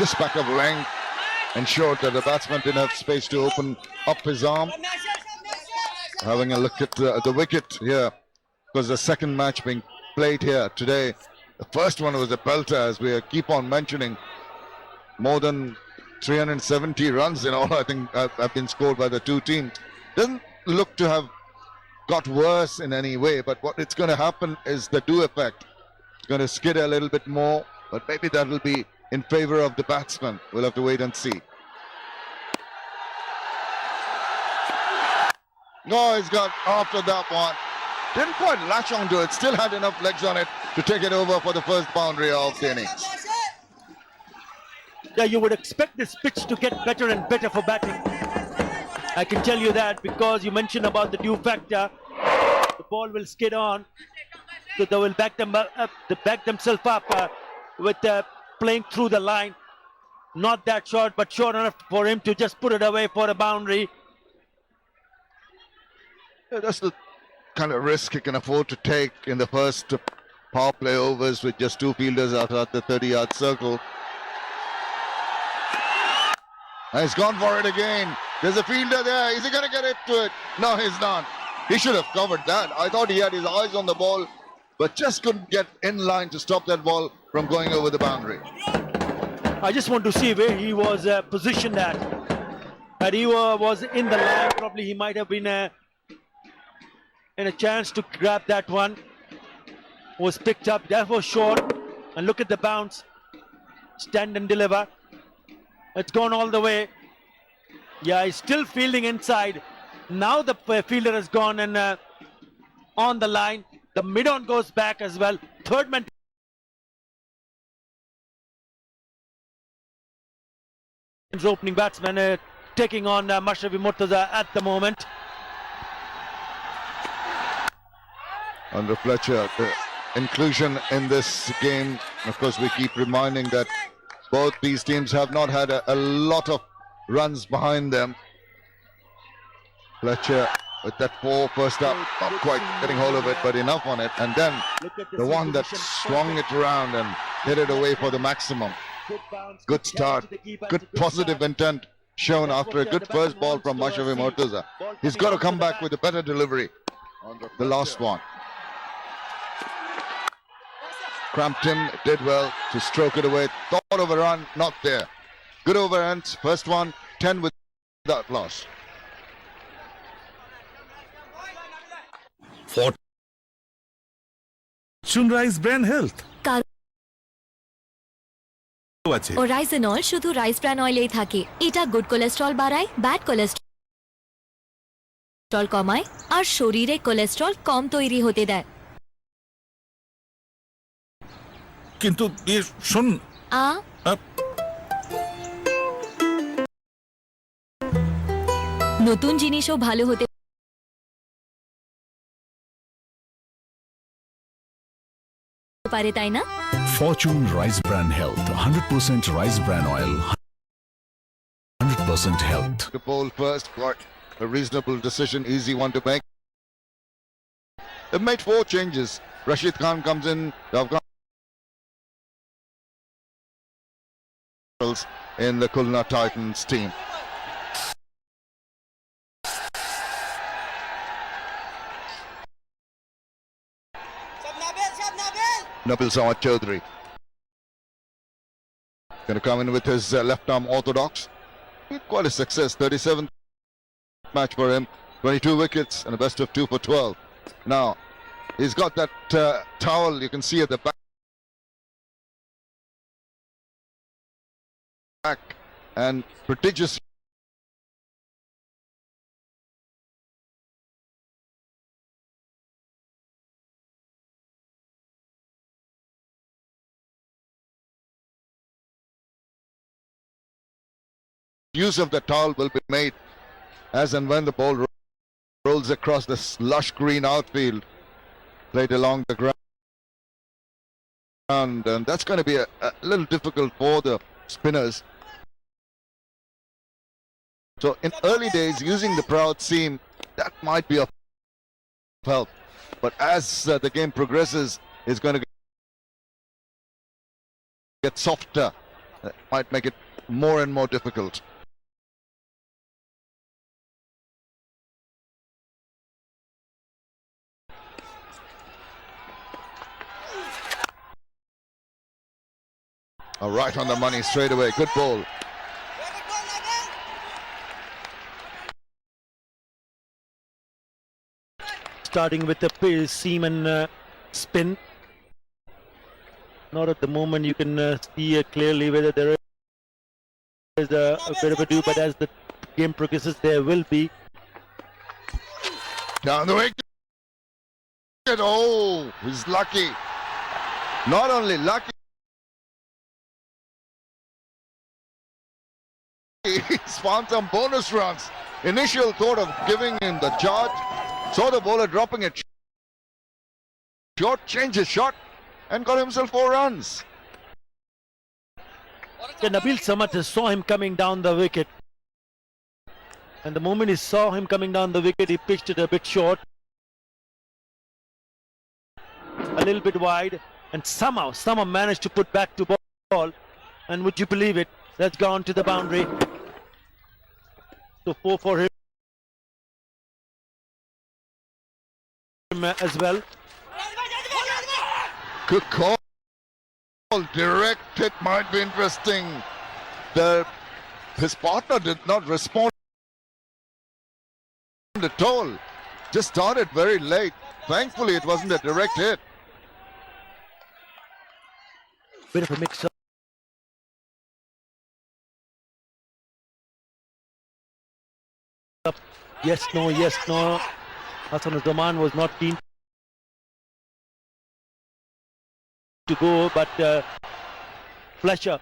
just back of length, ensured that the batsman didn't have space to open up his arm. Having a look at the wicket here, because the second match being played here today. The first one was a belter, as we keep on mentioning. More than 370 runs in all, I think, have been scored by the two teams. Doesn't look to have got worse in any way, but what it's going to happen is the do effect. It's going to skid a little bit more, but maybe that will be in favor of the batsman. We'll have to wait and see. No, he's got after that one. Didn't quite latch onto it, still had enough legs on it to take it over for the first boundary of the innings. Yeah, you would expect this pitch to get better and better for batting. I can tell you that, because you mentioned about the dew factor. The ball will skid on, so they will back themselves up with playing through the line. Not that short, but short enough for him to just put it away for a boundary. Yeah, that's the kind of risk he can afford to take in the first power play overs with just two fielders out at the 30-yard circle. And he's gone for it again. There's a fielder there. Is he going to get it to it? No, he's not. He should have covered that. I thought he had his eyes on the ball, but just couldn't get in line to stop that ball from going over the boundary. I just want to see where he was positioned at. Had he was in the line, probably he might have been in a chance to grab that one. Was picked up, that was short. And look at the bounce. Stand and deliver. It's gone all the way. Yeah, he's still fielding inside. Now the fielder has gone and on the line. The mid-on goes back as well. Third man. Opening batsman taking on Mashrafe Mortaza at the moment. Under Fletcher, the inclusion in this game, of course, we keep reminding that both these teams have not had a lot of runs behind them. Fletcher with that first up, not quite getting hold of it, but enough on it. And then the one that swung it around and hit it away for the maximum. Good start, good positive intent shown after a good first ball from Mashrafe Mortaza. He's got to come back with a better delivery on the last one. Cramped him, did well to stroke it away. Thought of a run, not there. Good overhands, first one, 10 without loss. Fortune Rice Bran Health. ও রাইসেনল শুধু rice bran অয়েলেই থাকে। এটা good cholesterol বাড়ায়, bad cholesterol কমায় আর শরীরে cholesterol কম তৈরি হতে দেয়। কিন্তু শোন, নতুন জিনিসও ভালো হতে পারে, তাই না? Fortune Rice Bran Health, 100% rice bran oil, 100% health. The ball first, quite a reasonable decision, easy one to make. They've made 4 changes. Rashid Khan comes in, the Afghan in the Khulna Titans team. Nabil Chaudhary going to come in with his left arm orthodox. Quite a success, 37th match for him, 22 wickets and a best of 2 for 12. Now he's got that towel you can see at the back and prodigious use of the towel will be made as and when the ball rolls across this lush green outfield, played along the ground, and that's going to be a little difficult for the spinners. So in early days, using the proud seam, that might be of help, but as the game progresses, it's going to get softer might make it more and more difficult. Right on the money straight away. Good ball. Starting with the seam and spin. Not at the moment you can see clearly whether there is a bit of a do, but as the game progresses, there will be. Down the wicket. Oh, he's lucky. Not only lucky, he's found some bonus runs. Initial thought of giving him the charge. Saw the bowler dropping it short, changed his shot and got himself 4 runs. Yeah, Nabil Samad saw him coming down the wicket. And the moment he saw him coming down the wicket, he pitched it a bit short. A little bit wide. And somehow managed to put back to ball. And would you believe it? That's gone to the boundary. So 4 for him as well. Good call. Direct hit might be interesting. His partner did not respond at all. Just started very late. Thankfully, it wasn't a direct hit. Bit of a mix-up. Yes, no, yes, no. Hasan was not keen to go, but Fletcher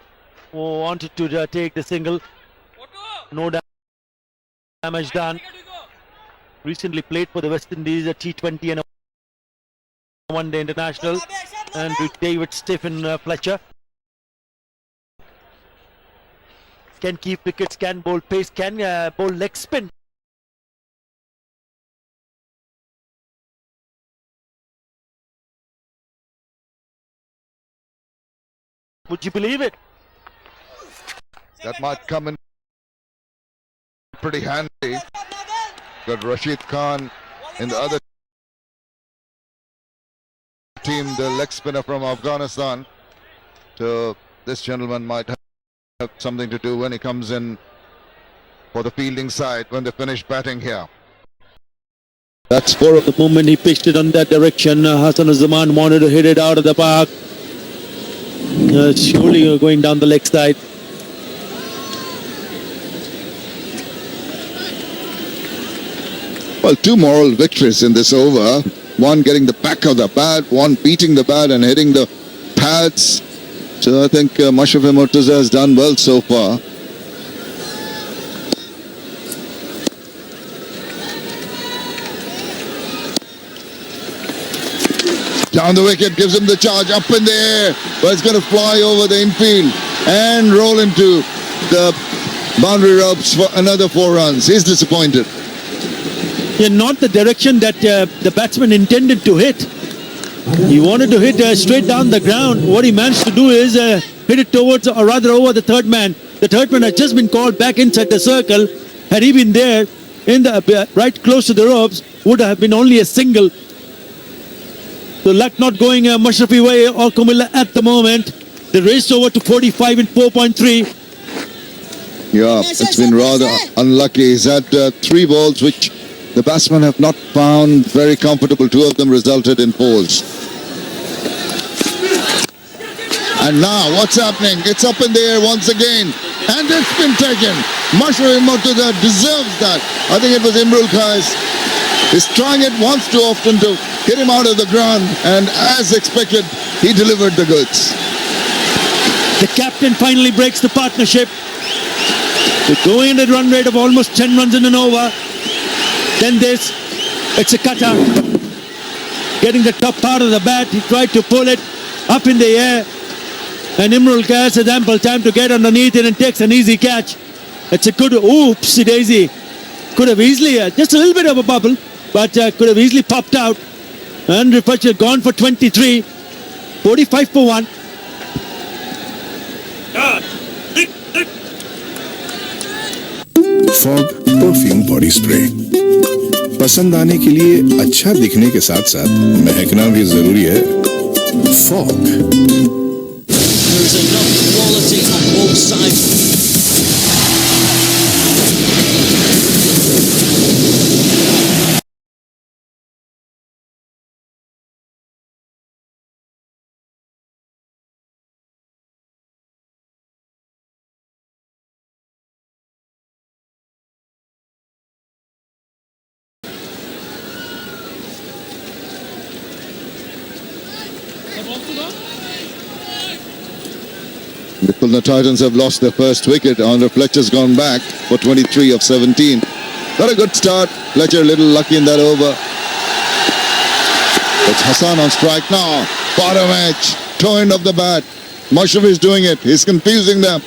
wanted to take the single. No damage done. Recently played for the West Indies, a T20 and a one-day international, and with David Stephen Fletcher. Can keep wickets, can bowl pace, can bowl leg spin. Would you believe it? That might come in pretty handy. Got Rashid Khan in the other team, the leg spinner from Afghanistan. So this gentleman might have something to do when he comes in for the fielding side when they finish batting here. That's 4 of the moment he pitched it on that direction. Hasan Zaman wanted to hit it out of the park. Surely going down the leg side. Well, 2 moral victories in this over. One getting the back of the bat, one beating the bat and hitting the pads. So I think Mashrafe Mortaza has done well so far. Down the wicket, gives him the charge, up in the air, but it's going to fly over the infield and roll into the boundary ropes for another 4 runs. He's disappointed. Yeah, not the direction that the batsman intended to hit. He wanted to hit straight down the ground. What he managed to do is hit it towards, or rather over the third man. The third man had just been called back inside the circle. Had he been there, in the right close to the ropes, would have been only a single. So luck not going Mashrafe way or Comilla at the moment. They raced over to 45 in 4.3. Yeah, it's been rather unlucky. He's had 3 balls which the batsmen have not found very comfortable. 2 of them resulted in 4s. And now what's happening? It's up in the air once again. And it's been taken. Mashrafe Mortaza deserves that. I think it was Imrul He's trying it once too often to hit him out of the ground, and as expected, he delivered the goods. The captain finally breaks the partnership. They're going at a run rate of almost 10 runs in an over. Then it's a cutter. Getting the top part of the bat, he tried to pull it up in the air, and Imrul has ample time to get underneath it and takes an easy catch. It's a good oopsie daisy. Could have easily, just a little bit of a bubble, but could have easily popped out. And Refusher gone for 23. 45 for 1. Fog perfume body spray. पसंद आने के लिए अच्छा दिखने के साथ साथ महकना भी जरूरी है। Fog. There is enough quality on both sides. The Khulna Titans have lost their first wicket. Andre Fletcher's gone back for 23 of 17. Not a good start. Fletcher a little lucky in that over. It's Hasan on strike now. Bottom edge. Toe end of the bat. Mashrafe is doing it. He's confusing them.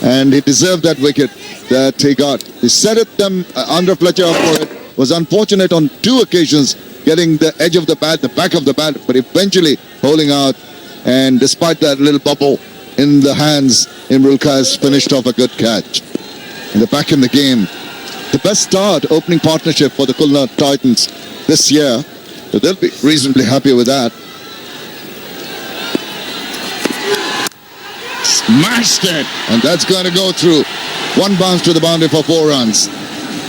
And he deserved that wicket that he got. He set it them Andre Fletcher up for it. Was unfortunate on two occasions getting the edge of the bat, the back of the bat, but eventually holding out. And despite that little bubble in the hands, Imrul has finished off a good catch. And they're back in the game. The best start, opening partnership for the Khulna Titans this year. So they'll be reasonably happy with that. Smashed it! And that's going to go through. One bounce to the boundary for 4 runs.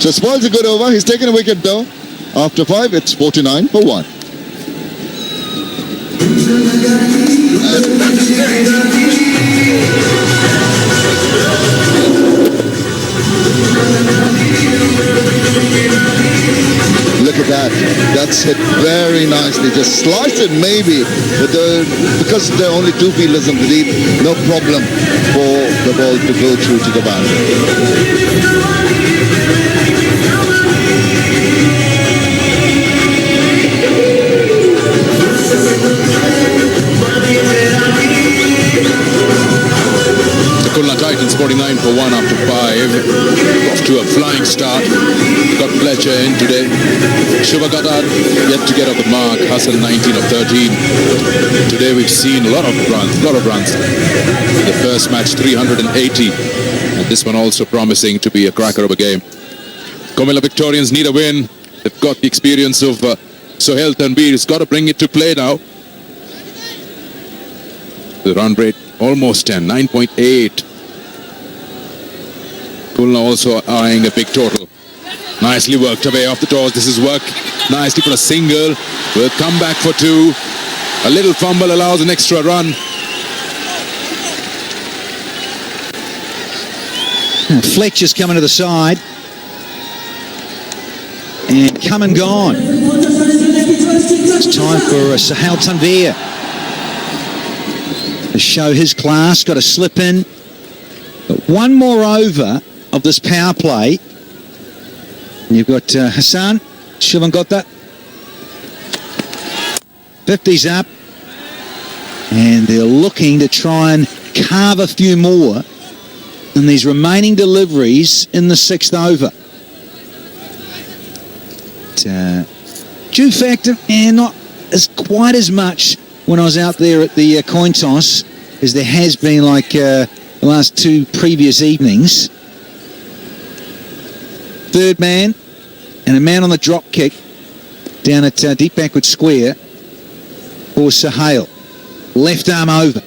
So spoils a good over. He's taken a wicket though. After 5, it's 49 for 1. Look at that. That's hit very nicely. Just sliced it maybe, but because there are only 2 fielders in the lead, no problem for the ball to go through to the boundary. Khulna Titans 49 for 1 after 5. Off to a flying start. Got Fletcher in today. Shubhagatar yet to get up the mark. Hasan 19 of 13. Today we've seen a lot of runs. The first match 380. And this one also promising to be a cracker of a game. Comilla Victorians need a win. They've got the experience of Sohail Tanvir. He's got to bring it to play now. The run rate almost 10, 9.8. Khulna also eyeing a big total. Nicely worked away off the toes. This is work nicely for a single. Will come back for 2. A little fumble allows an extra run. Fletcher's coming to the side. And come and gone. It's time for Sohail Tanvir to show his class. Got to slip in. But one more over of this power play. And you've got Hasan. Shivan got that. 50's up. And they're looking to try and carve a few more in these remaining deliveries in the 6th over. Dew factor, and not as quite as much when I was out there at the coin toss as there has been like the last 2 previous evenings. Third man and a man on the drop kick down at deep backward square for Sohail. Left arm over.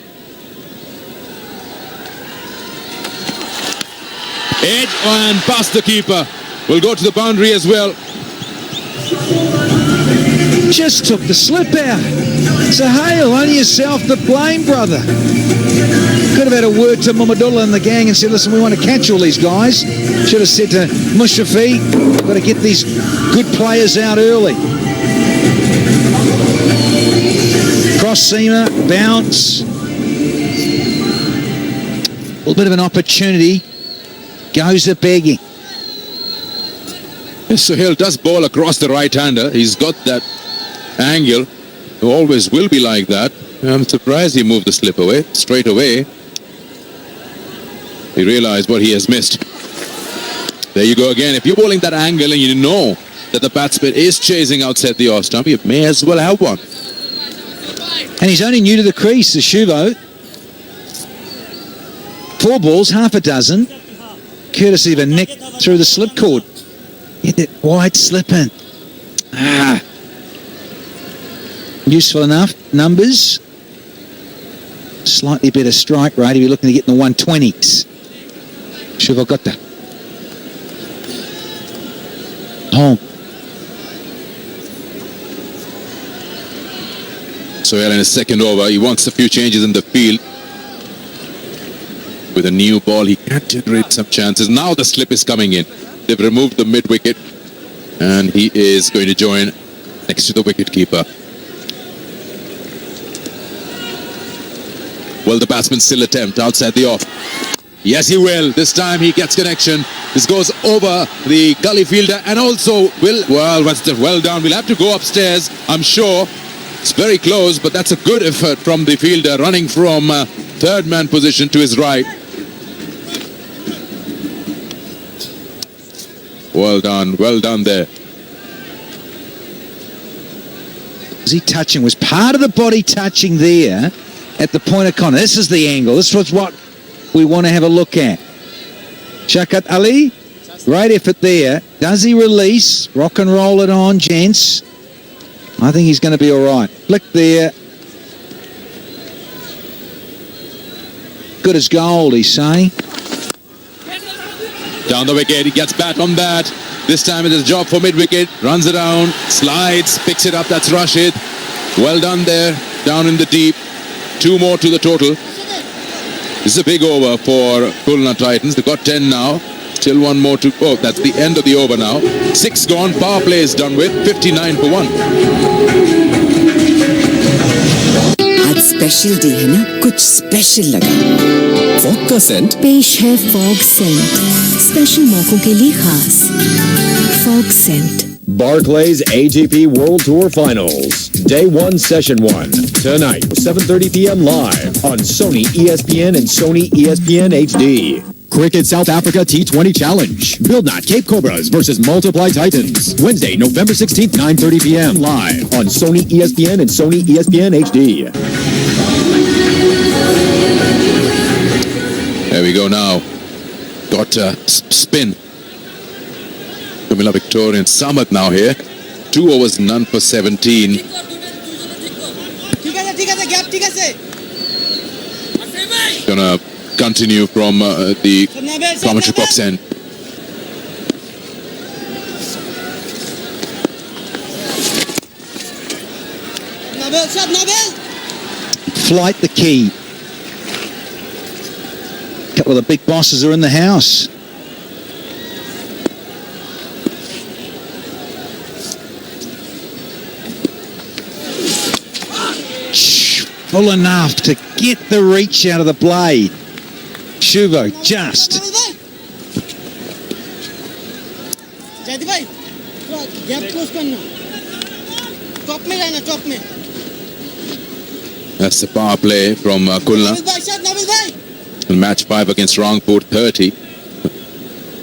Edge and past the keeper. Will go to the boundary as well. Just took the slip out. Sohail, only yourself to blame, brother. Could have had a word to Mohammad and the gang and said, listen, we want to catch all these guys. Should have said to Mashrafe, got to get these good players out early. Cross seamer, bounce. A little bit of an opportunity. Goes a begging. Sohail does bowl across the right-hander. He's got that angle. It always will be like that. I'm surprised he moved the slip away, straight away. He realized what he has missed. There you go again. If you're bowling that angle and you know that the batsman is chasing outside the off stump, you may as well have one. And he's only new to the crease, the Shuvo. 4 balls, half a dozen. courtesy of a nick through the slip cord. Get that wide slip in. Useful enough. Numbers. Slightly better strike rate if you're looking to get in the 120s. Shuva got that. Home. Sohail in his second over, he wants a few changes in the field. With a new ball, he can generate some chances. Now the slip is coming in. They've removed the mid-wicket, and he is going to join next to the wicket-keeper. Will the batsman still attempt outside the off? Yes, he will. This time he gets connection. This goes over the gully fielder and also well done. We'll have to go upstairs, I'm sure. It's very close, but that's a good effort from the fielder running from third man position to his right. Well done there. Was he touching? Was part of the body touching there at the point of contact? This is the angle. This was what we want to have a look at. Shaukat Ali, great effort there. Does he release? Rock and roll it on, gents. I think he's going to be all right. Flick there. Good as gold, he's saying. Down the wicket, he gets bat on bat. This time it is a job for mid-wicket. Runs around, slides, picks it up. That's Rashid. Well done there, down in the deep. 2 more to the total. This is a big over for Khulna Titans. They've got 10 now. Still 1 more to go. That's the end of the over now. 6 gone. Power play is done with. 59 for 1. आज special day है ना, कुछ special लगा। Fog का Saint पेश है। Fog Saint special मौकों के लिए खास। Fogg scent Barclays ATP World Tour Finals, Day 1, Session 1, tonight, 7:30 p.m. live on Sony ESPN and Sony ESPN HD. Cricket South Africa T20 Challenge, Bildnot Cape Cobras versus Multiply Titans, Wednesday, November 16th, 9:30 p.m. live on Sony ESPN and Sony ESPN HD. There we go now. Got a spin. Comilla Victorians, Samad now here. 2 overs, none for 17. Gonna continue from the commentary box end. Flight the key. A couple of the big bosses are in the house. Full enough to get the reach out of the blade. Shuvo just. That's the power play from Khulna. And match 5 against Rangpur 30.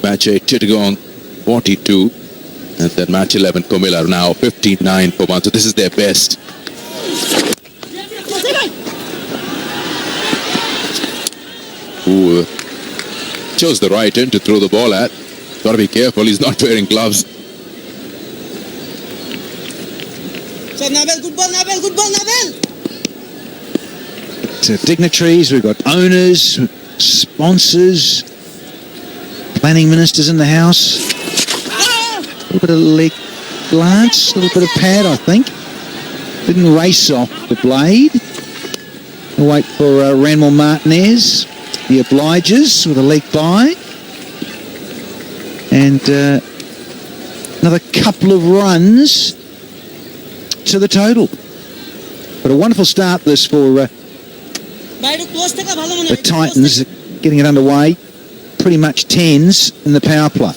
Match 8 Chittagong 42. And then match 11 Comilla now 59 for 1. So this is their best. Ooh, chose the right end to throw the ball at. Got to be careful, he's not wearing gloves. Nabil, good ball, Nabil, good ball, Nabil. Dignitaries, we've got owners, sponsors, planning ministers in the house. A little bit of leg glance, a little bit of pad, I think. Didn't race off the blade. We'll wait for Ranmore Martinez. He obliges with a leg by. And another couple of runs to the total. But a wonderful start this for the Titans, getting it underway. Pretty much 10s in the power play.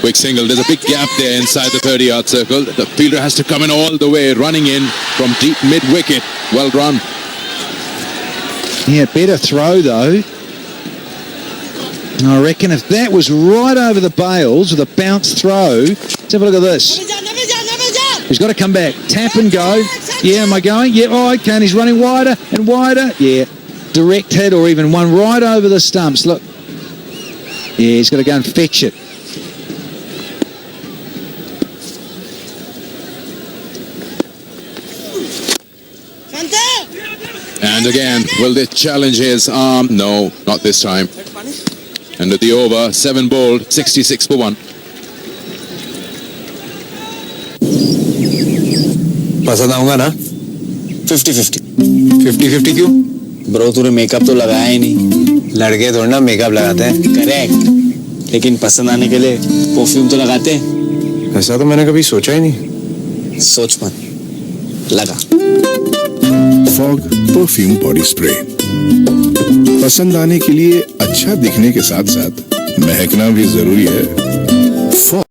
Quick single. There's a big gap there inside the 30-yard circle. The fielder has to come in all the way, running in from deep mid-wicket. Well run. Yeah, better throw, though. I reckon if that was right over the bails with a bounce throw, let's have a look at this. He's got to come back. Tap and go. Yeah, am I going? Yeah, oh, I can. He's running wider and wider. Yeah, direct hit or even one right over the stumps. Look. Yeah, he's got to go and fetch it. And again, will they challenge his arm? No, not this time. And at the over, 7 bowled, 66 for 1. पसंद आऊंगा ना 50-50 50-50 क्यों bro तूने makeup तो लगाया ही नहीं लड़के थोड़ा ना मेकअप लगाते हैं करेक्ट लेकिन पसंद आने के लिए परफ्यूम तो लगाते हैं ऐसा तो मैंने कभी सोचा ही नहीं सोच मत लगा फॉग परफ्यूम बॉडी स्प्रे पसंद आने के लिए अच्छा दिखने के साथ साथ महकना भी जरूरी है fog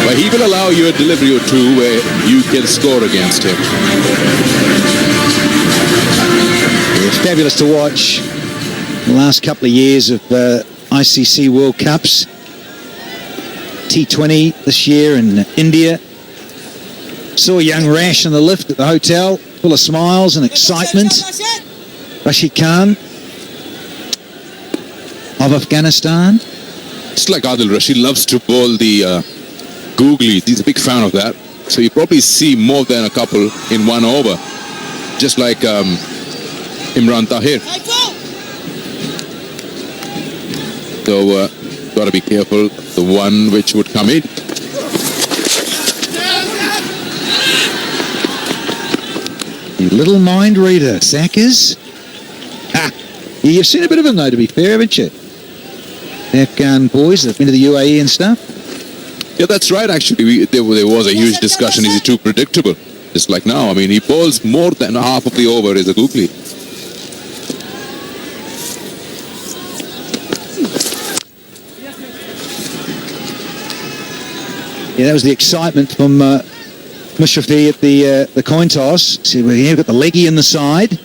But he will allow you a delivery or two where you can score against him. Yeah, fabulous to watch. The last couple of years of ICC World Cups. T20 this year in India. Saw young Rash in the lift at the hotel, full of smiles and excitement. Rashid Khan of Afghanistan. It's like Adil Rashid loves to bowl the googlies. He's a big fan of that. So you probably see more than a couple in one over. Just like Imran Tahir. So got to be careful. The one which would come in. Little mind reader, Sackers. You've seen a bit of him though, to be fair, haven't you? The Afghan boys that have been to the UAE and stuff. Yeah, that's right, actually. There was a huge discussion. Is he too predictable? Just like now. I mean, he bowls more than half of the over as a googly. Yeah, that was the excitement from Mashrafe at the coin toss. See, we've got the leggy in the side.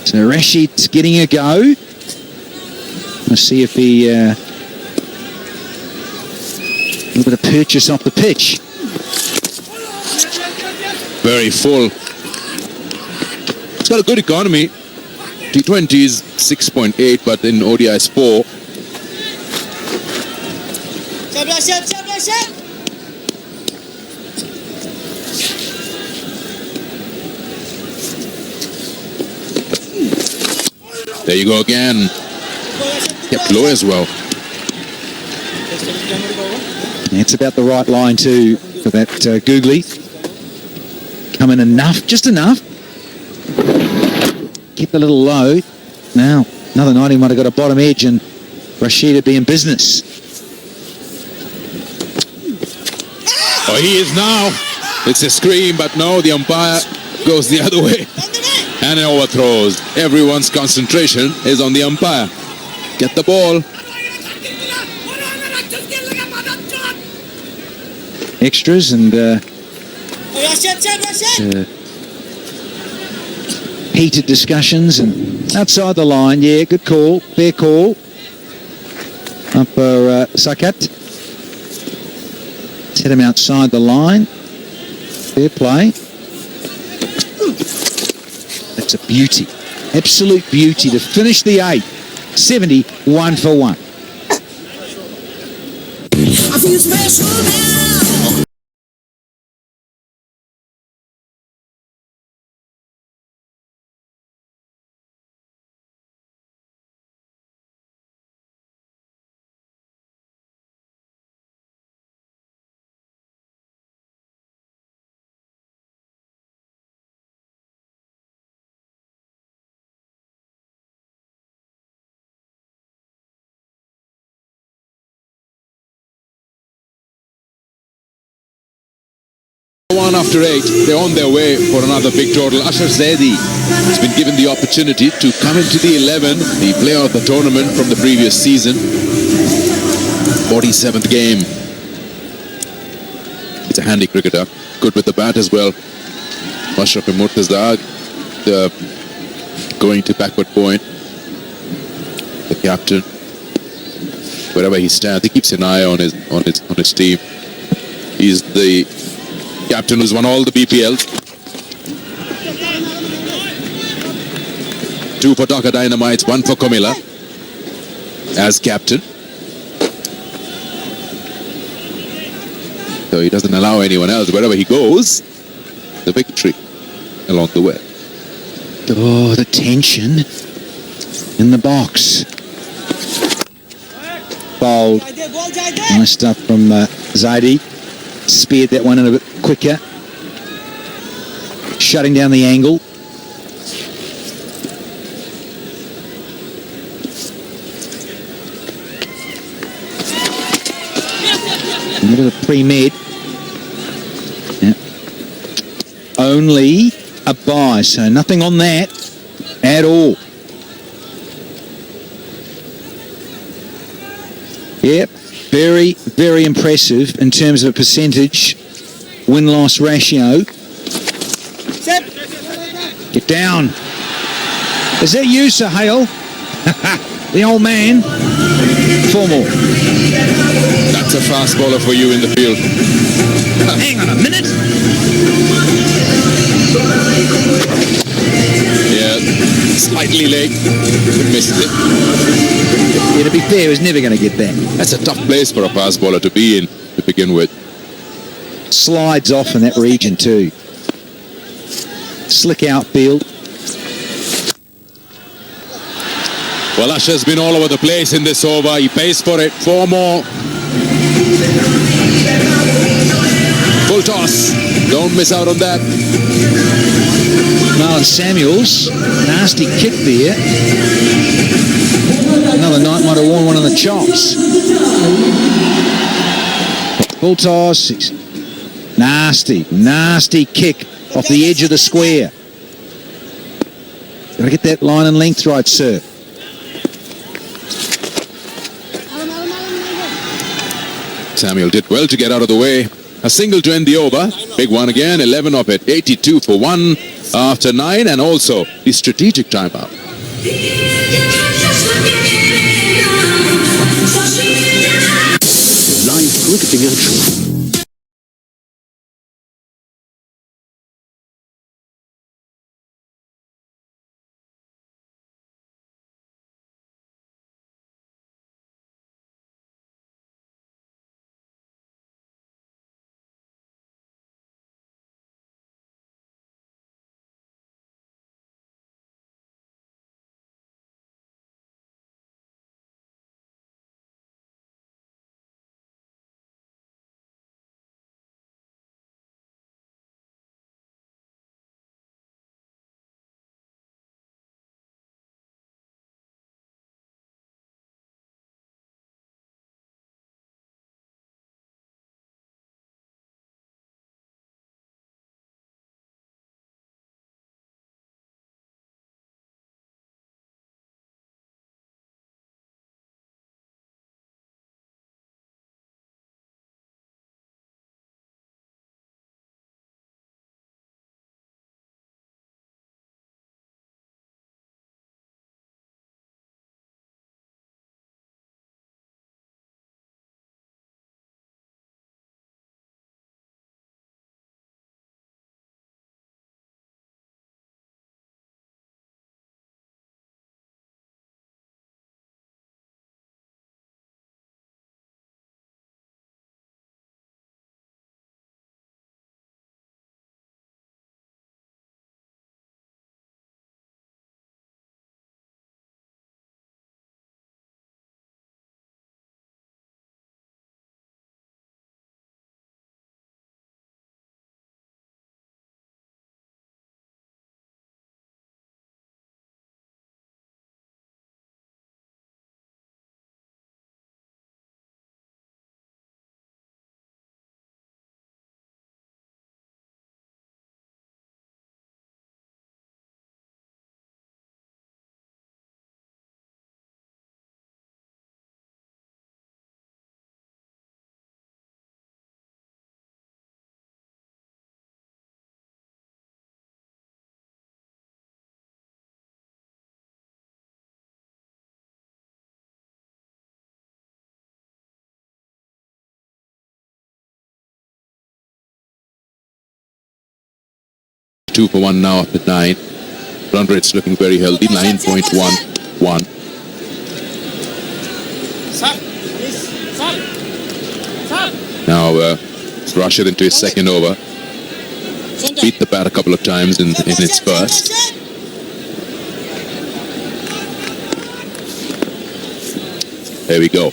So Rashid's getting a go. Let's see if he... a little bit of purchase off the pitch. Very full. It's got a good economy. T20 is 6.8, but in ODI is 4. There you go again. Kept low as well. It's about the right line too for that googly. Coming enough, just enough. Keep a little low. Now, another 90 might have got a bottom edge and Rashid would be in business. Oh, he is now. It's a scream, but no, the umpire goes the other way. And it overthrows. Everyone's concentration is on the umpire. Get the ball. Extras and heated discussions and outside the line. Yeah, good call, fair call. Up for Sakat. Hit him outside the line. Fair play. That's a beauty, absolute beauty to finish the 8. 70, 1 for 1. I feel special now. One after 8, they're on their way for another big total. Ashar Zaidi has been given the opportunity to come into the 11, the player of the tournament from the previous season. 47th game. He's a handy cricketer, good with the bat as well. Mashrafe Mortaza going to backward point. The captain, wherever he stands, he keeps an eye on his team. He's the captain who's won all the BPLs. 2 for Dhaka Dynamites, 1 for Comilla as captain. So he doesn't allow anyone else. Wherever he goes, the victory along the way. Oh, the tension in the box. Bold. Nice stuff from Zaidi. Speared that one in a bit quicker. Shutting down the angle. A bit of pre-med. Yeah. Only a buy, so nothing on that at all. Yep, very, very impressive in terms of a percentage win-loss ratio. Get down. Is that you, Sohail? The old man. 4 more. That's a fast bowler for you in the field. Hang on a minute. Yeah, slightly late. Missed it. Yeah, to be fair, he was never going to get that. That's a tough place for a fast bowler to be in to begin with. Slides off in that region too. Slick outfield. Well, Ashar's been all over the place in this over. He pays for it. 4 more. Full toss. Don't miss out on that. Marlon Samuels. Nasty kick there. Another night might have worn one of the chops. Full toss. Nasty kick off the edge of the square. Got to get that line and length right, sir. Samuel did well to get out of the way. A single to end the over. Big one again. 11 of it. 82 for 1 after 9, and also the strategic timeout. Live cricketing action. 2 for 1 now after 9. Run rate's looking very healthy, 9.11. Now Rashid into his second over. Beat the bat a couple of times in its first. There we go.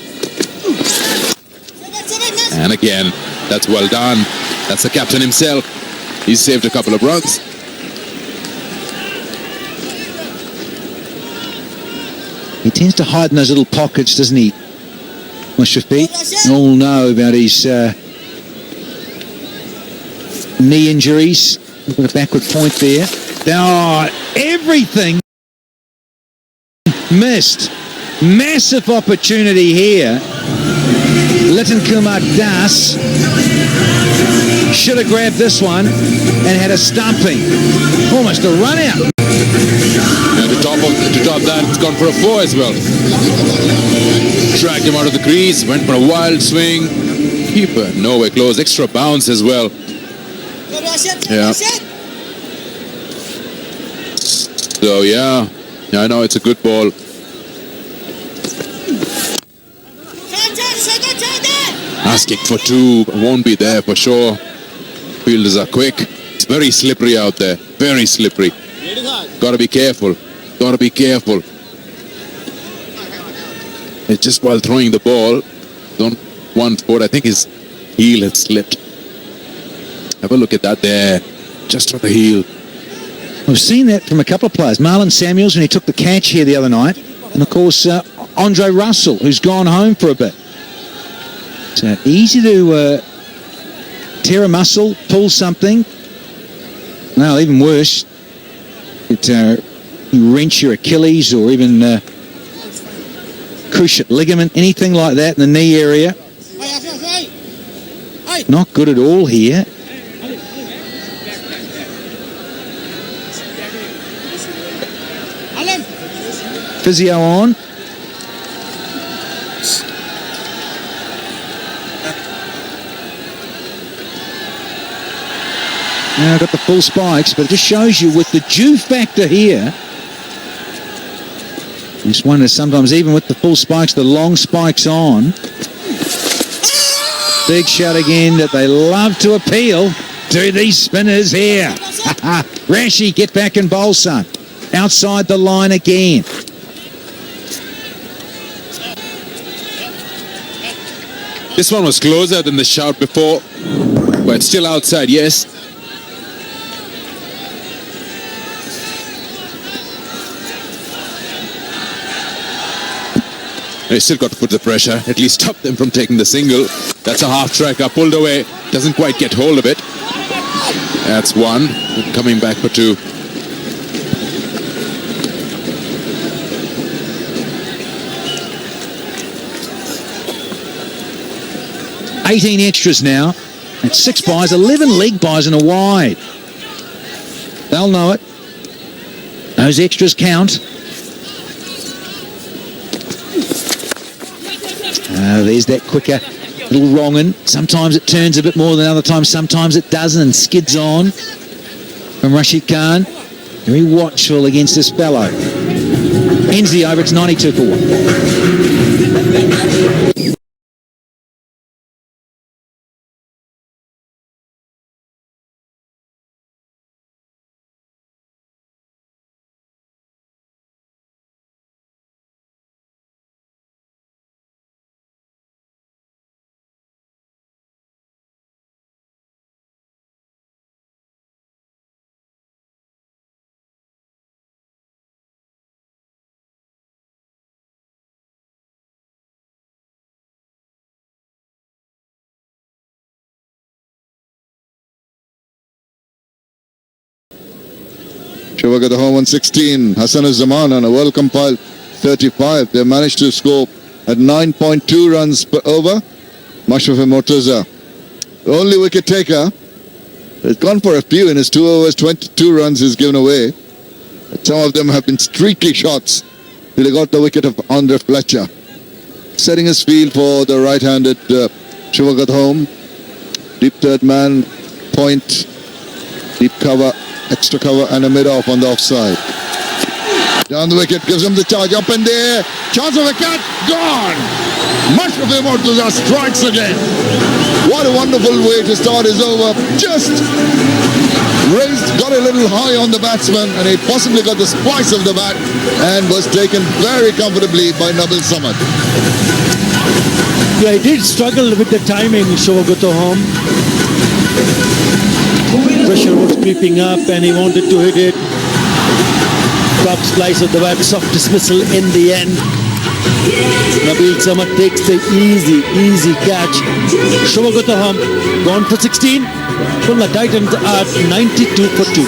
And again, that's well done. That's the captain himself. He's saved a couple of runs. He tends to hide in those little pockets, doesn't he? Mashrafe. All know about his knee injuries. Look at a backward point there. Oh, everything missed. Massive opportunity here. Liton Das should have grabbed this one and had a stumping. Almost a run out. And to top that, it's gone for a 4 as well. Dragged him out of the crease, went for a wild swing. Keeper nowhere close, extra bounce as well. Yeah. So yeah, I know it's a good ball. Asking for 2, won't be there for sure. Fielders are quick. It's very slippery out there, very slippery. Gotta be careful, gotta be careful. It's just while throwing the ball, don't one foot, I think his heel had slipped. Have a look at that there, just on the heel. We've seen that from a couple of players. Marlon Samuels when he took the catch here the other night. And of course, Andre Russell, who's gone home for a bit. So easy to tear a muscle, pull something. Well, even worse, you wrench your Achilles or even cruciate ligament, anything like that in the knee area. Not good at all here. Physio on. Now got the full spikes, but it just shows you with the dew factor here. I just wonder sometimes even with the full spikes, the long spikes on. Big shot again that they love to appeal to these spinners here. Rashid, get back and bowl, son. Outside the line again. This one was closer than the shout before, but still outside, yes. They still got to put the pressure, at least stop them from taking the single. That's a half tracker, pulled away, doesn't quite get hold of it. That's 1, coming back for 2. $18 extras now. That's 6 buys, 11 leg buys and a wide. They'll know it. Those extras count. There's that quicker little wrong-in. Sometimes it turns a bit more than other times. Sometimes it doesn't and skids on from Rashid Khan. Very watchful against this fellow. Ends the over. It's 92 for 1. Shubha the home 116. Hasan Zaman on a well-compiled 35. They managed to score at 9.2 runs per over. Mashrafe Mortaza, the only wicket taker, has gone for a few in his 2 overs. 22 runs is given away. Some of them have been streaky shots. He got the wicket of Andre Fletcher. Setting his field for the right-handed Shubha home. Deep third man, point Deep cover, extra cover, and a mid-off on the offside. Down the wicket, gives him the charge, up in there. Chance of a cat, gone! Mashrafe Mortaza strikes again. What a wonderful way to start his over. Just raised, got a little high on the batsman, and he possibly got the splice of the bat and was taken very comfortably by Nabil Samad. Yeah, he did struggle with the timing, Home. Pressure was creeping up and he wanted to hit it. Top slice of the bat, soft dismissal in the end. Nabil Samad takes the easy catch. Home gone for 16. Khulna Titans are 92 for 2.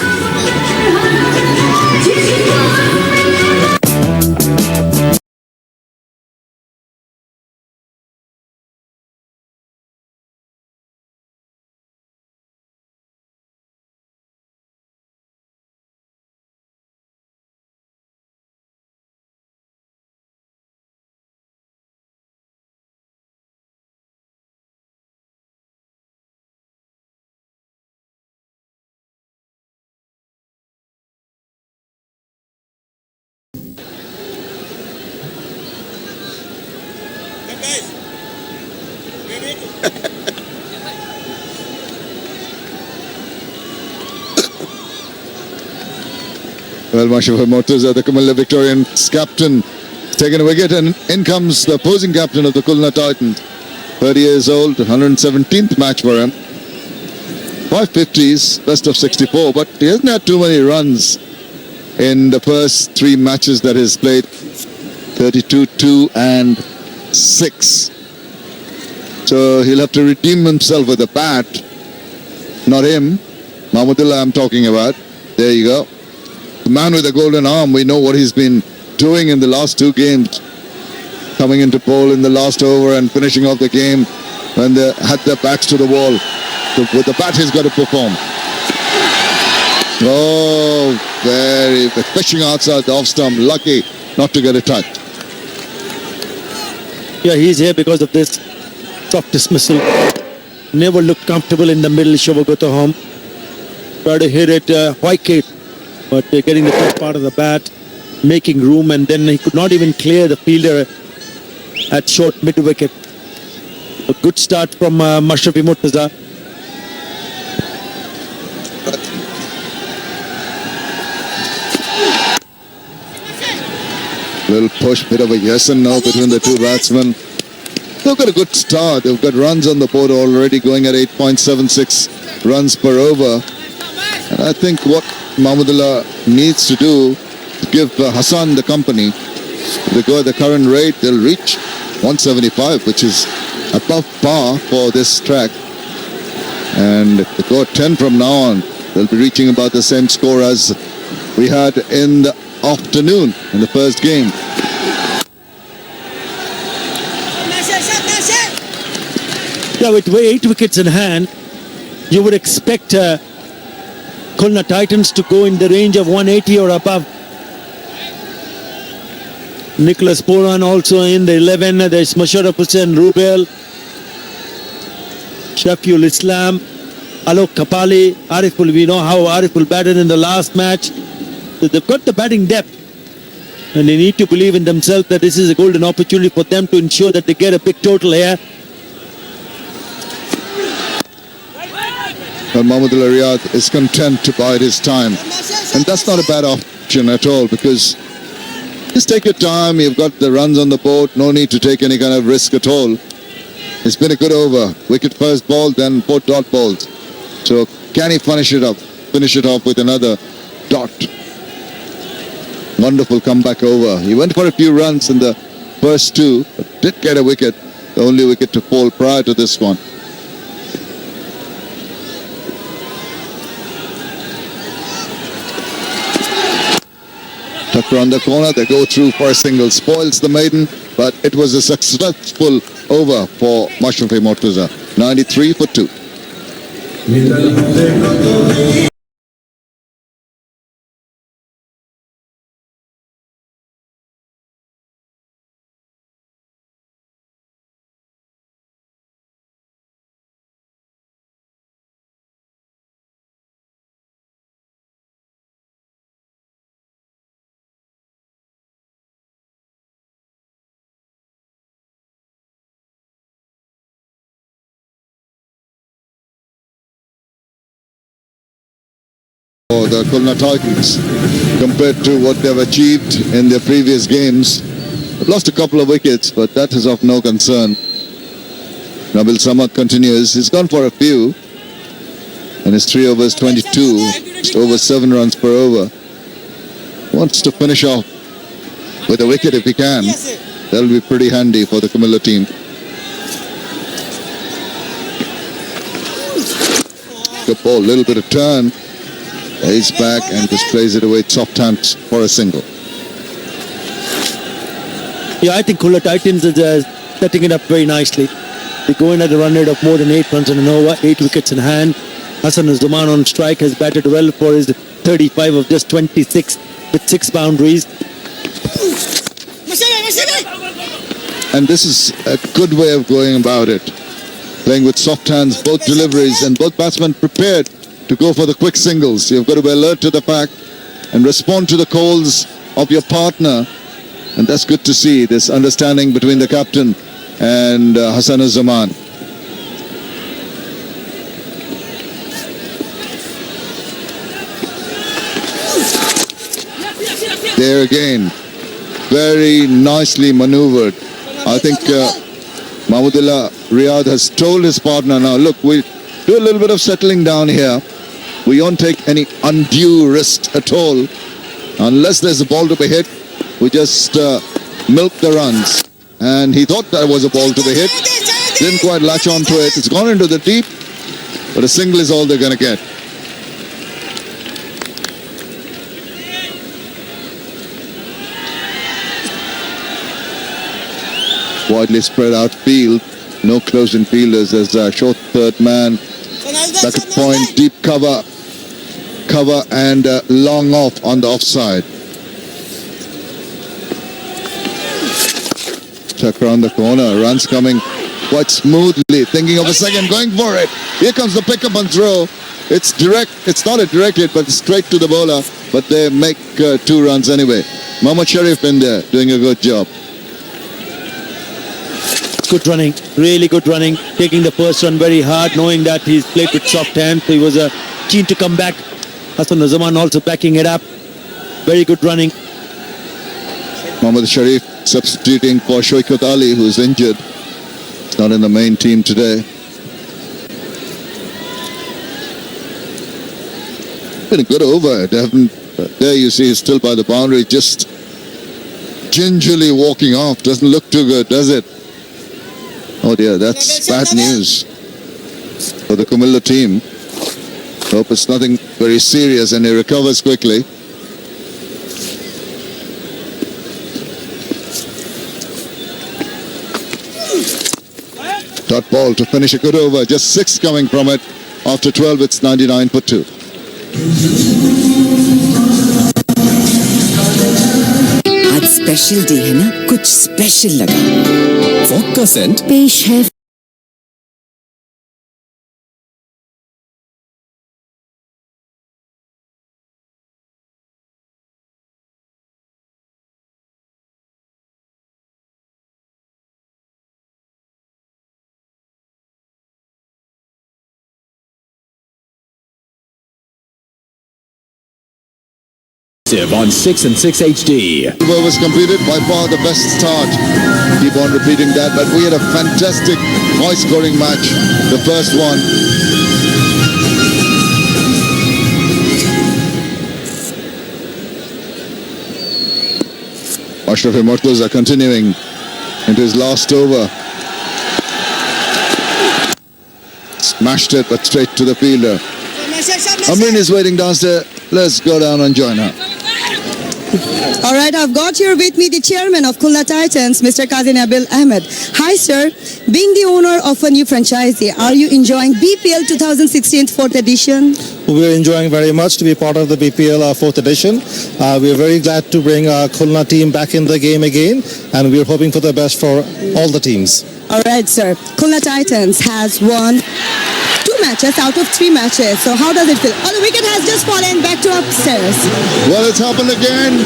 Well, Mashrafe Mortaza, the Comilla Victorians captain, taking a wicket, and in comes the opposing captain of the Khulna Titans. 30 years old, 117th match for him. 550s, best of 64, but he hasn't had too many runs in the first 3 matches that he's played. 32, 2 and 6. So he'll have to redeem himself with a bat. Not him. Mahmudullah I'm talking about. There you go. The man with the golden arm, we know what he's been doing in the last 2 games. Coming into bowl in the last over and finishing off the game when they had their backs to the wall. With the bat he's got to perform. Oh, very fishing outside the off stump. Lucky not to get a touch. Yeah, he's here because of this soft dismissal. Never looked comfortable in the middle. Home tried to hit it wide, but getting the top part of the bat, making room, and then he could not even clear the fielder at short mid-wicket. A good start from Mashrafe Mortaza. Little push, bit of a yes and no between the 2 batsmen. They've got a good start. They've got runs on the board already, going at 8.76 runs per over. And I think what Mahmudullah needs to do is give Hasan the company. If they go at the current rate, they'll reach 175, which is above par for this track. And if they go 10 from now on, they'll be reaching about the same score as we had in the afternoon in the first game. Yeah, with 8 wickets in hand, you would expect Khulna Titans to go in the range of 180 or above. Nicholas Poran also in the 11. There's Mashrafe Hussain, Rubel, Shafiul Islam, Alok Kapali, Ariful. We know how Ariful batted in the last match. So they've got the batting depth, and they need to believe in themselves that this is a golden opportunity for them to ensure that they get a big total here. Well, Mahmudullah Riyad is content to bide his time, and that's not a bad option at all, because just take your time. You've got the runs on the board, no need to take any kind of risk at all. It's been a good over. Wicket first ball, then 4 dot balls. So can he finish it off with another dot? Wonderful comeback over. He went for a few runs in the first 2, but did get a wicket, the only wicket to fall prior to this one. Tucker on the corner, they go through for a single, spoils the maiden, but it was a successful over for Mashrafe Mortaza. 93 for 2. for the Khulna Titans compared to what they've achieved in their previous games. They've lost a couple of wickets, but that is of no concern. Nabil Samad continues. He's gone for a few. And his 3 overs 22, just over 7 runs per over. Wants to finish off with a wicket if he can. That'll be pretty handy for the Comilla team. Good ball, little bit of turn. He's back and just plays it away, soft hands for a single. Yeah, I think Khulna Titans is setting it up very nicely. They go in at a run rate of more than 8 runs in an over, 8 wickets in hand. Hasan Zaman on strike has batted well for his 35 of just 26 with 6 boundaries. And this is a good way of going about it. Playing with soft hands, both deliveries, and both batsmen prepared to go for the quick singles. You've got to be alert to the fact and respond to the calls of your partner. And that's good to see, this understanding between the captain and Hasan Zaman. There again, very nicely maneuvered. I think Mahmudullah Riyad has told his partner, now look, we do a little bit of settling down here. We don't take any undue risk at all. Unless there's a ball to be hit, we just milk the runs. And he thought that was a ball to be hit. Didn't quite latch onto it. It's gone into the deep, but a single is all they're going to get. Widely spread out field, no close-in fielders. There's a short third man, back at point, deep cover and long off on the offside. Tuck around the corner, runs coming quite smoothly, thinking of a second, going for it. Here comes the pickup and throw. It's direct, it's not a direct hit, but straight to the bowler, but they make 2 runs anyway. Mohammad Sharif in there, doing a good job. Good running, really good running, taking the first run very hard, knowing that he's played with soft hands, so he was keen to come back. Hasan Zaman also backing it up. Very good running. Mohammad Sharif substituting for Shoikat Ali, who's injured. He's not in the main team today. Been a good over. There you see he's still by the boundary, just gingerly walking off. Doesn't look too good, does it? Oh dear, that's bad news for the Comilla team. Hope it's nothing very serious and he recovers quickly. Dot ball to finish a good over, just 6 coming from it. After 12, it's 99 for 2. आज special day है ना, कुछ special लगा। Fog का Saint पेश है on 6 and 6 HD. Was completed, by far the best start. Keep on repeating that, but we had a fantastic high-scoring match, the first one. Mashrafe Mortaza continuing into his last over. Smashed it, but straight to the fielder. Al-Amin is waiting downstairs. Let's go down and join her. All right, I've got here with me the chairman of Khulna Titans, Mr. Nabil Ahmed. Hi, sir. Being the owner of a new franchisee, are you enjoying BPL 2016 4th edition? We're enjoying very much to be part of the BPL 4th edition. We're very glad to bring our Khulna team back in the game again, and we're hoping for the best for all the teams. All right, sir. Khulna Titans has won 2 matches out of 3 matches. So how does it feel? Oh, the wicket has just fallen back to upstairs. Well, it's happened again.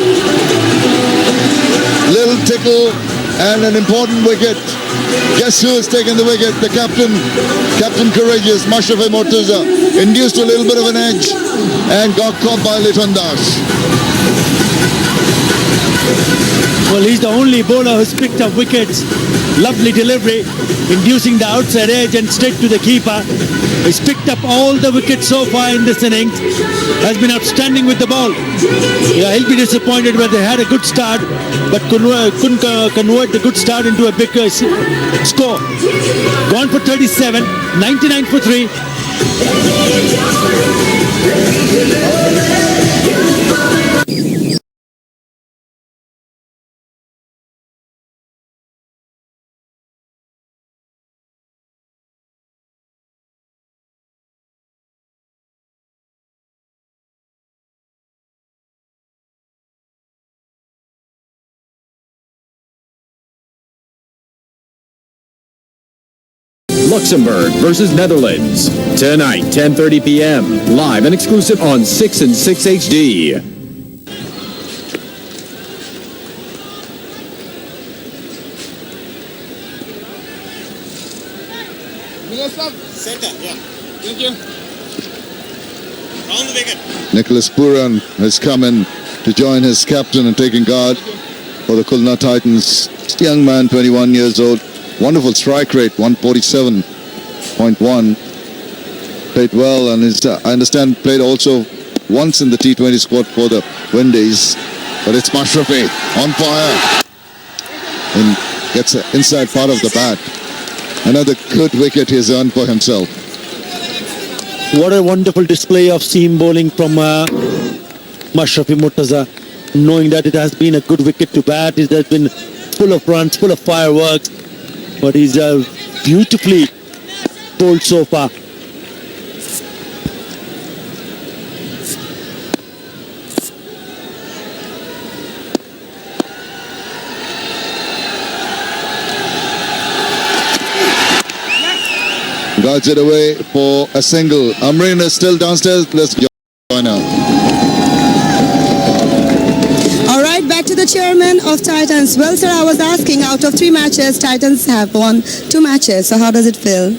Little tickle and an important wicket. Guess who is taking the wicket? The captain, Captain Courageous, Mashrafe Mortaza, induced a little bit of an edge and got caught by Liton. Well, he's the only bowler who's picked up wickets. Lovely delivery, inducing the outside edge and straight to the keeper. He's picked up all the wickets so far in this innings. Has been outstanding with the ball. Yeah, he'll be disappointed when they had a good start, but couldn't convert the good start into a big score. Gone for 37, 99 for 3. Luxembourg versus Netherlands. Tonight, 10:30 p.m. Live and exclusive on 6 and 6 HD. Center, yeah. Thank you. Round the wicket. Nicholas Puran has come in to join his captain and taking guard for the Khulna Titans. Young man, 21 years old. Wonderful strike rate, 147.1. Played well, and is, I understand played also once in the T20 squad for the Windies. But it's Mashrafe on fire and gets the inside part of the bat. Another good wicket he's earned for himself. What a wonderful display of seam bowling from Mashrafe Mortaza. Knowing that it has been a good wicket to bat, it has been full of runs, full of fireworks. But he's beautifully bowled so far. Guards it away for a single. Amrin is still downstairs. Let's join now. All right, back to the chairman of Titans. Well, sir, I was asking, out of 3 matches, Titans have won 2 matches. So how does it feel?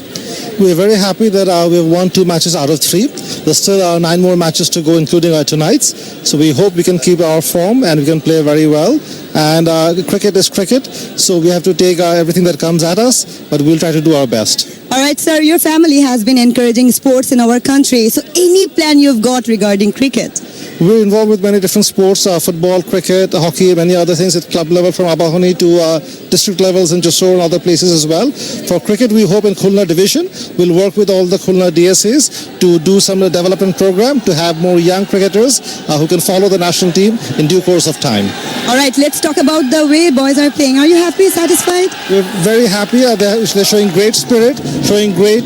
We're very happy that we've won 2 matches out of 3. There's still 9 more matches to go, including tonight's. So we hope we can keep our form and we can play very well. And cricket is cricket, so we have to take everything that comes at us, but we'll try to do our best. All right, sir, your family has been encouraging sports in our country. So any plan you've got regarding cricket? We're involved with many different sports, football, cricket, hockey, many other things at club level from Abahani to district levels in Jessore and other places as well. For cricket, we hope in Khulna division, we'll work with all the Khulna DSAs to do some development program to have more young cricketers who can follow the national team in due course of time. All right, let's talk about the way boys are playing. Are you happy, satisfied? We're very happy. They're showing great spirit, showing great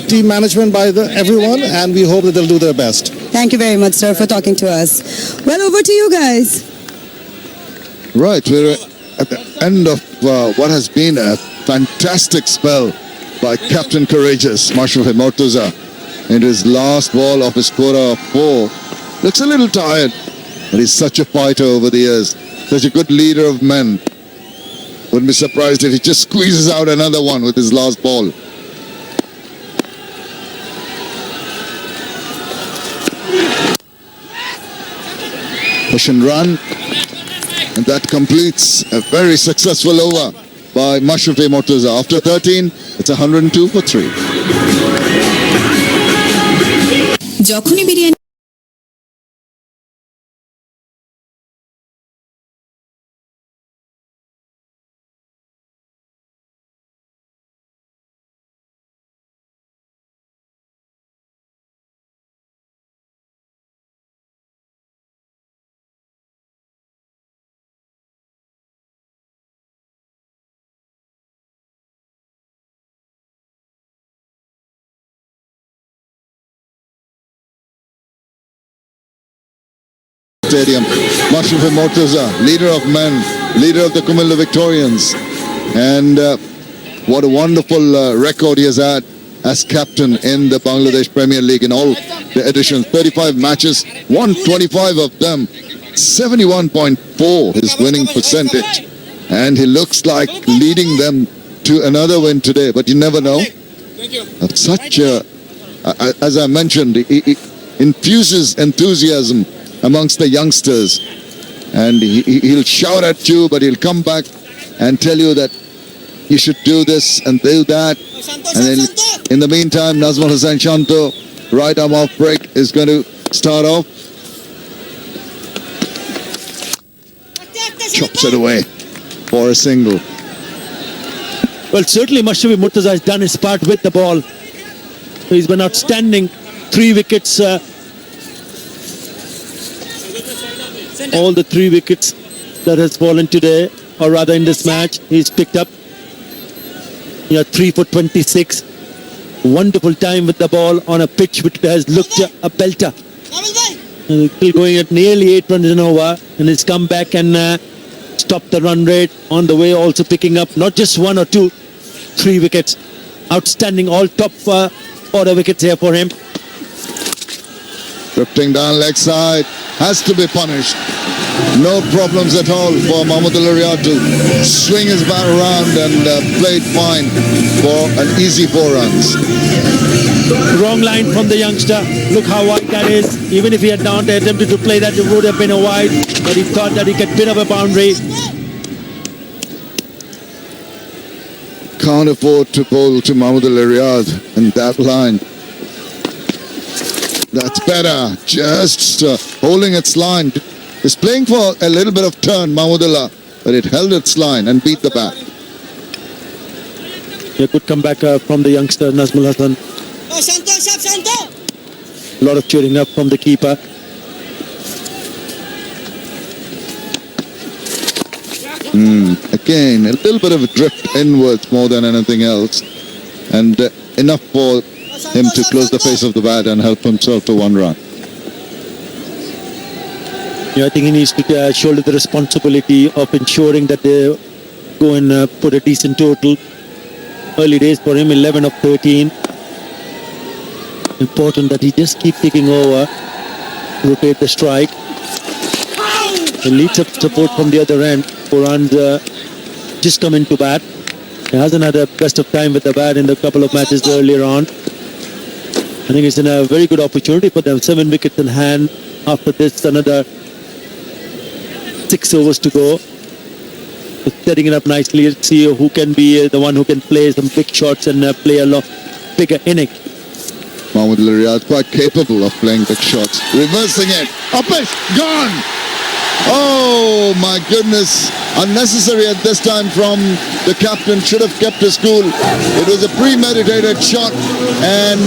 team management by everyone, and we hope that they'll do their best. Thank you very much, sir, for talking to us. Well, over to you guys. Right, we're at the end of what has been a fantastic spell by Captain Courageous, Mashrafe Mortaza, in his last ball of his quota of 4. Looks a little tired, but he's such a fighter over the years, such a good leader of men. Wouldn't be surprised if he just squeezes out another one with his last ball. Push and run, and that completes a very successful over by Mashrafe Mortaza. After 13, it's 102 for 3. যখনই biryani Stadium. Mashrafe Mortaza, leader of men, leader of the Comilla Victorians, and what a wonderful record he has had as captain in the Bangladesh Premier League in all the editions. 35 matches, won 25 of them, 71.4 his winning percentage, And he looks like leading them to another win today, but you never know. Such a, as I mentioned, he infuses enthusiasm amongst the youngsters. And he'll shout at you, but he'll come back and tell you that you should do this and do that. And then in the meantime, Nazmul Hossain Shanto, right arm off break, is going to start off. Chops it away for a single. Well, certainly Mashrafe Mortaza has done his part with the ball. He's been outstanding. 3 wickets. All the 3 wickets that has fallen today, or rather in this match, he's picked up. 3 for 26. Wonderful time with the ball on a pitch which has looked a belter. Still going at nearly 8 runs an over, and he's come back and stopped the run rate on the way, also picking up not just 1 or 2, 3 wickets. Outstanding, all top order wickets here for him. Drifting down leg side, has to be punished. No problems at all for Mohammad Al-Riyad to swing his bat around and play it fine for an easy 4 runs. Wrong line from the youngster. Look how wide that is. Even if he had not attempted to play that, it would have been a wide, but he thought that he could pin up a boundary. Can't afford to bowl to Mohammad Al-Riyad in that line. That's better. Just holding its line. It's playing for a little bit of turn, Mahmudullah, but it held its line and beat the bat. A good comeback from the youngster Nazmul Hasan. A lot of cheering up from the keeper. Again, a little bit of a drift inwards more than anything else, and enough for him to close the face of the bat and help himself to 1 run. I think he needs to shoulder the responsibility of ensuring that they go and put a decent total. Early days for him, 11 of 13. Important that he just keep taking over, rotate the strike. He needs some support from the other end. Quran's just come into bat. He hasn't had the best of time with the bat in the couple of matches earlier on. I think it's in a very good opportunity for them. 7 wickets in hand. After this, another 6 overs to go. Setting it up nicely. Let's see who can be the one who can play some big shots and play a lot bigger inning. Mohammad Al-Riyad quite capable of playing big shots. Reversing it. Up it. Gone. Oh my goodness. Unnecessary at this time from the captain. Should have kept his cool. It was a premeditated shot and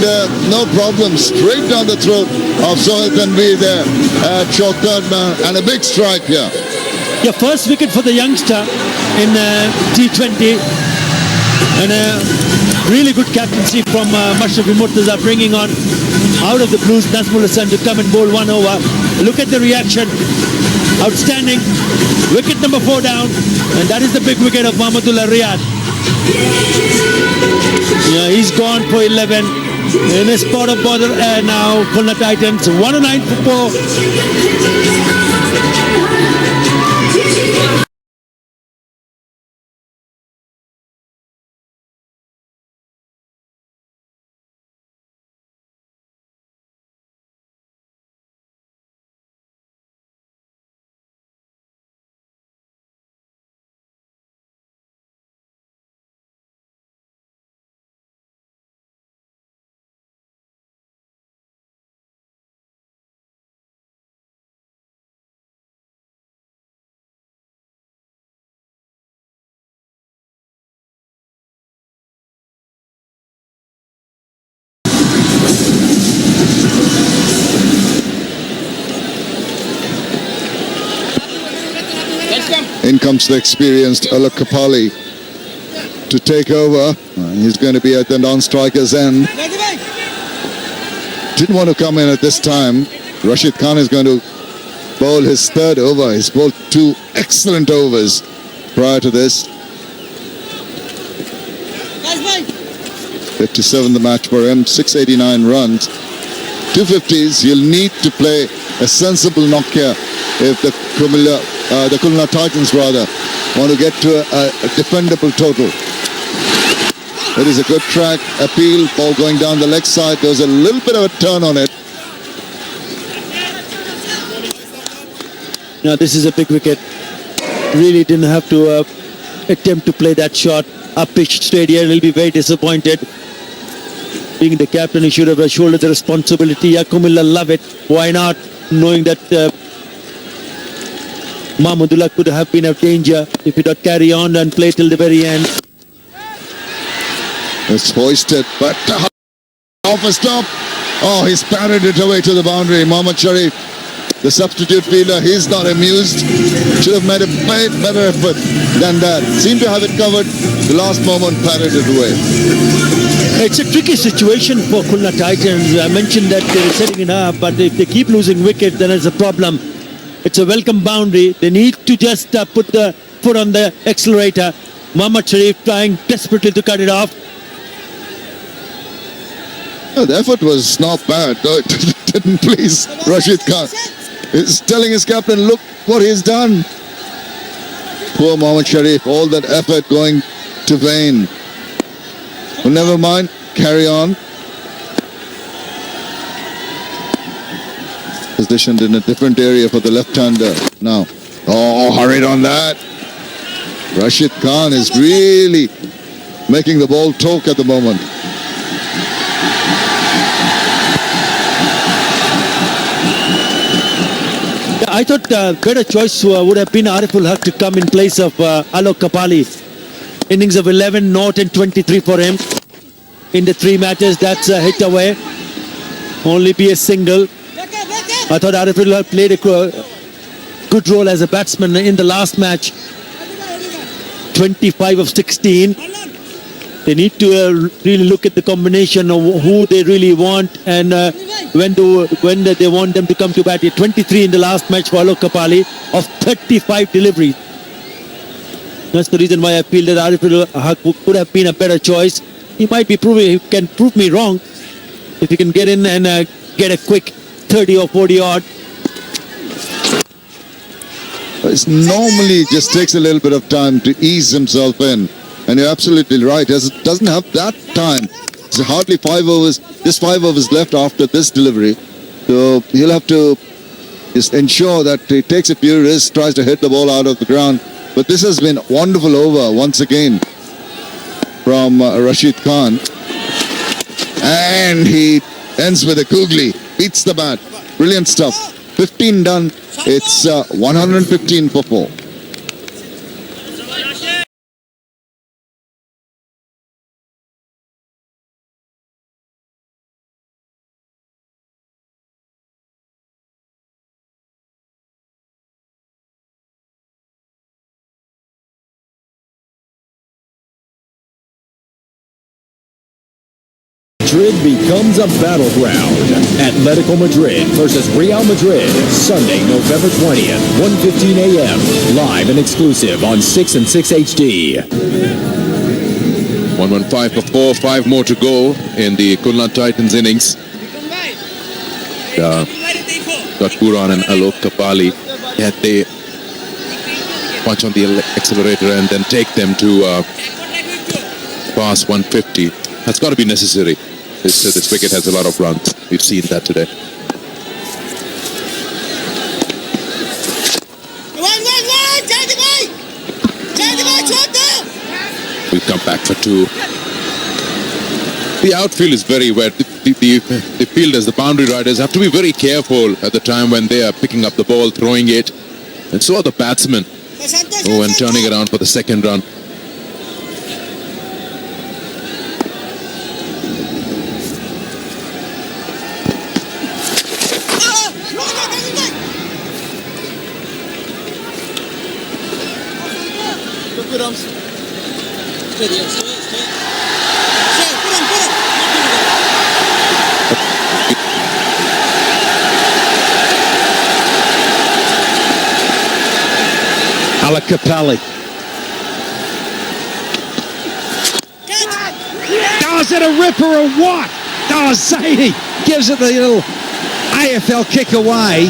no problem. Straight down the throat of Sohail Tanvir there at short third man, and a big strike here. Yeah, first wicket for the youngster in T20, and a really good captaincy from Mashrafe Mortaza, bringing on out of the blues Nazmul Hossain to come and bowl 1 over. Look at the reaction. Outstanding. Wicket number 4 down, and that is the big wicket of Mohammad Al-Riyad. Yeah, he's gone for 11 in a spot of bother now. Khulna Titans 109 for 4. In comes the experienced Ala Kapali to take over. He's going to be at the non-striker's end. Didn't want to come in at this time. Rashid Khan is going to bowl his 3rd over. He's bowled 2 excellent overs prior to this. 57 the match for him, 689 runs. 250s, you'll need to play a sensible knock here if the Khulna Titans rather want to get to a defendable total. It is a good track, appeal, ball going down the leg side. There was a little bit of a turn on it. Now this is a big wicket. Really didn't have to attempt to play that shot up pitch straight here. He'll be very disappointed. Being the captain, he should have shouldered the responsibility. Comilla love it. Why not? Knowing that Mahmudullah could have been of danger if he did carry on and play till the very end. It's hoisted, but off a stop. Oh, he's parried it away to the boundary. Mohammad Sharif, the substitute fielder, he's not amused. Should have made a better effort than that. Seemed to have it covered. The last moment, parried it away. It's a tricky situation for Khulna Titans. I mentioned that they're setting it up, but if they keep losing wicket, then it's a problem. It's a welcome boundary. They need to just put the foot on the accelerator. Mohammad Sharif trying desperately to cut it off. The effort was not bad, though it didn't please Rashid Khan. He's telling his captain, look what he's done. Poor Mohammad Sharif, all that effort going to vain. Well, never mind, carry on. Positioned in a different area for the left-hander now. Oh, hurried on that. Rashid Khan is really making the ball talk at the moment. I thought better choice would have been Ariful Haq to come in place of Alok Kapali. Innings of 11, not and 23 for him. In the 3 matches, that's a hit away. Only be a single. I thought Ariful Haq played a good role as a batsman in the last match. 25 of 16. They need to really look at the combination of who they really want and when they want them to come to bat. 23 in the last match for Alok Kapali of 35 deliveries. That's the reason why I feel that Ariful Haq could have been a better choice. He can prove me wrong if he can get in and get a quick 30 or 40 odd. It normally just takes a little bit of time to ease himself in. And you're absolutely right. Doesn't have that time. It's hardly 5 overs. Just 5 overs left after this delivery. So he'll have to just ensure that he takes a few risks, tries to hit the ball out of the ground. But this has been a wonderful over once again from Rashid Khan. And he ends with a googly. Beats the bat. Brilliant stuff. 15 done. It's 115 for 4. Madrid becomes a battleground. Atletico Madrid versus Real Madrid, Sunday, November 20th, 1:15 a.m. Live and exclusive on 6 and 6 HD. 115 for 4, 5 more to go in the Khulna Titans innings. Got Puran and Alok Kapali. Yet they punch on the accelerator and then take them to past 150. That's got to be necessary. This wicket has a lot of runs. We've seen that today. We come back for 2. The outfield is very wet. The fielders, the boundary riders have to be very careful at the time when they are picking up the ball, throwing it. And so are the batsmen. Oh, and turning it around for the second run. Kapali. Oh, is it a ripper or what? Oh, Zaidi gives it the little AFL kick away,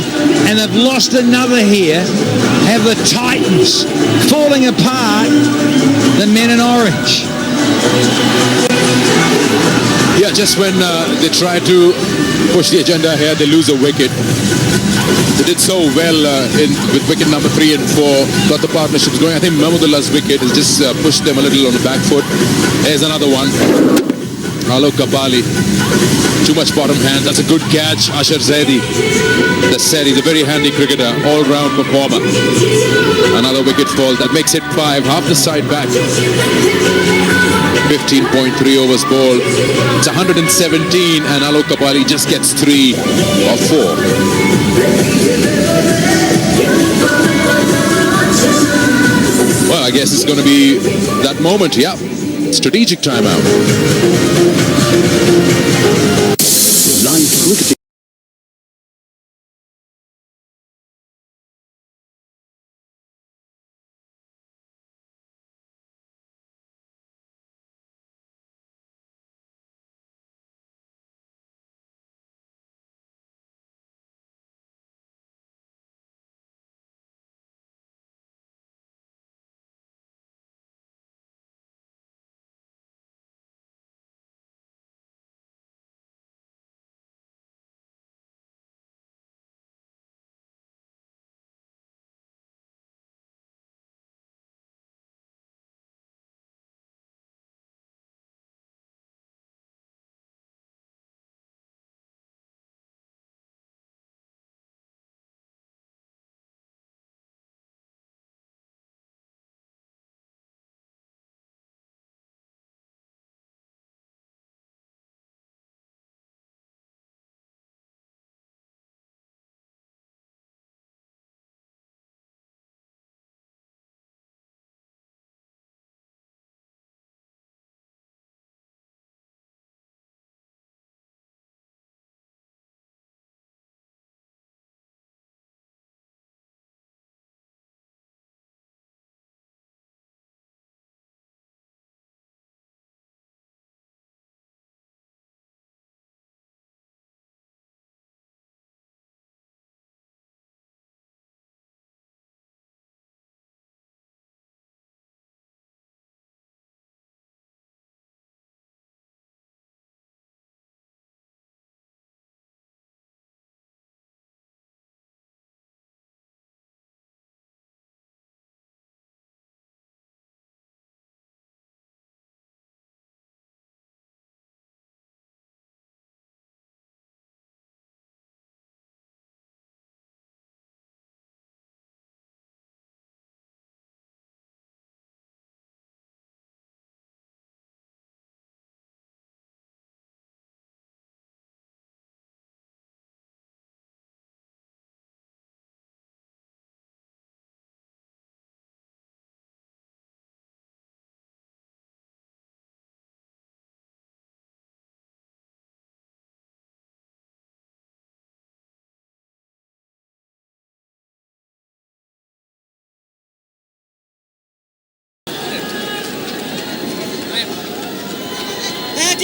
and they've lost another here. Have the Titans falling apart, the men in orange. Yeah, just when they try to push the agenda here, they lose a wicket. They did so well with wicket number 3 and 4, got the partnerships going. I think Mahmudullah's wicket has just pushed them a little on the back foot. There's another one. Kapali, too much bottom hand. That's a good catch. Ashar Zaidi, the set. He's a very handy cricketer, all-round performer. Another wicket fall. That makes it 5, half the side back. 15.3 overs ball. It's 117 and Kapali just gets 3 or 4. Well, I guess it's going to be that moment, yeah. Strategic timeout. Live cricket.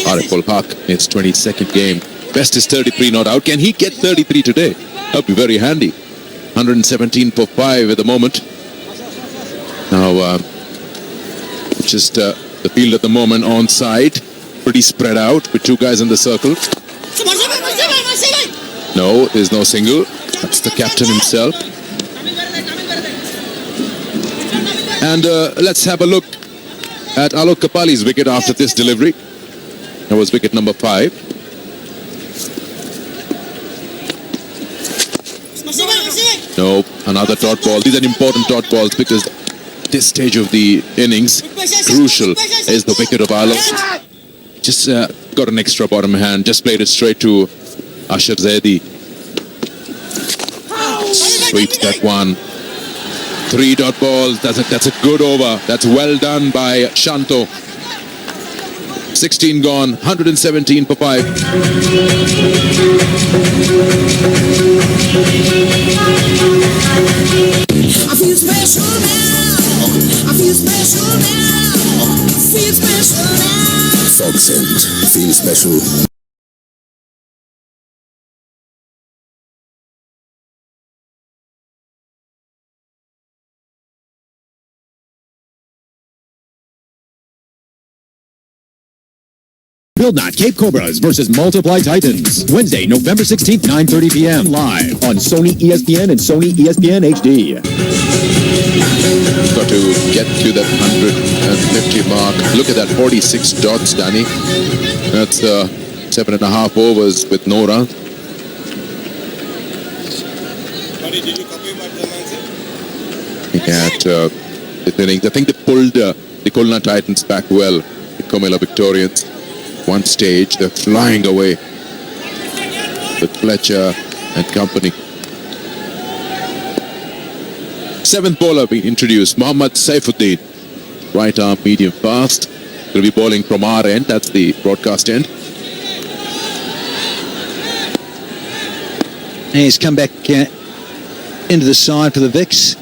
Ariful Haq, its 22nd game. Best is 33 not out. Can he get 33 today? That would be very handy. 117 for 5 at the moment. Now, just the field at the moment on side. Pretty spread out with 2 guys in the circle. No, there's no single. That's the captain himself. And let's have a look at Kapali's wicket after this delivery. That was wicket number 5. No, another dot ball. These are important dot balls because this stage of the innings, crucial is the wicket of Al-Amin. Just got an extra bottom hand. Just played it straight to Ashar Zaidi. Sweeps that one. 3 dot balls. That's a good over. That's well done by Shanto. 16 gone, 117 for 5. I feel special now. I feel special now. Feel special now. Fog scent. Feel special. Build Not Cape Cobras versus Multiply Titans. Wednesday, November 16th, 9:30 p.m. live on Sony ESPN and Sony ESPN HD. Got to get to that 150 mark. Look at that, 46 dots, Danny. That's 7.5 overs with no run. Did you copy what the man said? At the innings, I think they pulled the Khulna Titans back well with Comilla Victorians. One stage, they're flying away with Fletcher and company. Seventh bowler being introduced, Mohammad Saifuddin. Right arm, medium fast. Will be bowling from our end, that's the broadcast end. He's come back into the side for the Vicks.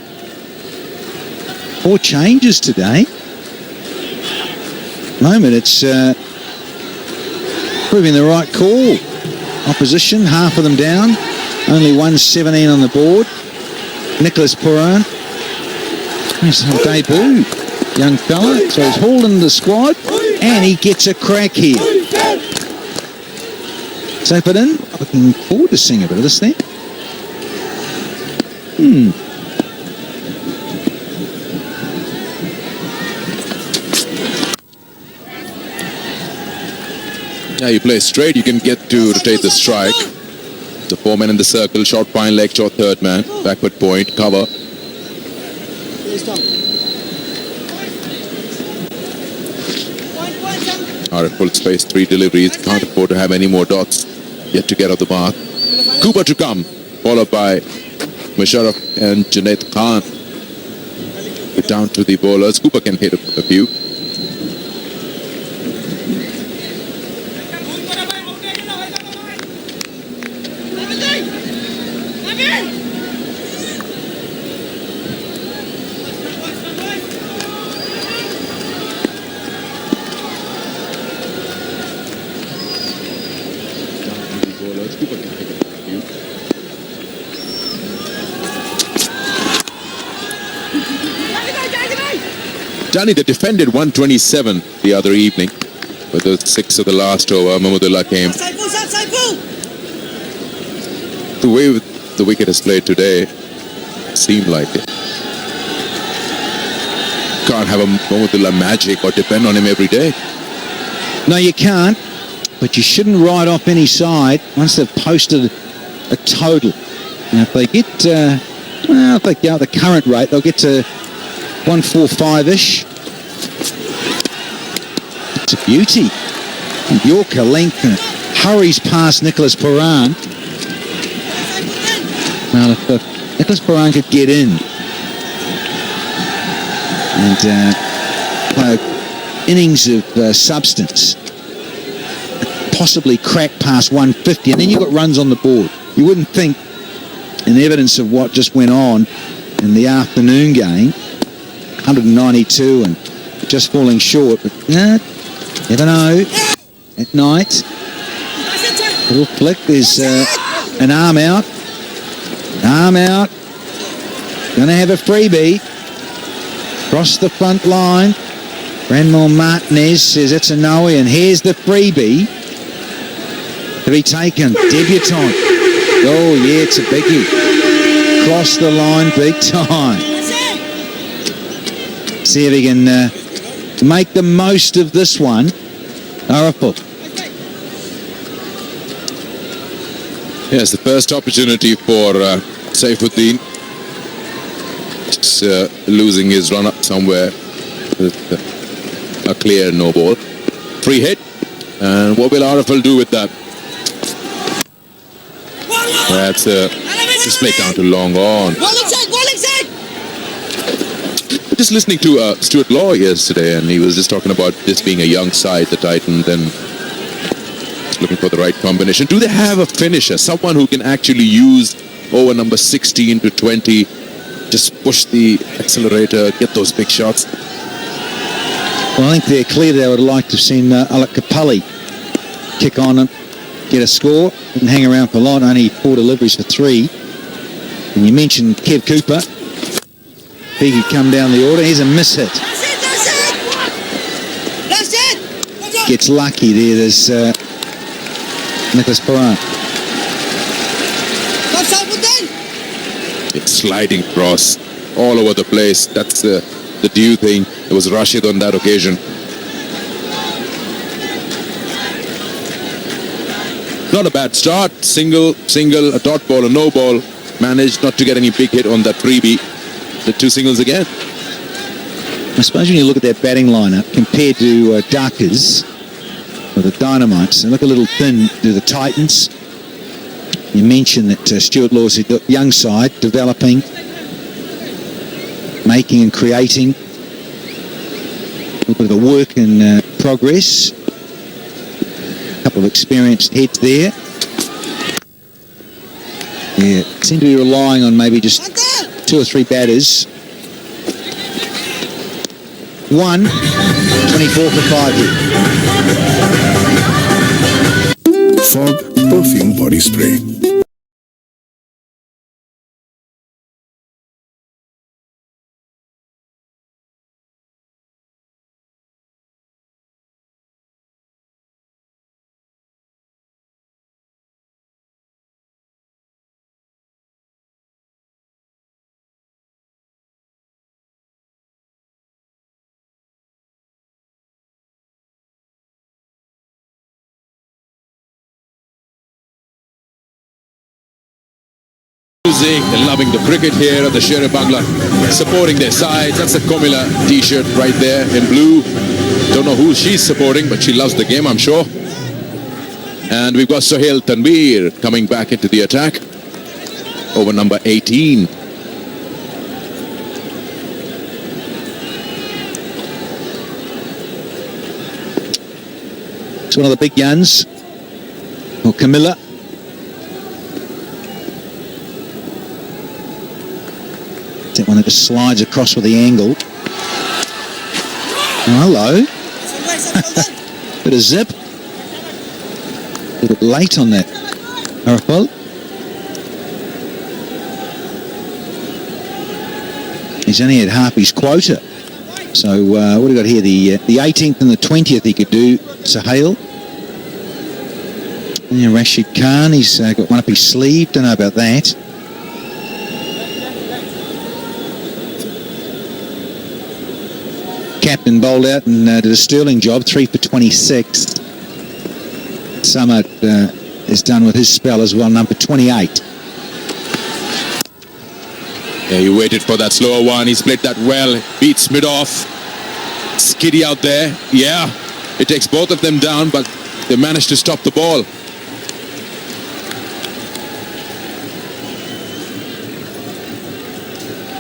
4 changes today. Moment, it's proving the right call. Opposition, half of them down. Only 117 on the board. Nicholas Puran. He's on debut. Young fella. So he's hauled into the squad. And he gets a crack here. Saifuddin, looking forward to seeing a bit of this thing. Yeah, you play straight, you can get to rotate the strike. The 4 men in the circle, short fine leg, short third man, backward point, cover. Are at full space, 3 deliveries, can't afford to have any more dots yet to get off the mark. Cooper to come, followed by Mashrafe and Junaid Khan. Down to the bowlers, Cooper can hit a few. Danny, they defended 127 the other evening, but the 6 of the last over, Mahmudullah came. The way the wicket is played today seemed like it. Can't have a Mahmudullah magic or depend on him every day. No, you can't, but you shouldn't write off any side once they've posted a total. Now, if they get, if they go at the current rate, they'll get to 145-ish. It's a beauty. And Yorker length hurries past Nicholas Puran. Now, if Nicholas Puran could get in and play an innings of substance, possibly crack past 150, and then you've got runs on the board. You wouldn't think, in evidence of what just went on in the afternoon game, 192 and just falling short, but never know. At night, little flick, there's an arm out, gonna have a freebie, across the front line. Ranmore Martinez says it's a no, and here's the freebie to be taken. Debutant. Oh yeah, it's a biggie. Cross the line big time. See if he can make the most of this one. Powerful. Yes, the first opportunity for Saifuddin. Just losing his run up somewhere with a clear no ball. Free hit. And what will RFL do with that? That's just played down to long on. Just listening to Stuart Law yesterday, and he was just talking about this being a young side, the Titans, and looking for the right combination. Do they have a finisher, someone who can actually use over number 16 to 20, just push the accelerator, get those big shots? Well, I think they're clear they would like to have seen Alec Kapali kick on and get a score. Didn't hang around for long, only 4 deliveries for 3. And you mentioned Kev Cooper. He could come down the order. Here's a miss hit. gets lucky there. There's Nicholas Perrin. It's sliding across all over the place. That's the due thing. It was Rashid on that occasion. Not a bad start. Single, a dot ball, a no ball. Managed not to get any big hit on that freebie. The 2 singles again. I suppose when you look at that batting lineup compared to Duckers or the Dynamites, they look a little thin to the Titans. You mentioned that Stuart Law's a young side, developing, making and creating. A little bit of a work in progress. A couple of experienced heads there. Yeah, seem to be relying on maybe just 2 or 3 batters. 1, 24 for 5 here. Fog Perfume Body Spray. They're loving the cricket here at the Sher Bangla, supporting their sides. That's a Comilla t-shirt right there in blue. Don't know who she's supporting, but she loves the game, I'm sure. And we've got Sohail Tanvir coming back into the attack. Over number 18. It's one of the big guns. Or Comilla. That one that just slides across with the angle. Oh, hello. Bit of zip. A little bit late on that. Arafal. He's only had half his quota. So what have we got here? The 18th and the 20th he could do. Sohail. Yeah, Rashid Khan, he's got one up his sleeve. Don't know about that. Captain bowled out and did a sterling job, 3 for 26. Samad is done with his spell as well, number 28. Yeah, he waited for that slower one. He's played that well. Beats mid-off. Skiddy out there. Yeah, it takes both of them down, but they managed to stop the ball.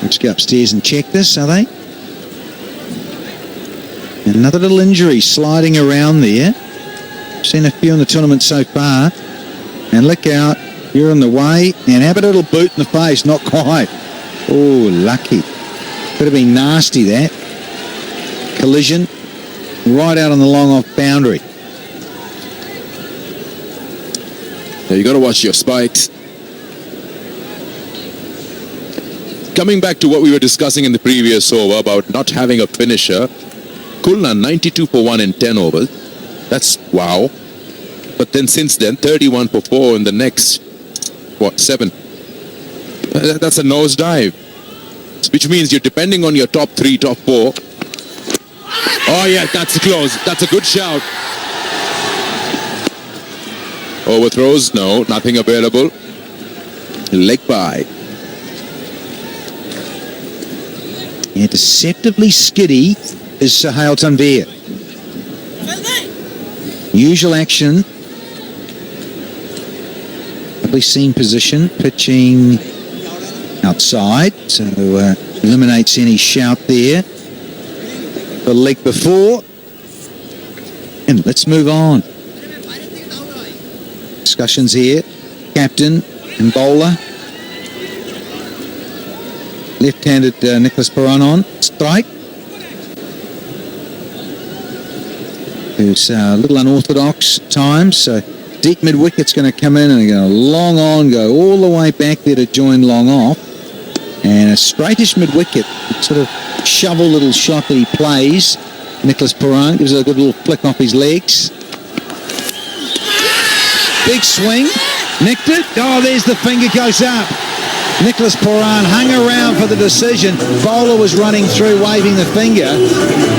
Let's go upstairs and check this, are they? Another little injury sliding around there. Seen a few in the tournament so far. And look out, you're in the way. And have a little boot in the face, not quite. Oh, lucky. Could have been nasty, that. Collision. Right out on the long off boundary. Yeah, you got to watch your spikes. Coming back to what we were discussing in the previous over about not having a finisher. Khulna 92 for 1 in 10 overs. That's wow. But then since then, 31 for 4 in the next, 7? That's a nosedive. Which means you're depending on your top 3, top 4. Oh yeah, that's close. That's a good shout. Overthrows? No, nothing available. Leg by. Yeah, deceptively skiddy is Sohail Tanvir. Usual action. Probably seen position, pitching outside, so eliminates any shout there. The leg before. And let's move on. Discussions here. Captain and bowler. Left-handed Nicholas Perrin on strike. It's a little unorthodox at times, so deep mid-wicket's going to come in and go long on, go all the way back there to join long off. And a straightish mid-wicket, sort of shovel little shot that he plays. Nicholas Perrin gives it a good little flick off his legs. Big swing. Nicked it. Oh, there's the finger goes up. Nicholas Perrin hung around for the decision. Bowler was running through, waving the finger.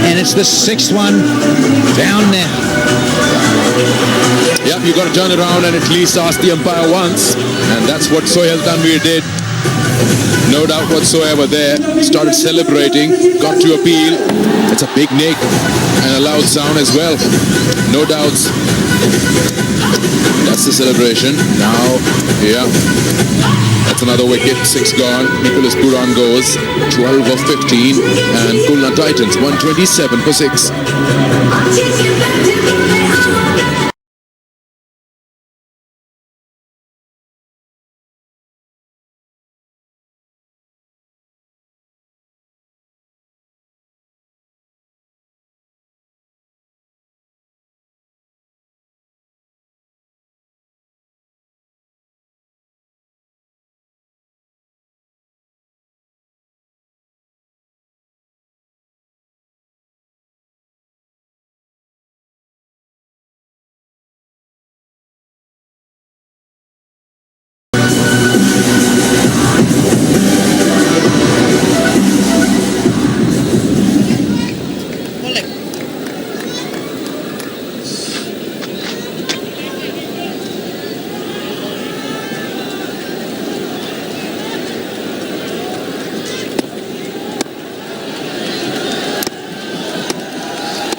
And it's the 6th one down now. Yep, you got to turn around and at least ask the umpire once. And that's what Sohail Tanvir did. No doubt whatsoever there. Started celebrating, got to appeal. It's a big nick and a loud sound as well. No doubts. That's the celebration. Now, yeah. That's another wicket. 6 gone. Nicholas Perrin goes 12 of 15. And Khulna Titans 127 for 6.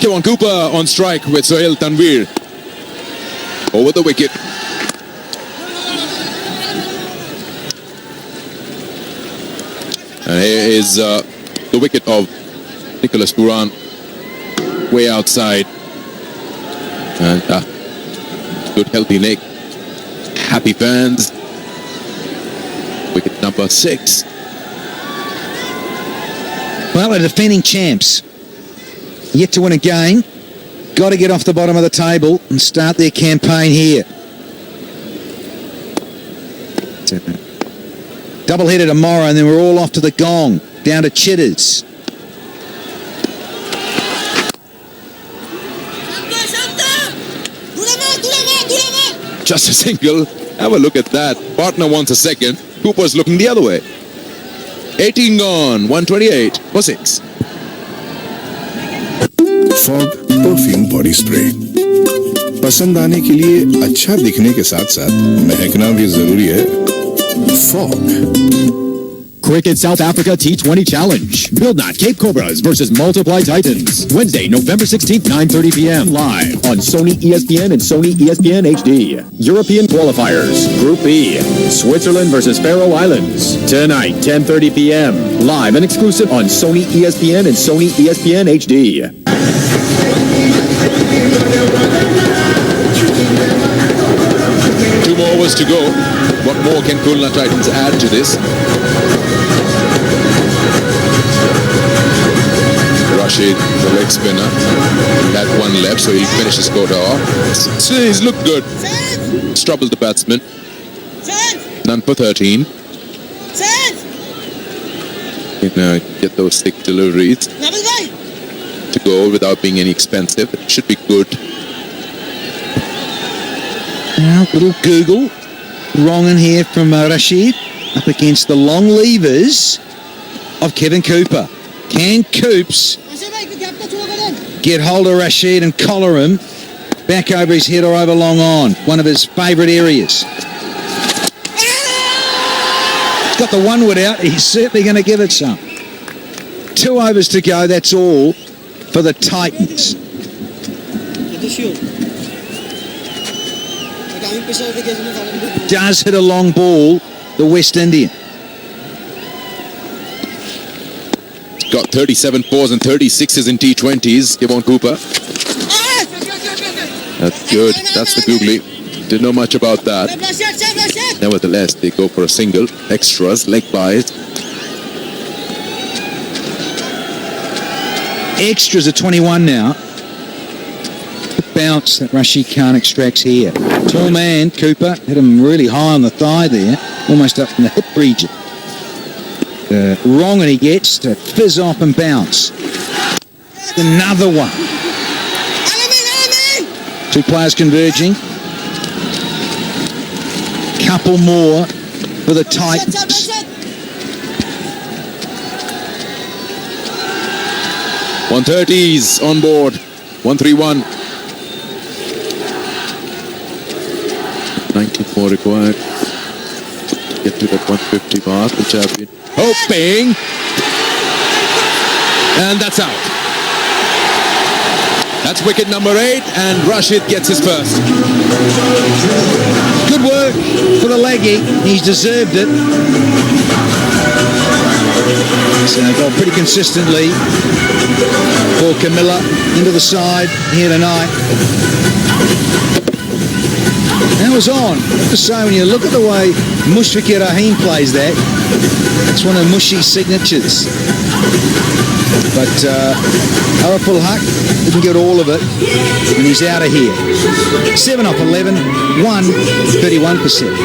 Come on, Cooper on strike with Sohail Tanvir. Over the wicket. And here is the wicket of Nicholas Perrin. Way outside. And good healthy leg. Happy fans. Wicket number 6. Well, the defending champs. Yet to win a game. Got to get off the bottom of the table and start their campaign here. Double-header tomorrow, and then we're all off to the Gong, down to Chitters. Just a single. Have a look at that. Partner wants a second. Cooper's looking the other way. 18 gone. 128 for 6. Fog perfume body spray पसंद आने के लिए अच्छा दिखने के साथ साथ महकना भी जरूरी है fog Cricket South Africa T20 Challenge. Build Not Cape Cobras versus Multiply Titans. Wednesday, November 16th, 9:30 p.m. Live on Sony ESPN and Sony ESPN HD. European qualifiers. Group B. Switzerland versus Faroe Islands. Tonight, 10:30 p.m. Live and exclusive on Sony ESPN and Sony ESPN HD. Two more overs to go. What more can Khulna Titans add to this? Rashid, the leg spinner, had one left, so he finished his quota off. So he's looked good. Troubled the batsman. None for 13. Get those thick deliveries to go without being any expensive. It should be good. Now, little Google. Wrong in here from Rashid. Up against the long levers of Kevin Cooper. Can Coops get hold of Rashid and collar him back over his head or over long on? One of his favourite areas. Got the 1 wood out. He's certainly going to give it some. 2 overs to go. That's all for the Titans. Does hit a long ball, the West Indian. Got 37 fours and 36s in T20s. Give on Cooper. That's good. That's the googly. Didn't know much about that. Nevertheless, they go for a single. Extras, leg buys. Extras are 21 now. The bounce that Rashid Khan extracts here. Tall man, Cooper, hit him really high on the thigh there, almost up in the hip region. Wrong and he gets to fizz off and bounce. Another one. Two players converging. Couple more for the Titans. .130s on board. 131. 94 required. Get to that 150 mark, which I've been hoping. And that's out. That's wicket number 8, and Rashid gets his first. Good work for the leggy. He's deserved it. So got pretty consistently for Comilla into the side here tonight. That was on. I have to say, when you look at the way Mashrafe Rahim plays that, it's one of Mushi's signatures. But Araful Haq didn't get all of it, and he's out of here. 7 off 11, 31%.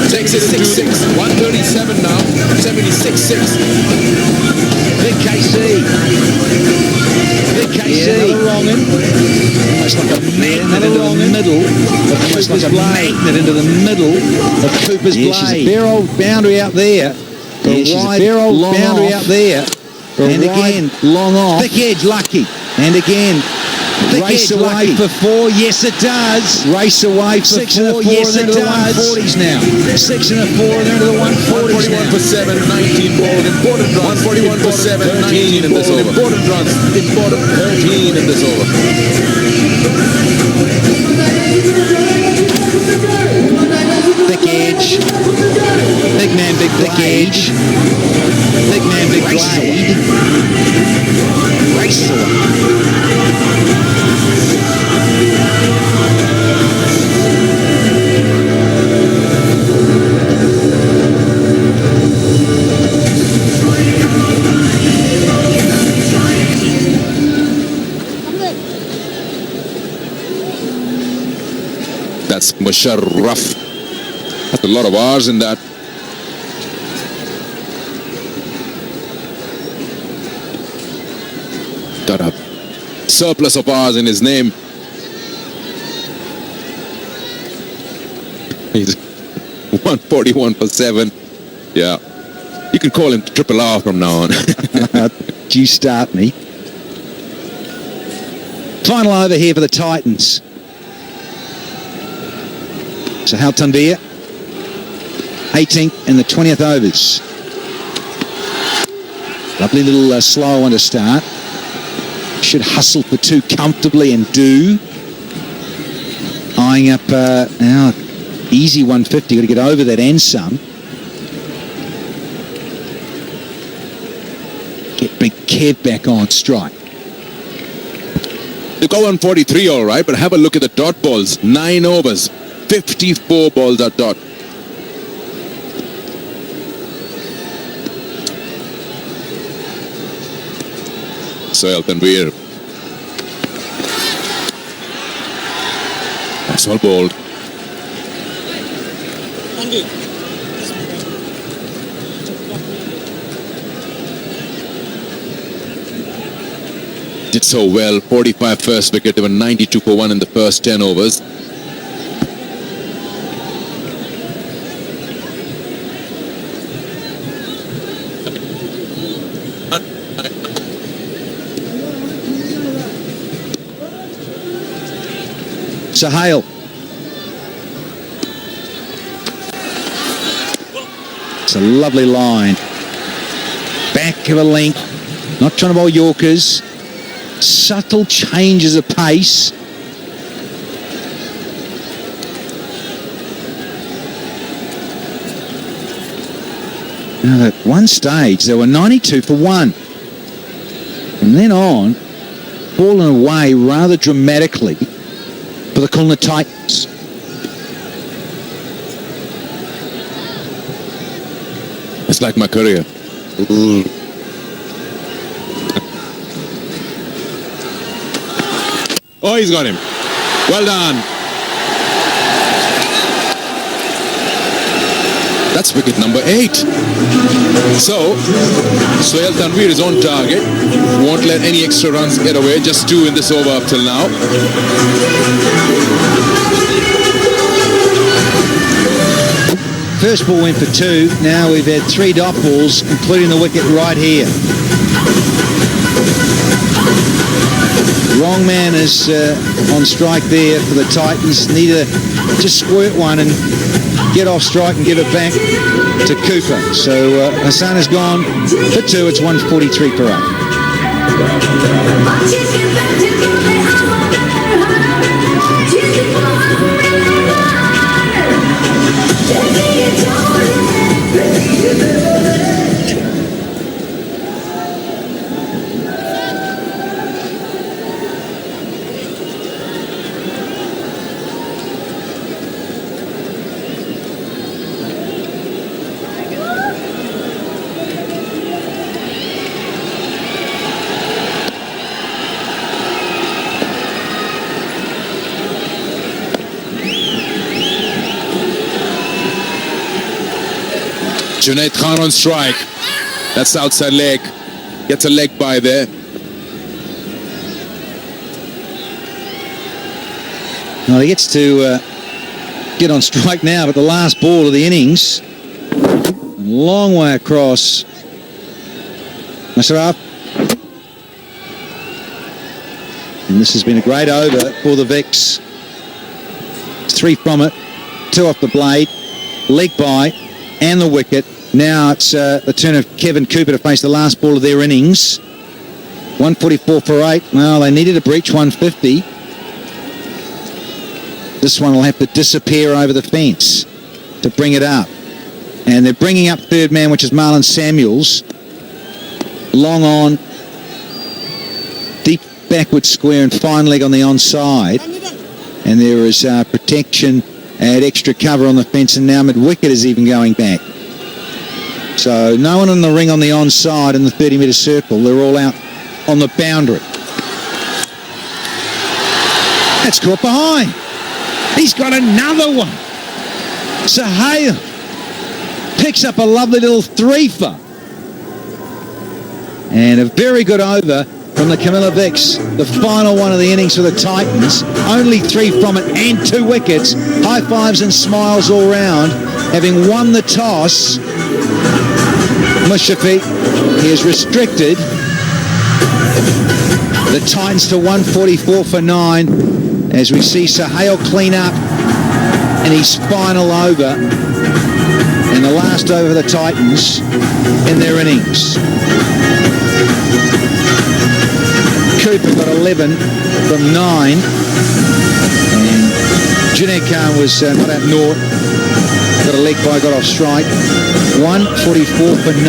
Takes it 6-6. 137 now. 76-6. Big KC. Big KC. Yeah, wrong in. Almost like a magnet into the middle. Almost like a magnet into the middle of Cooper's blade. She's a fair old boundary out there. She's a fair old boundary out there. And again, long off. Thick edge, lucky. And again, race away for 4, yes it does. Race away for 6 and a 4, yes it does. 140s now. 6 and a 4, and they're into the 140s now. 141 for 7, 19 ball, important runs. 141 for 7, 19 in this over. Important runs, important 13 in this over. Thick edge. Big man, big thick edge. Big man, big blade. Race away. That's Mashrafe. That's a lot of R's in that. Got a surplus of R's in his name. He's 141 for 7. Yeah. You can call him Triple R from now on. You start me. Final over here for the Titans. Sohail Tanvir, 18th and the 20th overs. Lovely little slow one to start. Should hustle for 2 comfortably and do. Eyeing up now, easy 150. Got to get over that and some. Get big Kev back on strike. They go 143 all right, but have a look at the dot balls. 9 overs. 54 balls at dot. Sohail Tanvir. That's all bowled. Did so well. 45 first wicket. They were 92 for 1 in the first 10 overs. Sohail. It's a lovely line. Back of a length. Not trying to bowl Yorkers. Subtle changes of pace. At one stage, they were 92 for 1. From then on, fallen away rather dramatically for the Khulna Titans. It's like my career. Oh, he's got him. Well done. That's wicket number 8. So, Sohail Tanvir is on target. Won't let any extra runs get away. Just 2 in this over up till now. First ball went for 2. Now we've had 3 dot balls, including the wicket right here. Wrong man is on strike there for the Titans. Need to just squirt one and get off strike and give it back to Cooper. So Hasan has gone for 2. It's 143 for 8. Junaid Khan on strike. That's the outside leg. Gets a leg by there. Well, he gets to get on strike now, but the last ball of the innings, a long way across. Mashrafe. And this has been a great over for the Vicks. 3 from it, 2 off the blade, leg by, and the wicket. Now it's the turn of Kevin Cooper to face the last ball of their innings. 144 for 8. Well, they needed to breach 150. This one will have to disappear over the fence to bring it up. And they're bringing up third man, which is Marlon Samuels. Long on. Deep backward square and fine leg on the onside. And there is protection and extra cover on the fence. And now mid-wicket is even going back. So no one in the ring on the onside in the 30-metre circle. They're all out on the boundary. That's caught behind. He's got another one. Sohail picks up a lovely little 3-fer. And a very good over from the Comilla Vicks. The final one of the innings for the Titans. Only 3 from it and 2 wickets. High fives and smiles all round. Having won the toss, Mashrafe, he is restricted the Titans to 144 for 9 as we see Sohail clean up in his final over and the last over of the Titans in their innings. Cooper got 11 from 9 and Junaid Khan was not out north. Got a leg by, got off strike. 144 for 9.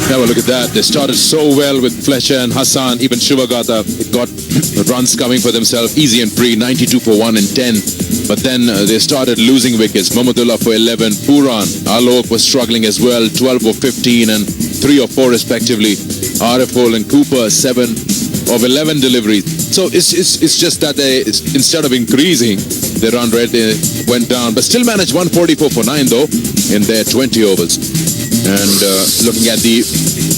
Have a look at that. They started so well with Fletcher and Hasan. Even Shivagata got runs coming for themselves, easy and free, 92 for 1 and 10. But then they started losing wickets. Mahmudullah for 11. Puran, Alok was struggling as well, 12 for 15 and 3 or 4 respectively. Ariful and Cooper, 7 of 11 deliveries. So it's just that they, instead of increasing their run rate, they went down. But still managed 144 for 9 though in their 20 overs. And looking at the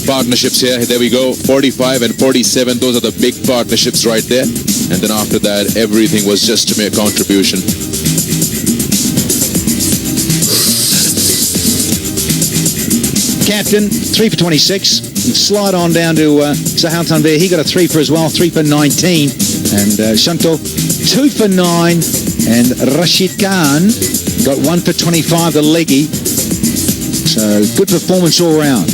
partnerships here, there we go, 45 and 47. Those are the big partnerships right there. And then after that, everything was just to make a contribution. Captain, 3 for 26. Slide on down to Sohail Tanvir. He got a 3 for as well, 3 for 19. And Shanto, 2 for 9. And Rashid Khan got 1 for 25, the leggy. So good performance all round.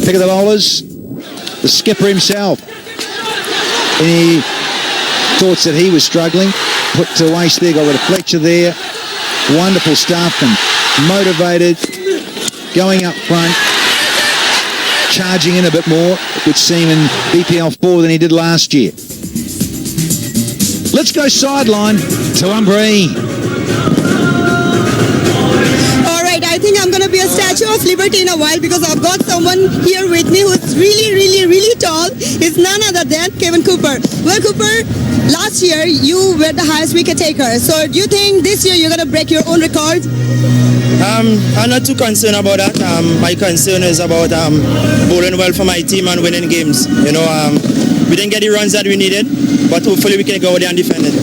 Pick of the bowlers, the skipper himself. In thoughts that he was struggling. Put to waste there, got rid of Fletcher there. Wonderful stuff and motivated, going up front, charging in a bit more, which seemed in BPL 4 than he did last year. Let's go sideline to Umbri. All right, I think I'm going to be a Statue of Liberty in a while because I've got someone here with me who's really tall. He's none other than Kevin Cooper. Well, Cooper, last year you were the highest wicket taker. So do you think this year you're going to break your own record? I'm not too concerned about that. My concern is about bowling well for my team and winning games. You know, we didn't get the runs that we needed, but hopefully we can go there and defend it.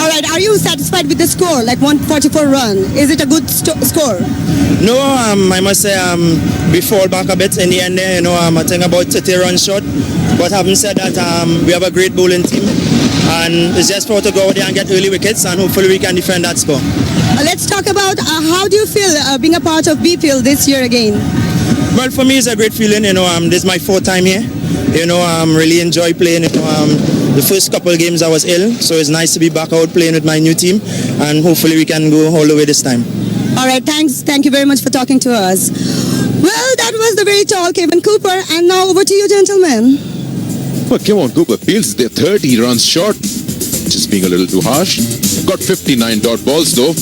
All right, are you satisfied with the score, like 144 run? Is it a good score? No, I must say we fall back a bit in the end there. You know, I think about 30 runs short. But having said that, we have a great bowling team, and it's just for to go there and get early wickets, and hopefully we can defend that score. Let's talk about how do you feel being a part of BPL this year again? Well, for me, it's a great feeling. You know, this is my 4th time here. You know, really enjoy playing. You know, the first couple of games I was ill, so it's nice to be back out playing with my new team, and hopefully we can go all the way this time. All right, thanks. Thank you very much for talking to us. Well, that was the very tall Kevin Cooper, and now over to you, gentlemen. Well, come on, Cooper. Feels they're 30 runs short. Just being a little too harsh. Got 59 dot balls though.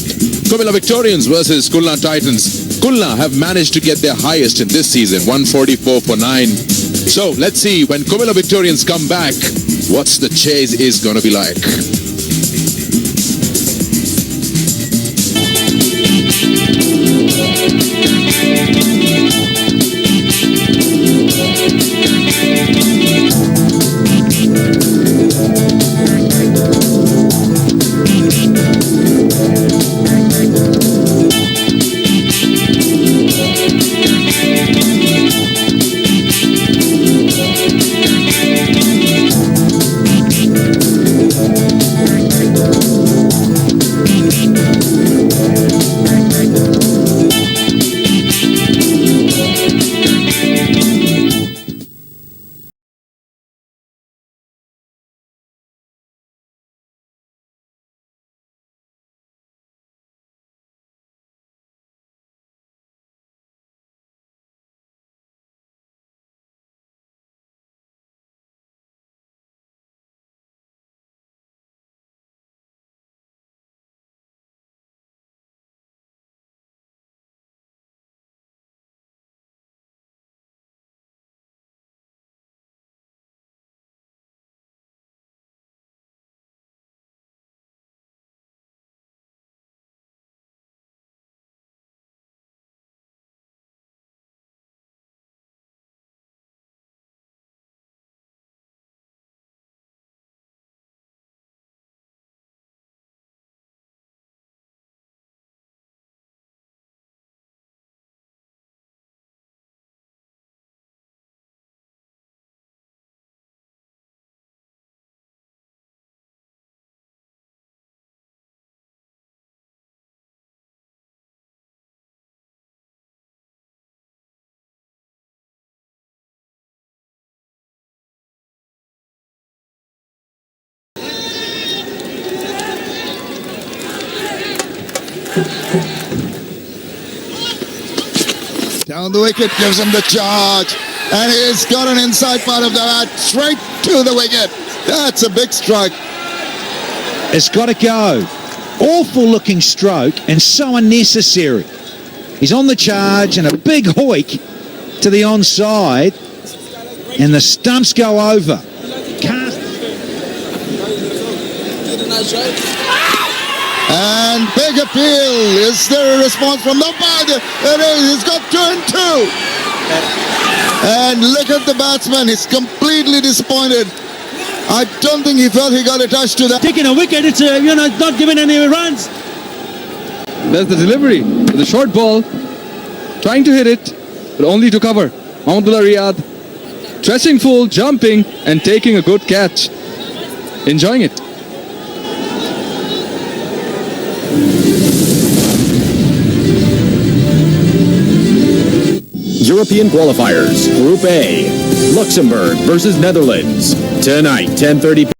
Comilla Victorians versus Khulna Titans. Khulna have managed to get their highest in this season, 144 for 9. So let's see when Comilla Victorians come back, what's the chase is going to be like. Down the wicket, gives him the charge. And he's got an inside part of the bat straight to the wicket. That's a big strike. It's got to go. Awful looking stroke and so unnecessary. He's on the charge and a big hoik to the onside. And the stumps go over. And big appeal. Is there a response from the umpire? It is. He's got 2 and 2. And look at the batsman. He's completely disappointed. I don't think he felt he got a touch to that. Taking a wicket, it's not giving any runs. That's the delivery. The short ball, trying to hit it, but only to cover. Mohammad Riyad, stretching full, jumping, and taking a good catch. Enjoying it. European qualifiers, Group A, Luxembourg versus Netherlands. Tonight, 10:30 p.m.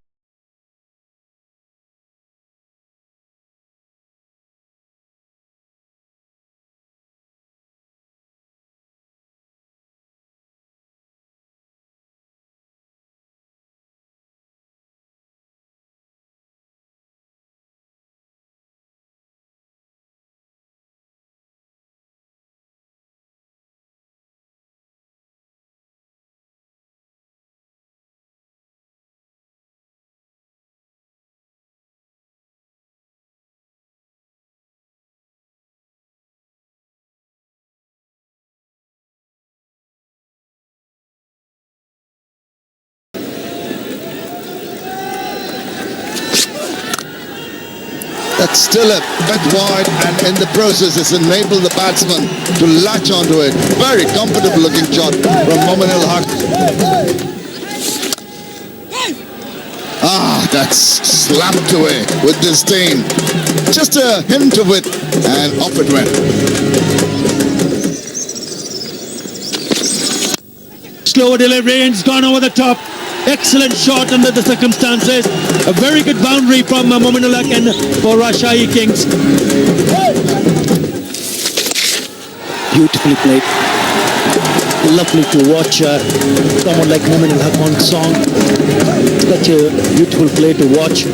That's still a bit wide, and in the process it's enabled the batsman to latch onto it. Very comfortable looking shot from Momin al-Haq. That's slapped away with disdain. Just a hint of it, and off it went. Slow delivery and it's gone over the top. Excellent shot under the circumstances. A very good boundary from Momin al-Haq and for Rajshahi Kings. Beautifully played. Lovely to watch someone like Momin al-Haq on song. Such a beautiful play to watch.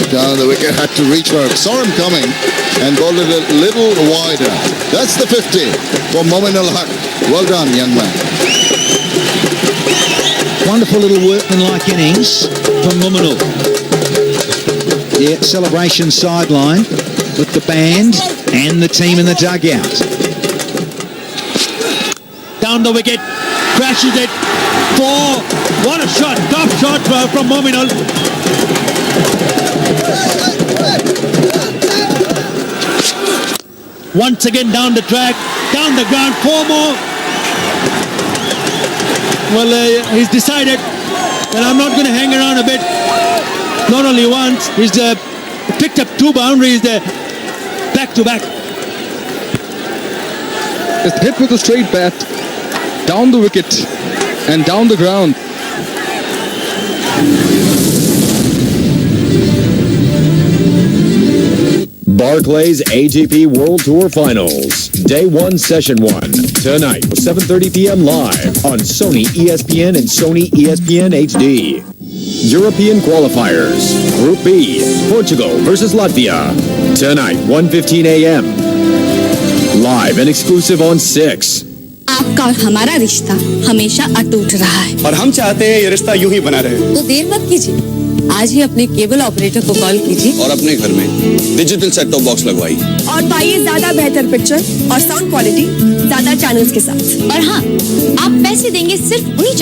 Down the wicket, had to reach for him. Saw him coming and bowled it a little wider. That's the 50 for Momin al-Haq. Well done, young man. Wonderful little workman-like innings from Momin. Yeah, celebration sideline with the band and the team in the dugout. Down the wicket, crashes it. 4. What a shot! Top shot from Momin al. Once again down the track, down the ground. 4 more. Well, he's decided that I'm not going to hang around a bit. Not only once, he's picked up 2 boundaries there, back to back. Just hit with a straight bat, down the wicket and down the ground. Barclays AGP World Tour Finals, Day 1, Session 1, tonight, 7:30 p.m. live on Sony ESPN and Sony ESPN HD. European Qualifiers, Group B, Portugal versus Latvia, tonight, 1:15 a.m. Live and exclusive on 6. आपका और हमारा रिश्ता हमेशा अटूट रहा है और हम चाहते हैं ये रिश्ता यूं ही बना रहे। तो देर मत कीजिए, आज ही अपने केबल ऑपरेटर को कॉल कीजिए और अपने घर में डिजिटल सेट टॉप बॉक्स लगवाइए और पाइए ज्यादा बेहतर पिक्चर और साउंड क्वालिटी ज्यादा चैनल्स के साथ। और हाँ, आप पैसे देंगे सिर्फ उन्हीं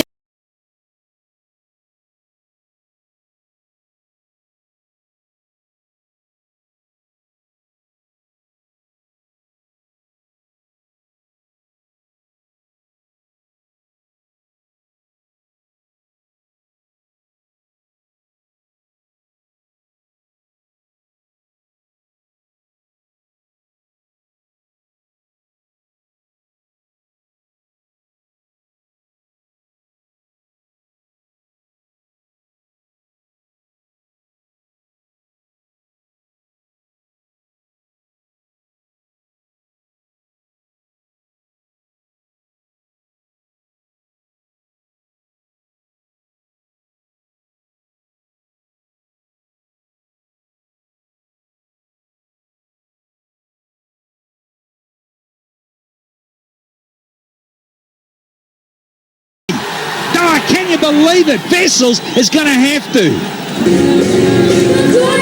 Can you believe it? Vessels is going to have to.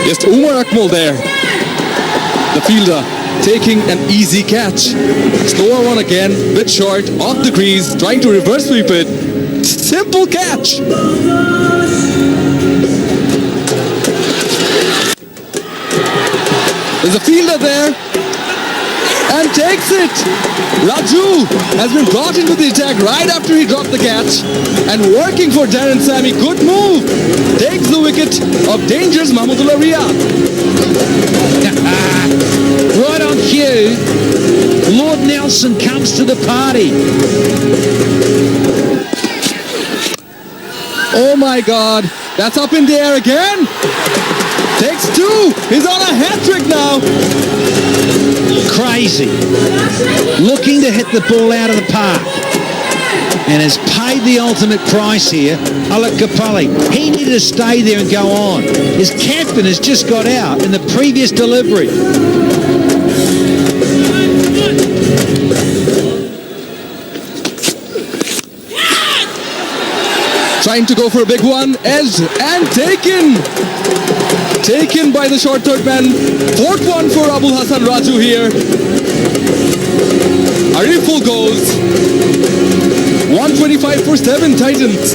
Just Umar Akmal there. The fielder taking an easy catch. Slower one again, bit short, off the crease, trying to reverse sweep it. Simple catch. There's a fielder there and takes it. Raju has been brought into the attack right after he dropped the catch and working for Darren Sammy. Good move. Takes the wicket of dangerous Mahmudullah Riyad. Right on cue, Lord Nelson comes to the party. Oh my God, that's up in the air again. Takes 2. He's on a hat-trick now. Crazy. Looking to hit the ball out of the park. And has paid the ultimate price here. Alec Kapali. He needed to stay there and go on. His captain has just got out in the previous delivery. Trying to go for a big one. Edged and taken. Taken by the short third man. 4th one for Abul Hassan Raju here. Ariful goes. 125 for 7 Titans.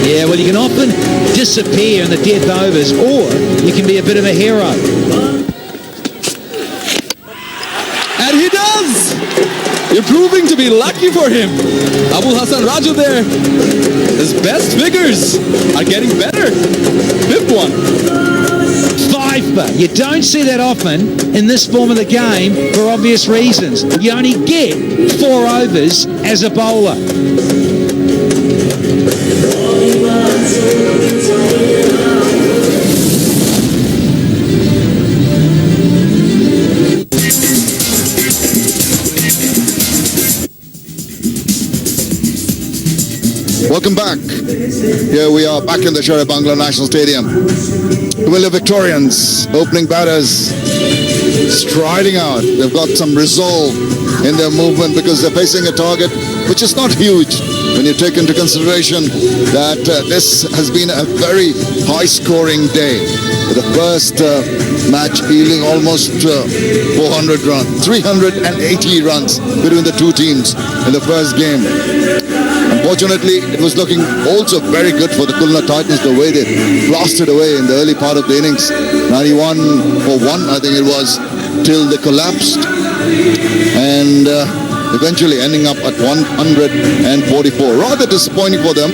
Yeah, well, you can often disappear in the death overs, or you can be a bit of a hero. And he does! You're proving to be lucky for him. Abu Hassan Raju there. His best figures are getting better. 5th one. 5. You don't see that often in this form of the game for obvious reasons. You only get 4 overs as a bowler. Welcome back. Here we are back in the Sharif Bangla National Stadium. Comilla Victorians, opening batters, striding out. They've got some resolve in their movement because they're facing a target which is not huge when you take into consideration that this has been a very high-scoring day. The first match yielding almost 400 runs, 380 runs between the two teams in the first game. Unfortunately, it was looking also very good for the Khulna Titans, the way they blasted away in the early part of the innings. 91 for 1, I think it was, till they collapsed. And eventually ending up at 144. Rather disappointing for them,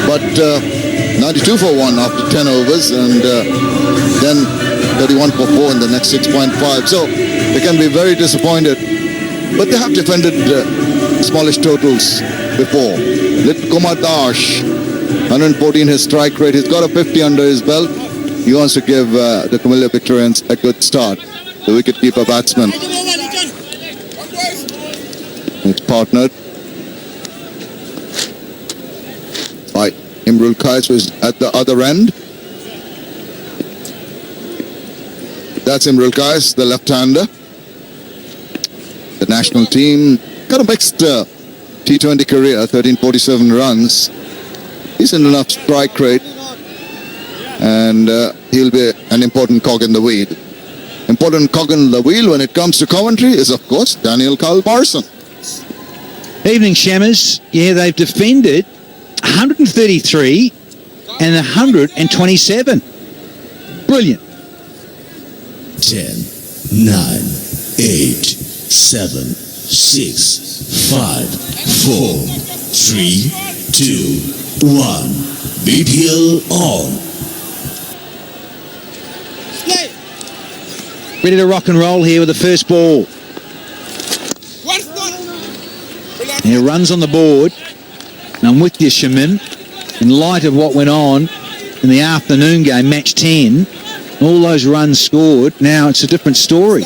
but 92 for 1 after 10 overs, and then 31 for 4 in the next 6.5. So they can be very disappointed, but they have defended smallish totals before. Liton Kumar Dash, 114 his strike rate. He's got a 50 under his belt. He wants to give the Comilla Victorians a good start. The wicketkeeper batsman. It's partnered by Imrul Kais, who's at the other end. That's Imrul Kais, the left-hander. The national team got a mixed T20 career, 1347 runs. Decent enough strike rate. And he'll be an important cog in the wheel. Important cog in the wheel when it comes to commentary is, of course, Daniel Carl Parson. Evening, Shammers. Yeah, they've defended 133 and 127. Brilliant. 10, 9, 8, 7, 6, 5, 4, 3, 2, 1. BPL on. Ready to rock and roll here with the first ball. And he runs on the board. And I'm with you, Shamim. In light of what went on in the afternoon game, match 10, all those runs scored. Now it's a different story.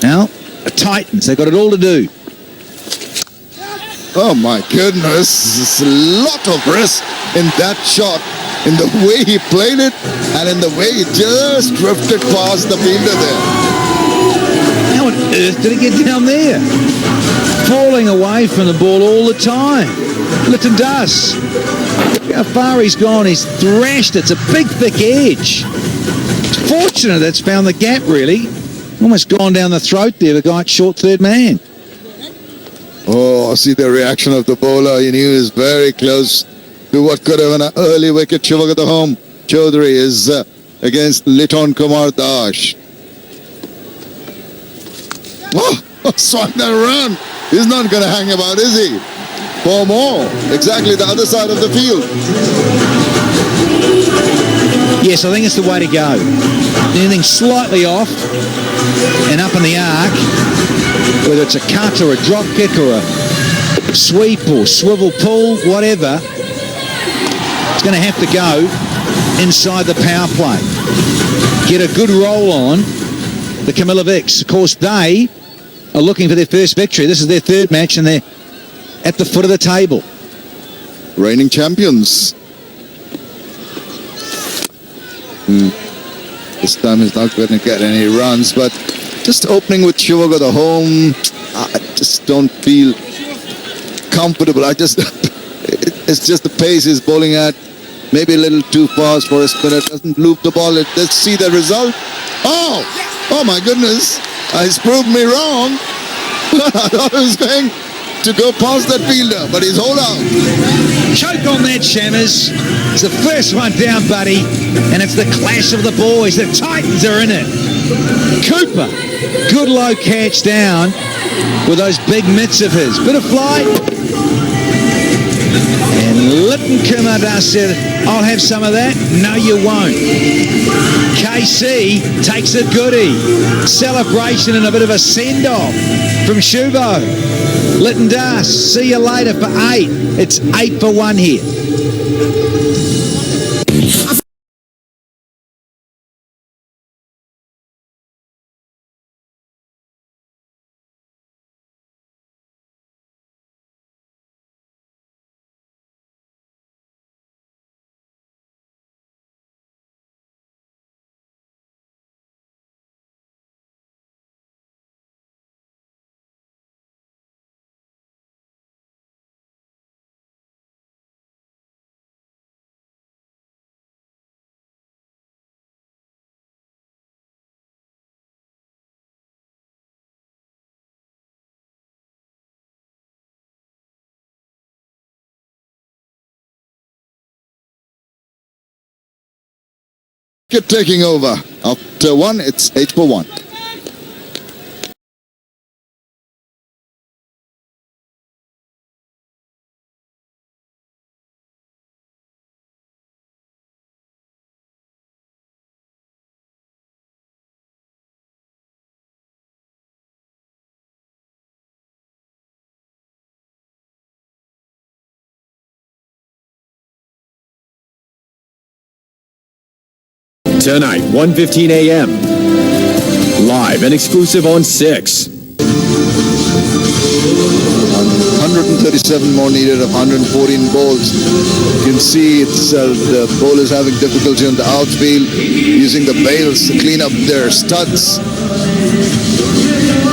Now, the Titans, they've got it all to do. Oh my goodness, there's a lot of risk in that shot, in the way he played it and in the way he just drifted past the fielder there. How on earth did it get down there? Falling away from the ball all the time. Liton does. Look how far he's gone. He's thrashed. It's a big, thick edge. It's fortunate that's found the gap, really. Almost gone down the throat there, the guy at short third man. Oh, see the reaction of the bowler. He knew he was very close to what could have been an early wicket. Shivagata home. Chaudhary is against Liton Kumar Dash. Oh, swung that around. He's not going to hang about, is he? 4 more. Exactly the other side of the field. Yes, I think it's the way to go. Anything slightly off and up in the arc, whether it's a cut or a drop kick or a sweep or swivel pull, whatever, it's going to have to go inside the power play. Get a good roll on the Comilla Vics. Of course, they are looking for their first victory. This is their third match and they're at the foot of the table. Reigning champions. This time he's not going to get any runs, but just opening with Shivagata home, I just don't feel comfortable. It's just the pace he's bowling at. Maybe a little too fast for a spinner. Doesn't loop the ball. Let's see the result. Oh my goodness. He's proved me wrong. I thought he was going to go past that fielder, but he's hold out. Choke on that, Shammers. It's the first one down, buddy. And it's the clash of the boys. The Titans are in it. Cooper, good low catch down with those big mitts of his. Bit of flight. And Liton Kumada said, I'll have some of that. No, you won't. KC takes a goodie. Celebration and a bit of a send-off from Shubo. Liton Das, see you later for 8. It's 8 for 1 here. Taking over. After 1, it's 8 for 1. Tonight, 1:15 a.m. Live and exclusive on 6. 137 more needed of 114 balls. You can see it's the bowlers having difficulty on the outfield, using the bails to clean up their studs.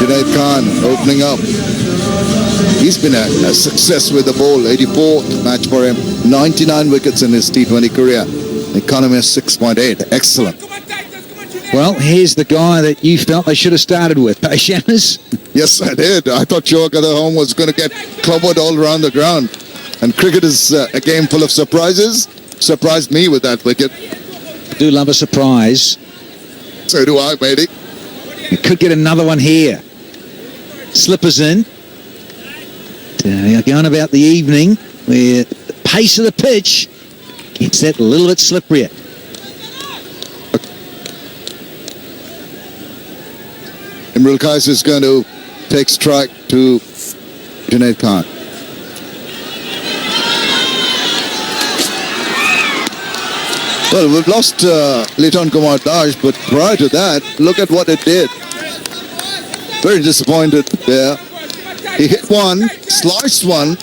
Junaid Khan opening up. He's been a success with the ball. 84th match for him. 99 wickets in his T20 career. Economy is 6.8. Excellent. Well, here's the guy that you felt they should have started with. Shammers? Yes, I did. I thought Showakada Home was going to get clobbered all around the ground. And cricket is a game full of surprises. Surprised me with that wicket. Do love a surprise. So do I, matey. You could get another one here. Slippers in. Going about the evening where the pace of the pitch gets that a little bit slipperier. Imrul Kais is going to take strike to Junaid Khan. Well, we've lost Liton Kumar Dash, but prior to that, look at what it did. Very disappointed there. He hit one, sliced one,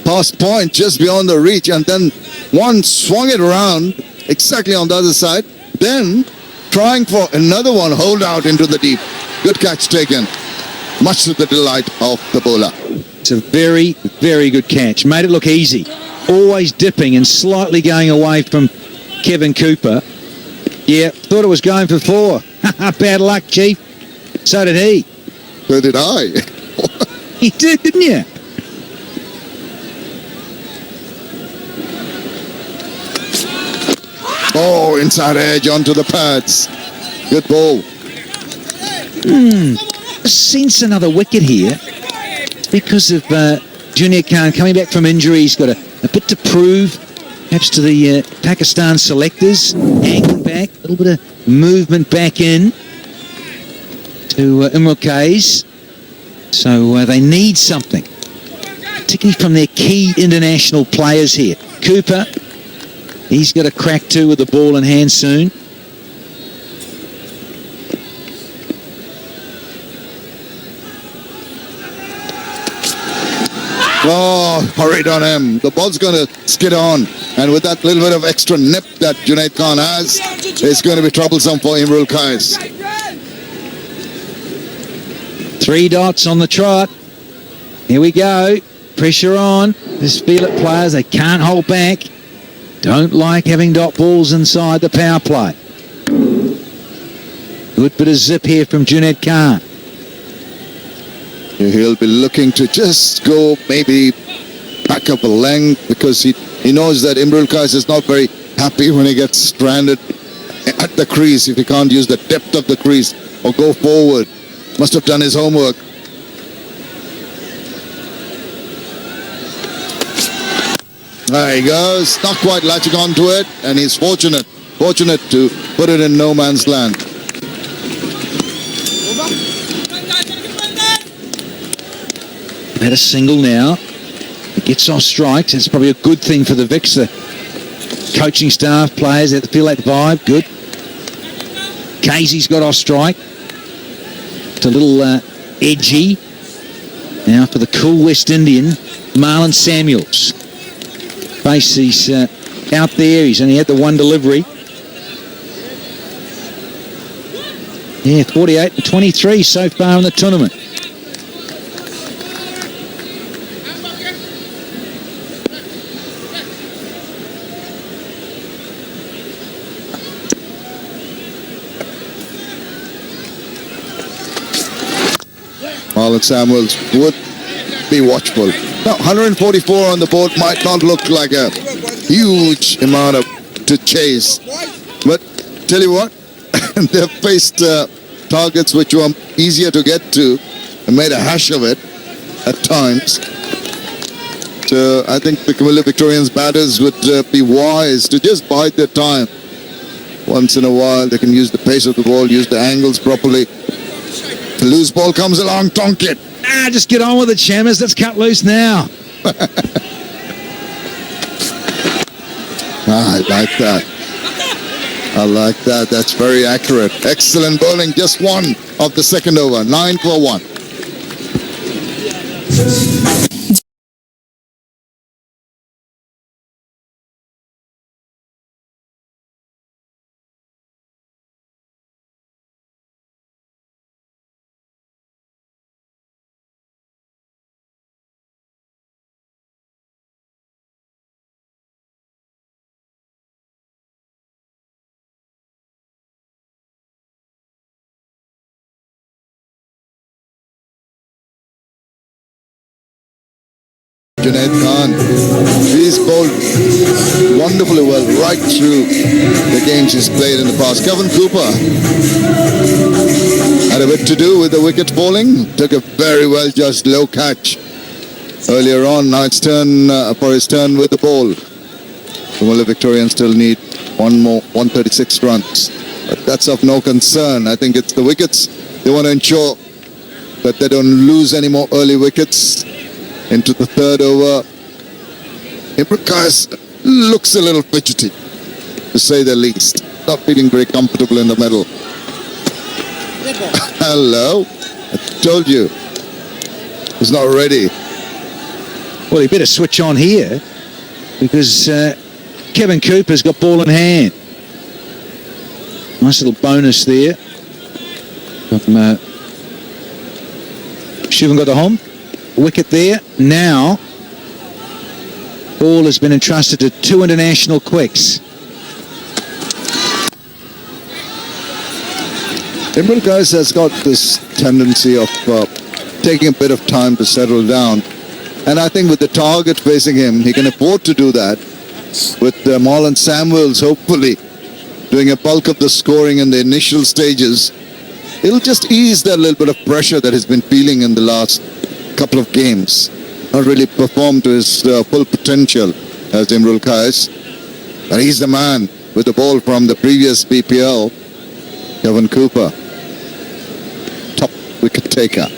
past point just beyond the reach, and then one swung it around exactly on the other side. Then trying for another one, hold out into the deep. Good catch taken. Much to the delight of the bowler. It's a very, very good catch. Made it look easy. Always dipping and slightly going away from Kevin Cooper. Yeah, thought it was going for 4. Bad luck, Chief. So did he. So did I. You did, didn't you? Oh, inside edge onto the pads. Good ball. Since another wicket here because of Junior Khan coming back from injury. He's got a bit to prove, perhaps to the Pakistan selectors. Angling back, a little bit of movement back in to Imrul Kais. So they need something, particularly from their key international players here. Cooper, he's got a crack too with the ball in hand soon. Oh, hurried on him. The ball's going to skid on. And with that little bit of extra nip that Junaid Khan has, it's going to be troublesome for Imrul Kais. 3 dots on the trot. Here we go. Pressure on. Just feel it, players. They can't hold back. Don't like having dot balls inside the power play. Good bit of zip here from Junaid Khan. He'll be looking to just go maybe back up a length because he knows that Imrul Qais is not very happy when he gets stranded at the crease if he can't use the depth of the crease or go forward. Must have done his homework. There he goes, not quite latching onto it, and he's fortunate to put it in no man's land. Had a single now. He gets off strikes. It's probably a good thing for the Vics. The coaching staff, players, they feel that vibe. Good. Casey's got off strike. It's a little edgy. Now for the cool West Indian, Marlon Samuels. Base, he's out there. He's only had the one delivery. Yeah, 48 and 23 so far in the tournament. Marlon Samuels would be watchful. Now, 144 on the board might not look like a huge amount to chase, but tell you what, they've faced targets which were easier to get to and made a hash of it at times. So I think the Comilla Victorians batters would be wise to just bide their time. Once in a while they can use the pace of the ball, use the angles properly. The loose ball comes along, tonk it. Just get on with it, Chammers. Let's cut loose now. I like that. I like that. That's very accurate. Excellent bowling. Just one of the second over. 9 for 1. Junaid Khan, he's bowled wonderfully well right through the games he's played in the past. Kevin Cooper had a bit to do with the wicket bowling, took a very well judged low catch earlier on. Now it's turn for his turn with the ball. The Comilla Victorians still need one more, 136 runs, but that's of no concern. I think it's the wickets. They want to ensure that they don't lose any more early wickets. Into the third over, Imrul Qais looks a little fidgety, to say the least. Not feeling very comfortable in the middle. Hello, I told you, he's not ready. Well, he better switch on here because Kevin Cooper's got ball in hand. Nice little bonus there. Shivan got the home. Wicket there. Now, ball has been entrusted to two international quicks. Imrul Qais has got this tendency of taking a bit of time to settle down. And I think with the target facing him, he can afford to do that. With Marlon Samuels hopefully doing a bulk of the scoring in the initial stages, it'll just ease that little bit of pressure that he's been feeling in the last couple of games. Not really performed to his full potential as Imrul Qais. And he's the man with the ball from the previous BPL, Kevin Cooper. Top wicket taker.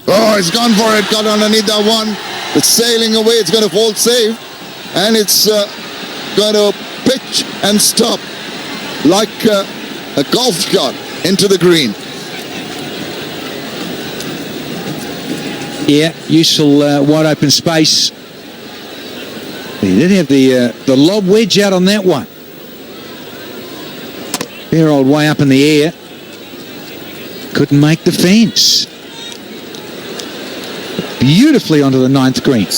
Oh, it's gone for it. Got underneath that one. It's sailing away. It's going to fall safe. And it's going to pitch and stop like a golf shot into the green. Yeah, useful wide open space. He did have the lob wedge out on that one. Fair old way up in the air. Couldn't make the fence. Beautifully onto the ninth green.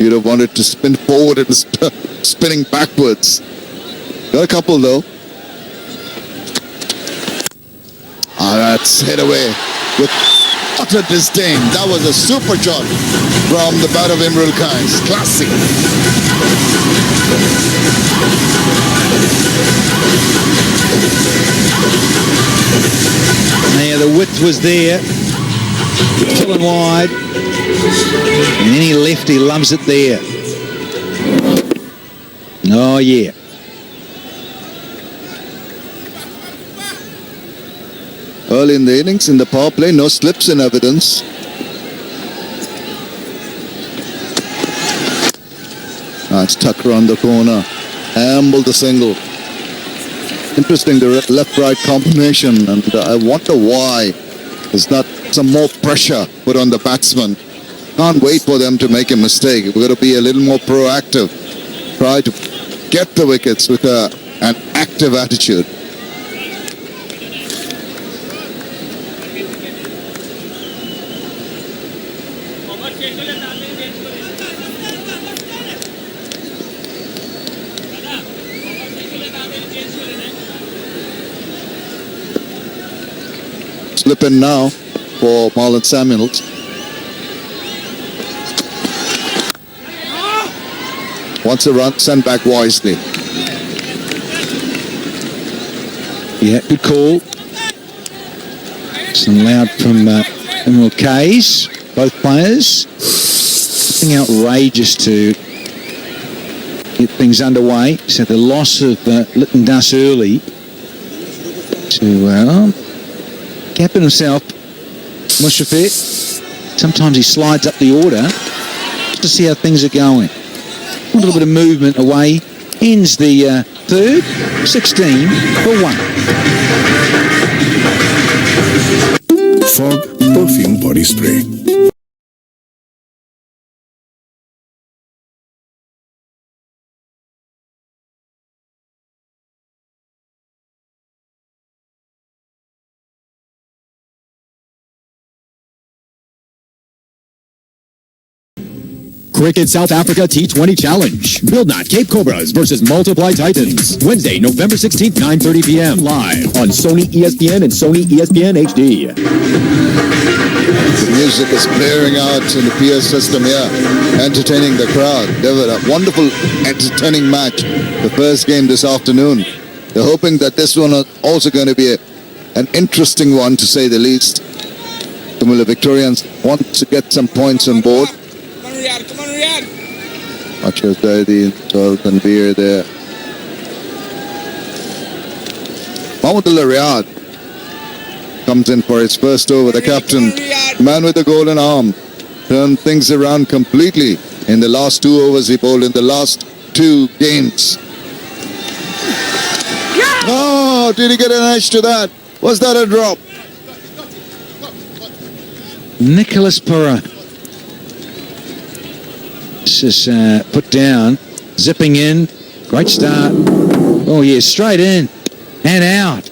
You'd have wanted to spin forward and spinning backwards. Got a couple though. That's hit away with utter disdain. That was a super shot from the bat of Imrul Kais. Classic. Now the width was there. Pulling wide. And then he left, he loves it there. Oh yeah. Early in the innings, in the power play, no slips in evidence. That's Tucker on the corner. Ambled the single. Interesting, the left-right combination, and I wonder why there's not some more pressure put on the batsman. Can't wait for them to make a mistake. We've got to be a little more proactive. Try to get the wickets with an active attitude. Slip in now for Marlon Samuels. Wants a run, send back wisely. Yeah, good call. Some loud from Imrul Kais, both players. Something outrageous to get things underway. So the loss of Liton early to captain himself, Mashrafe. Sometimes he slides up the order just to see how things are going. A little bit of movement away. Ends the third, 16 for 1. Fog Perfume Body Spray. Cricket South Africa T20 Challenge. Build Not Cape Cobras versus Multiply Titans. Wednesday, November 16th, 9:30 p.m. Live on Sony ESPN and Sony ESPN HD. The music is blaring out in the PA system here, entertaining the crowd. They were a wonderful, entertaining match. The first game this afternoon. They're hoping that this one is also going to be an interesting one, to say the least. Comilla Victorians want to get some points on board. Ashar, Zaidi, Tanvir there. Mohammad comes in for his first over. The captain, man with the golden arm, turned things around completely in the last 2 overs he bowled in the last 2 games. Oh, did he get an edge to that? Was that a drop? Nicholas Pura. This is put down, zipping in, great start. Oh yeah, straight in and out.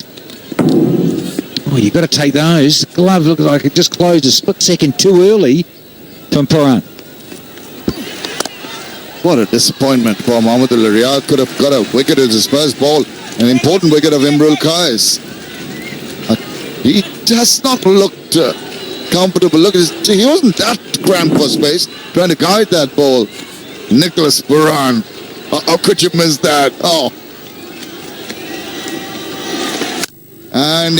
Oh, you've got to take those. The glove looks like it just closed a split second too early from Pura. What a disappointment for Mohammad. Could have got a wicket as his first ball, an important wicket of Imrul Kais. He does not look comfortable. Look, he wasn't that cramped for space, trying to guide that ball. Nicholas Buran. How could you miss that? Oh. And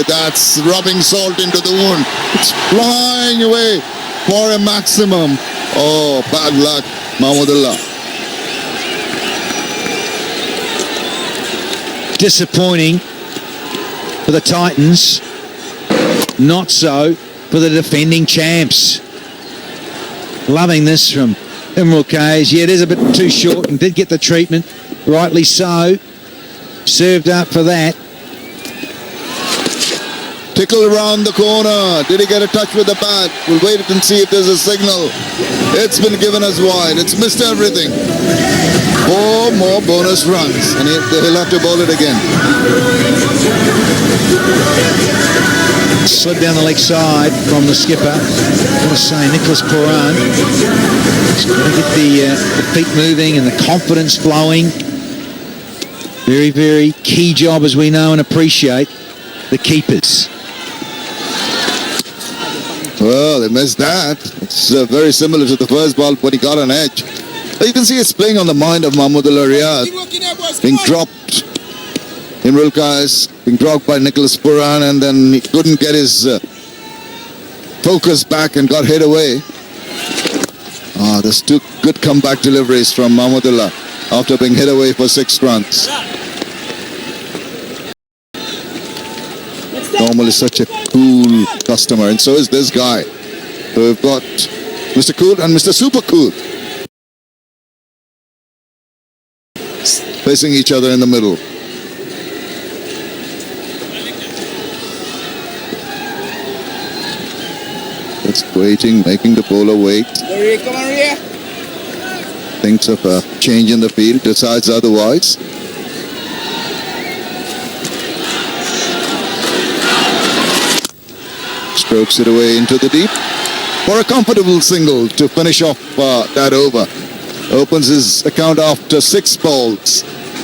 that's rubbing salt into the wound. It's flying away for a maximum. Oh, bad luck, Mahmudullah. Disappointing for the Titans. Not so for the defending champs. Loving this from Imrul Kais. Yeah, it is a bit too short and did get the treatment. Rightly so. Served up for that. Tickle around the corner. Did he get a touch with the bat? We'll wait and see if there's a signal. It's been given as wide. It's missed everything 4 more bonus runs, and he'll have to bowl it again. Slid down the leg side from the skipper. What to say, Nicholas Puran. He's got to get the feet moving and the confidence flowing. Very, very key job, as we know and appreciate, the keepers. Well, they missed that. It's very similar to the first ball, but he got an edge. You can see it's playing on the mind of Mahmudullah Riyad. Being dropped. Imrul Qais being dropped by Nicholas Puran, and then he couldn't get his focus back and got hit away. There's 2 good comeback deliveries from Mahmudullah after being hit away for 6 runs. Normally such a cool customer, and so is this guy. So we've got Mr. Cool and Mr. Super Cool facing each other in the middle. Just waiting, making the bowler wait. Thinks of a change in the field, decides otherwise. Strokes it away into the deep for a comfortable single to finish off that over. Opens his account after 6 balls.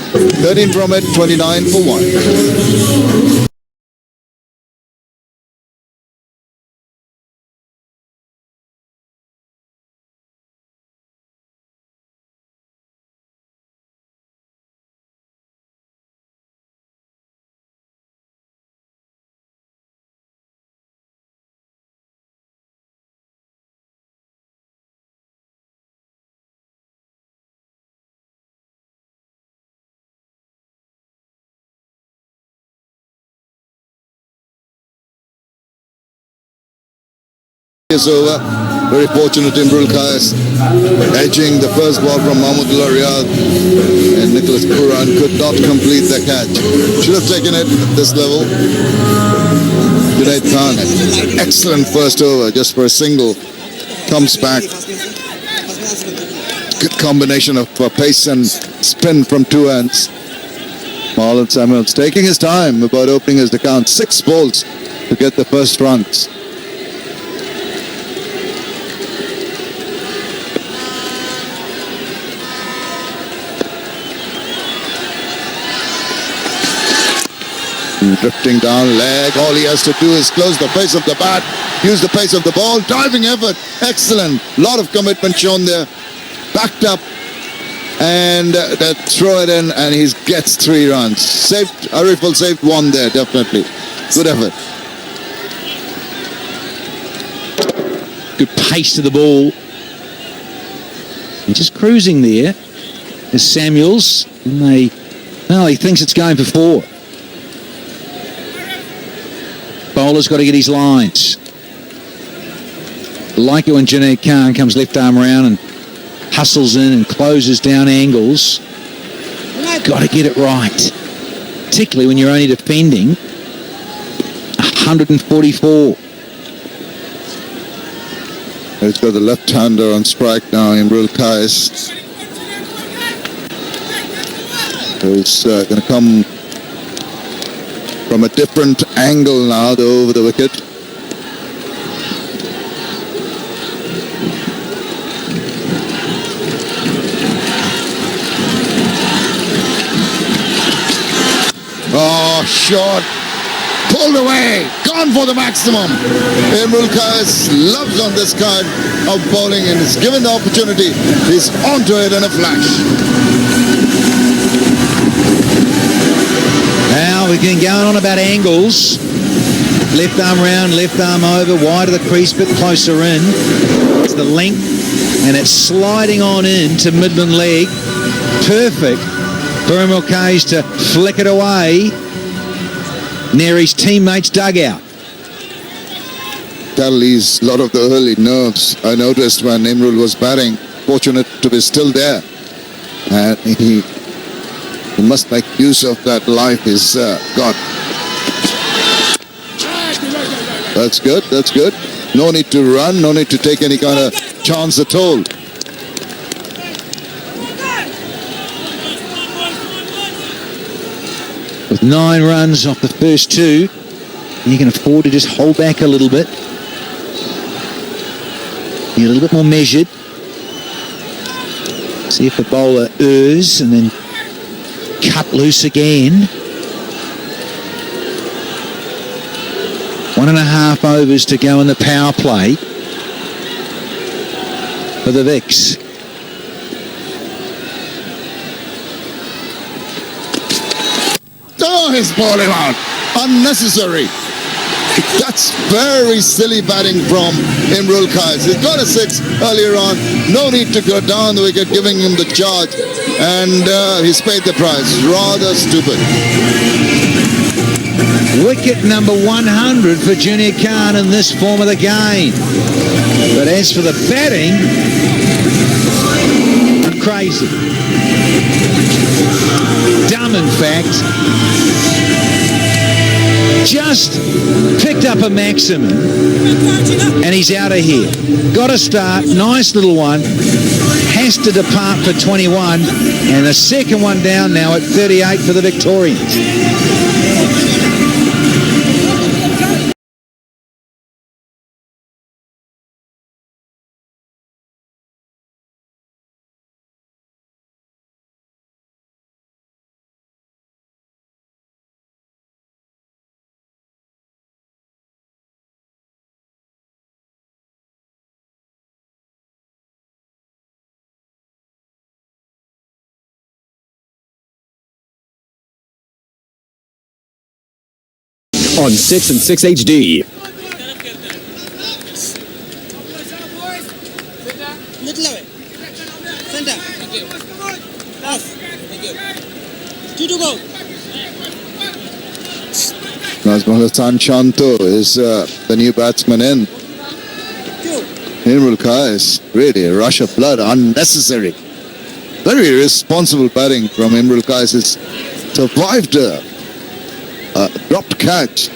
13 from it, 29 for 1. Is over. Very fortunate Imrul Qais edging the first ball from Mahmudullah Riyad, and Nicholas Puran could not complete the catch. Should have taken it at this level. Junaid Khan, excellent first over just for a single. Comes back. Good combination of pace and spin from 2 ends. Marlon Samuels taking his time about opening his account. 6 balls to get the first runs. Drifting down leg, all he has to do is close the face of the bat, use the pace of the ball, diving effort, excellent, lot of commitment shown there, backed up, and throw it in, and he gets 3 runs. Saved, Ariful saved 1 there, definitely. Good effort. Good pace to the ball. And just cruising there is Samuels, and he thinks it's going for 4. Bowler's got to get his lines. Like it when Junaid Khan comes left arm around and hustles in and closes down angles. Got to get it right. Particularly when you're only defending 144. He's got the left-hander on strike now, Imrul Qais. Who's going to come from a different angle now, over the wicket. Oh, short. Pulled away. Gone for the maximum. Imrul Qais loves on this kind of bowling and is given the opportunity. He's onto it in a flash. Now we've been going on about angles. Left arm round, left arm over, wide of the crease, bit closer in. It's the length, and it's sliding on in to Midland leg. Perfect for Imrul Qais to flick it away near his teammate's dugout. That'll ease a lot of the early nerves. I noticed when Imrul was batting. Fortunate to be still there. And he must make use of that life he's got. That's good, that's good. No need to run, no need to take any kind of chance at all. With 9 runs off the first 2, you can afford to just hold back a little bit. Be a little bit more measured. See if the bowler errs and then cut loose again. 1.5 overs to go in the power play for the Vicks. Oh, he's bowling out. Unnecessary. That's very silly batting from Imrul Kais. He's got a 6 earlier on. No need to go down the wicket, giving him the charge. And he's paid the price. Rather stupid. Wicket number 100 for Junior Khan in this form of the game. But as for the batting, crazy. Dumb, in fact. Just picked up a maximum and he's out of here. Got to start, nice little one. Has to depart for 21 and the second one down now at 38 for the Victorians. On 6 and 6 HD. Nazmul Shanto is the new batsman in. Imrul Kais, really a rush of blood, unnecessary. Very irresponsible batting from Imrul Kais. Has survived a dropped catch.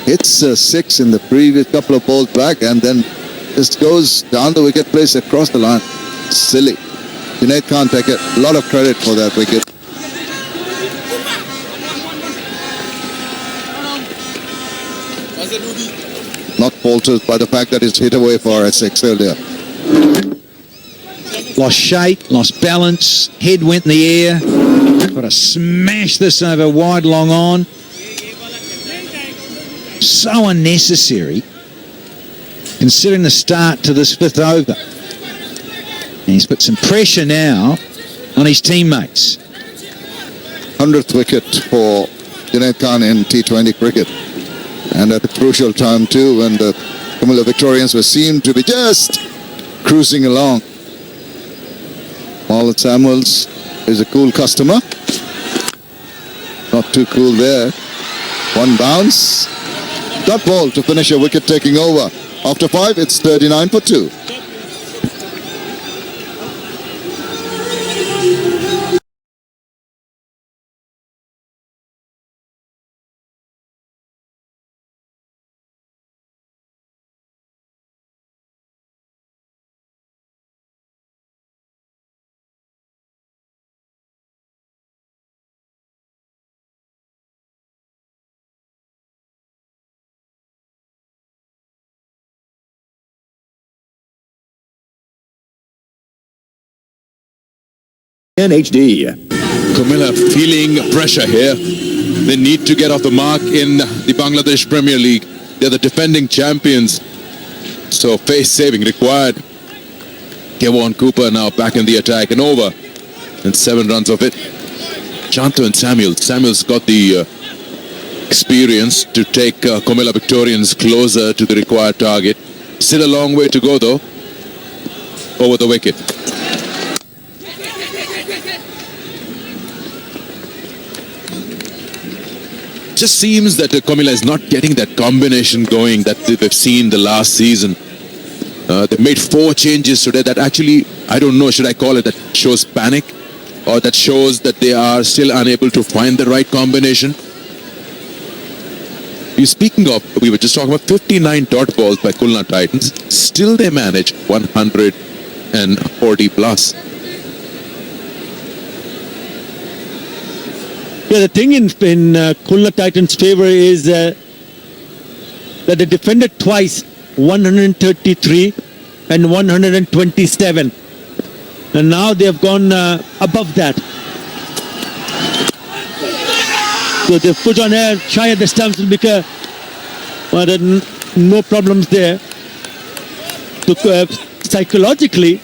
Hits a 6 in the previous couple of balls back and then just goes down the wicket place across the line. Silly. Junaid can't take a lot of credit for that wicket. Not faltered by the fact that it's hit away for a 6 earlier. Lost shape, lost balance, head went in the air. Got to smash this over wide, long on. So unnecessary, considering the start to this 5th over. And he's put some pressure now on his teammates. 100th wicket for Junaid Khan in T20 cricket. And at a crucial time too, when the Comilla Victorians were seen to be just cruising along. Mohammad Samuels is a cool customer. Not too cool there. One bounce. Dot ball to finish a wicket taking over. After 5, it's 39 for 2. HD. Comilla feeling pressure here. They need to get off the mark in the Bangladesh Premier League. They're the defending champions. So face saving required. Kevon Cooper now back in the attack and over. And 7 runs of it. Shanto and Samuel. Samuel's got the experience to take Comilla Victorians closer to the required target. Still a long way to go though. Over the wicket. Just seems that Comilla is not getting that combination going that they've seen the last season. They've made 4 changes today that actually, I don't know, should I call it that shows panic? Or that shows that they are still unable to find the right combination? Speaking of, we were just talking about 59 dot balls by Khulna Titans. Still they manage 140 plus. Yeah, the thing in Khulna Titans' favor is that they defended twice, 133 and 127. And now they have gone above that. So they've put on air, shy at the stumps, because no problems there. So psychologically,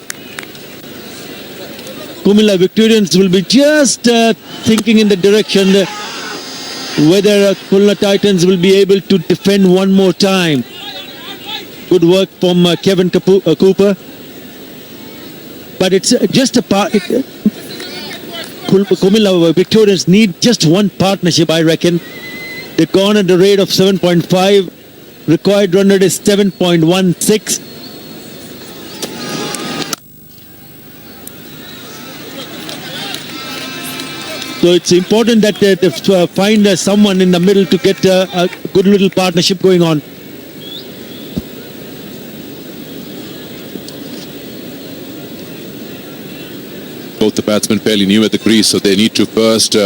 Comilla Victorians will be just thinking in the direction whether Khulna Titans will be able to defend one more time. Good work from Kevin Cooper. But it's just a part. Comilla Victorians need just one partnership, I reckon. They've gone at the rate of 7.5. Required run rate is 7.16. So it's important that they find someone in the middle to get a good little partnership going on. Both the batsmen fairly new at the crease, so they need to first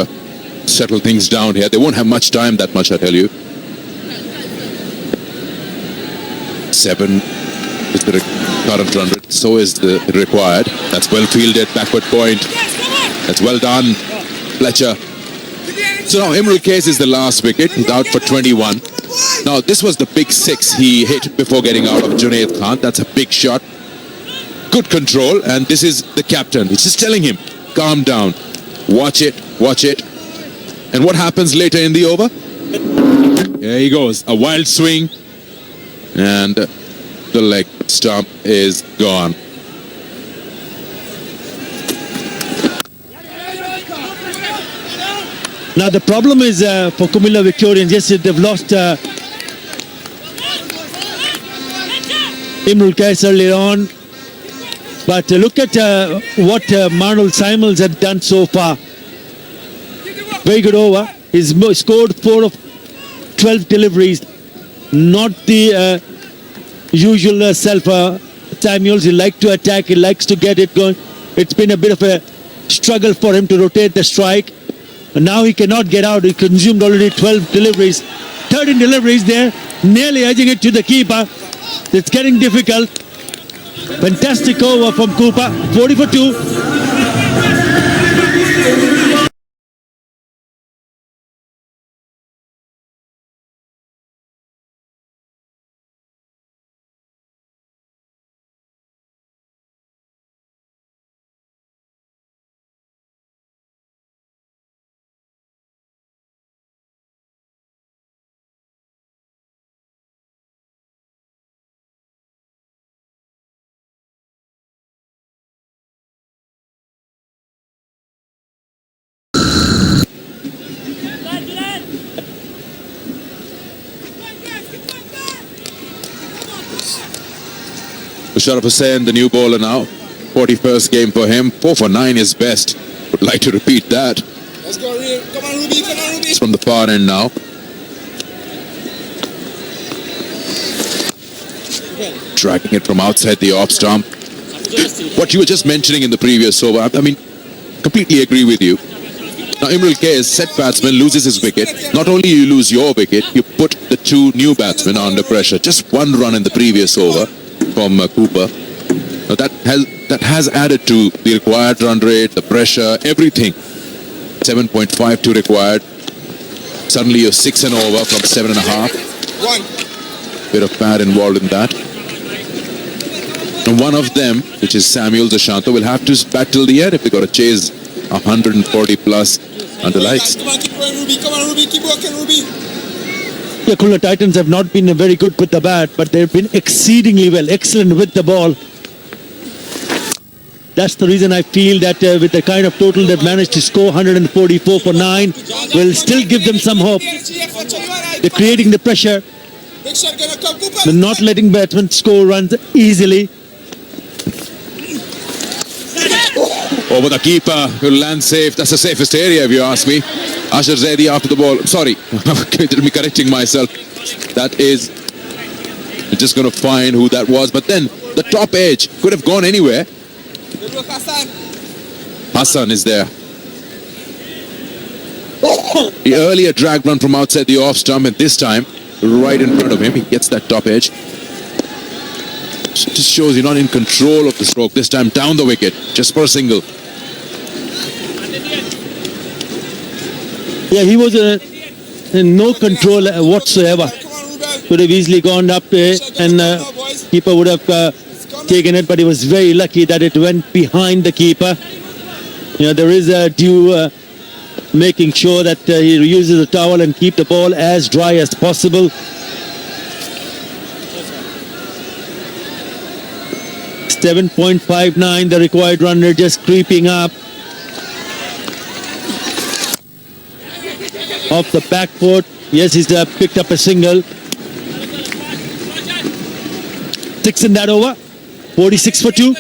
settle things down here. They won't have much time, that much I tell you. 7 is the current run rate, so is the required. That's well fielded, backward point. That's well done, Fletcher. So now Imrul Case is the last wicket. He's out for 21. Now this was the big 6 he hit before getting out of Junaid Khan. That's a big shot. Good control, and this is the captain. He's just telling him, calm down, watch it, watch it. And what happens later in the over? There he goes, a wild swing, and the leg stump is gone. Now the problem is for Comilla Victorians, yes, they've lost Imrul Kais earlier on. But look at what Marnol Simons had done so far. Very good over. He's scored 4 of 12 deliveries. Not the usual self Samuels. He likes to attack. He likes to get it going. It's been a bit of a struggle for him to rotate the strike. And now he cannot get out. He consumed already 12 deliveries. 13 deliveries there. Nearly edging it to the keeper. It's getting difficult. Fantastic over from Cooper, 40 for 2. Sharif Hossain, the new bowler now. 41st game for him. 4 for 9 is best. Would like to repeat that. Let's go, Ruby. Come on, Ruby. Come on, Ruby. It's from the far end now. Dragging it from outside the off stump. What you were just mentioning in the previous over, I mean, completely agree with you. Now Imrul K, as set batsman, loses his wicket. Not only you lose your wicket, you put the 2 new batsmen under pressure. Just 1 run in the previous over from Cooper. Now that has added to the required run rate, the pressure, everything. 7.52 required. Suddenly you're 6 and over from 7.5. Bit of pad involved in that. And one of them, which is Samuel Shanto, will have to bat till the end if they got to chase 140 plus under lights. Come on, keep going, Ruby. Come on, Ruby. Keep working, Ruby. The Khulna Titans have not been very good with the bat, but they've been exceedingly well, excellent with the ball. That's the reason I feel that with the kind of total they've managed to score, 144 for 9, will still give them some hope. They're creating the pressure. They're not letting batsmen score runs easily. Over the keeper, will land safe. That's the safest area if you ask me. Ashar Zaidi after the ball. Sorry, let me correcting myself. That is, we're just going to find who that was. But then the top edge could have gone anywhere. Hasan is there. The earlier drag run from outside the off stump, and this time right in front of him, he gets that top edge. Just shows you're not in control of the stroke. This time down the wicket, just for a single. Yeah, he was in no control whatsoever. Could have easily gone up and keeper would have taken it, but he was very lucky that it went behind the keeper. You know, there is a due making sure that he uses a towel and keep the ball as dry as possible. .59, the required run rate just creeping up. Off the back foot. Yes, he's picked up a single. 6 in that over. 46 for 2.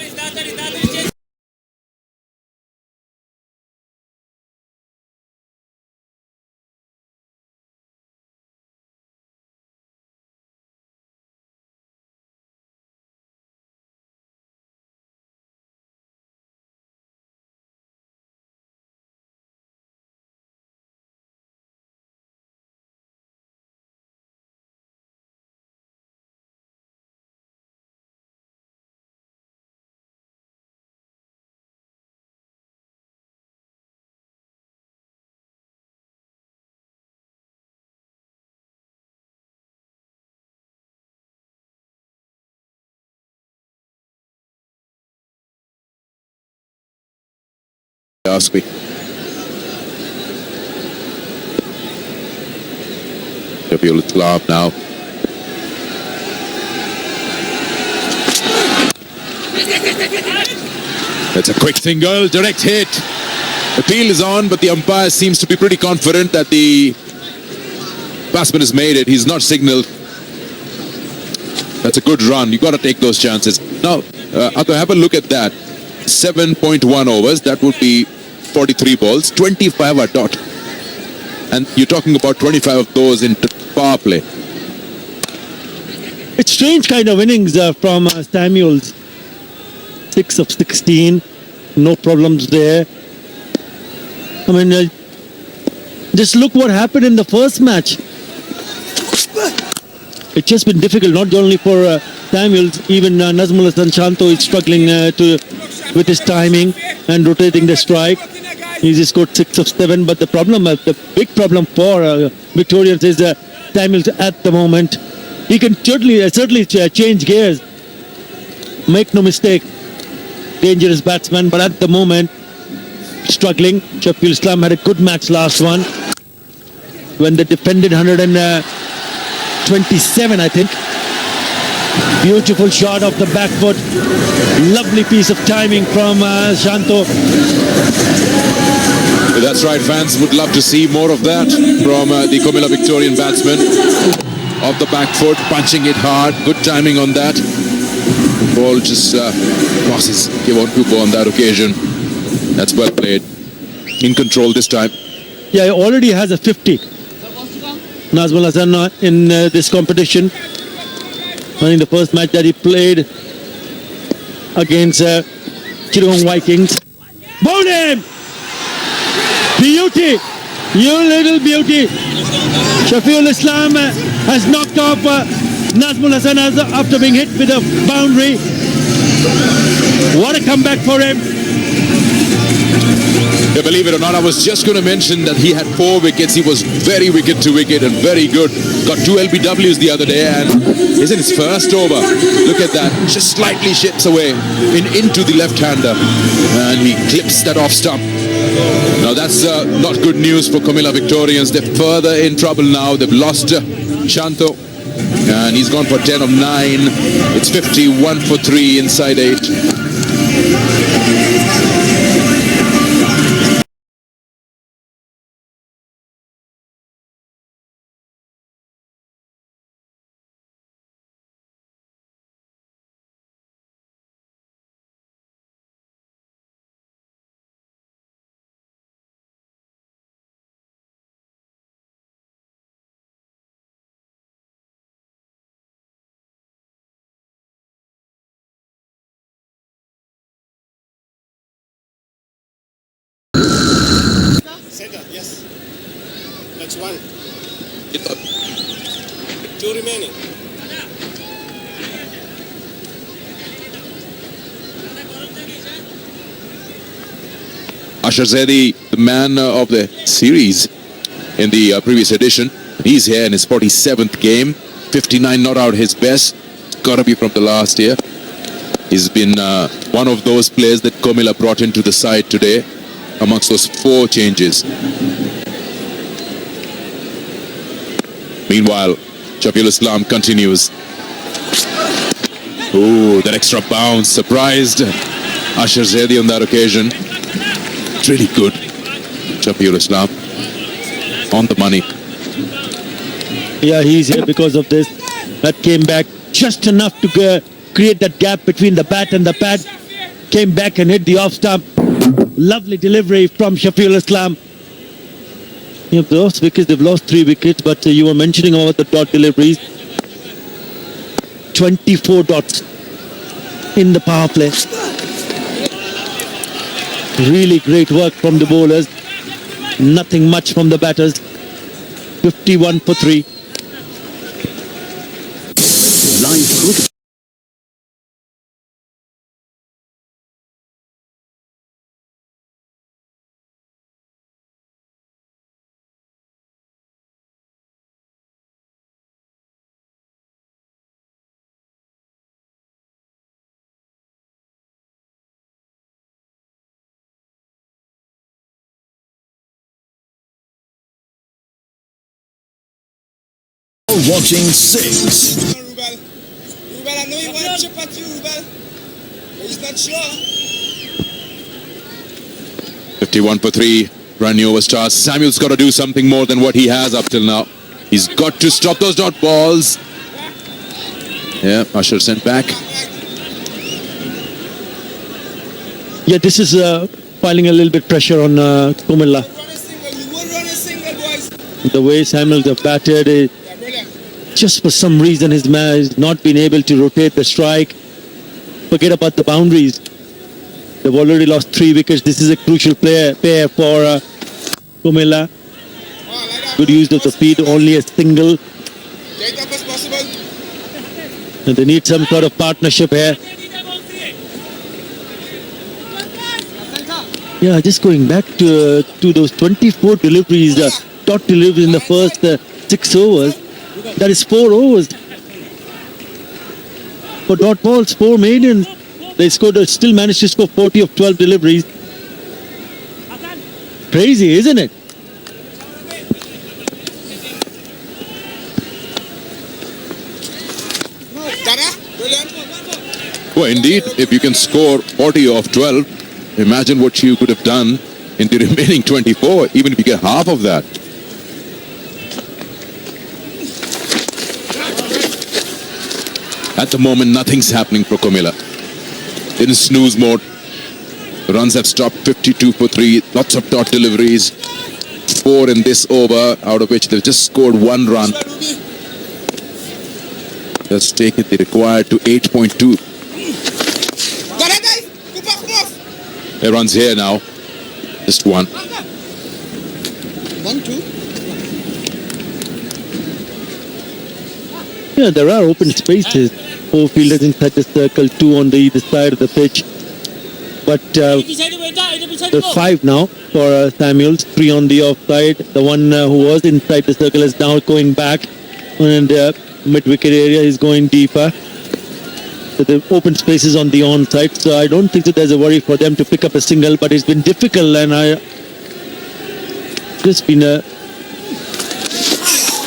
Ask me. Nabil Islam now. That's a quick single, direct hit. Appeal is on, but the umpire seems to be pretty confident that the batsman has made it. He's not signaled. That's a good run. You got to take those chances. Now, Ato, have a look at that. 7.1 overs. That would be 43 balls. 25 are dot. And you're talking about 25 of those in power play. It's strange kind of innings from Samuels. 6 of 16. No problems there. I mean, just look what happened in the first match. It's just been difficult, not only for Samuels, even Nazmul and Shanto is struggling with his timing and rotating the strike. He's just got 6 of 7, but the problem, the big problem for Victorians is Samuels at the moment. He can certainly change gears. Make no mistake, dangerous batsman, but at the moment, struggling. Shafil Islam had a good match last one when they defended 127, I think. Beautiful shot off the back foot. Lovely piece of timing from Shanto. That's right, fans would love to see more of that from the Comilla Victorian batsman. Off the back foot, punching it hard. Good timing on that. Ball just passes. He won't go on that occasion. That's well played. In control this time. Yeah, he already has a 50. Nazmul Hasan in this competition. I think the first match that he played against Chittagong Vikings. Bowled him! Beauty! You little beauty! Shafil Islam has knocked off Nazmul Hasan after being hit with a boundary. What a comeback for him! Yeah, believe it or not, I was just going to mention that he had 4 wickets. He was very wicket to wicket and very good. Got 2 LBWs the other day and is in his first over. Look at that. Just slightly ships away into the left-hander. And he clips that off stump. Now that's not good news for Comilla Victorians. They're further in trouble now. They've lost Shanto. And he's gone for 10 of 9. It's 51 for 3 inside 8. That's one. Two remaining. Ashar Zaidi, the man of the series in the previous edition. He's here in his 47th game. 59 not out his best. Gotta be from the last year. He's been one of those players that Comilla brought into the side today amongst those 4 changes. Meanwhile, Shafiul Islam continues. Ooh, that extra bounce surprised Ashar Zaidi on that occasion. Really good, Shafiul Islam. On the money. Yeah, he's here because of this. That came back just enough to create that gap between the bat and the pad. Came back and hit the off stump. Lovely delivery from Shafiul Islam. Yeah, they've lost wickets. They've lost 3 wickets, but you were mentioning about the dot deliveries. 24 dots in the power play. Really great work from the bowlers. Nothing much from the batters. 51 for 3. Live cricket. Watching 6. Rubel, I know you want to chip at you, Rubel. But he's not sure. 51 for 3. Brand new over stars. Samuel's got to do something more than what he has up till now. He's got to stop those dot balls. Yeah, Ashar sent back. Yeah, this is piling a little bit pressure on Comilla. The way Samuels have batted, just for some reason his man has not been able to rotate the strike. Forget about the boundaries. They've already lost 3 wickets. This is a crucial pair for Comilla. Good use of the feet, only a single. And they need some sort of partnership here. Yeah, just going back to those 24 deliveries, dot deliveries in the first 6 overs. That is 4 overs. For dot balls, 4 maidens. They still managed to score 40 of 12 deliveries. Crazy, isn't it? Well, indeed, if you can score 40 of 12, imagine what you could have done in the remaining 24, even if you get half of that. At the moment, nothing's happening for Comilla. In snooze mode. The runs have stopped. 52 for 3. Lots of dot deliveries. 4 in this over, out of which they've just scored 1 run. That's taken the required to 8.2. There runs here now. Just 1. 1-2. Yeah, there are open spaces. 4 fielders inside the circle, 2 on the either side of the pitch. But there's 5 now for Samuels, 3 on the offside. The one who was inside the circle is now going back. And mid-wicket area is going deeper. So the open spaces on the onside. So I don't think that there's a worry for them to pick up a single. But it's been difficult, and just been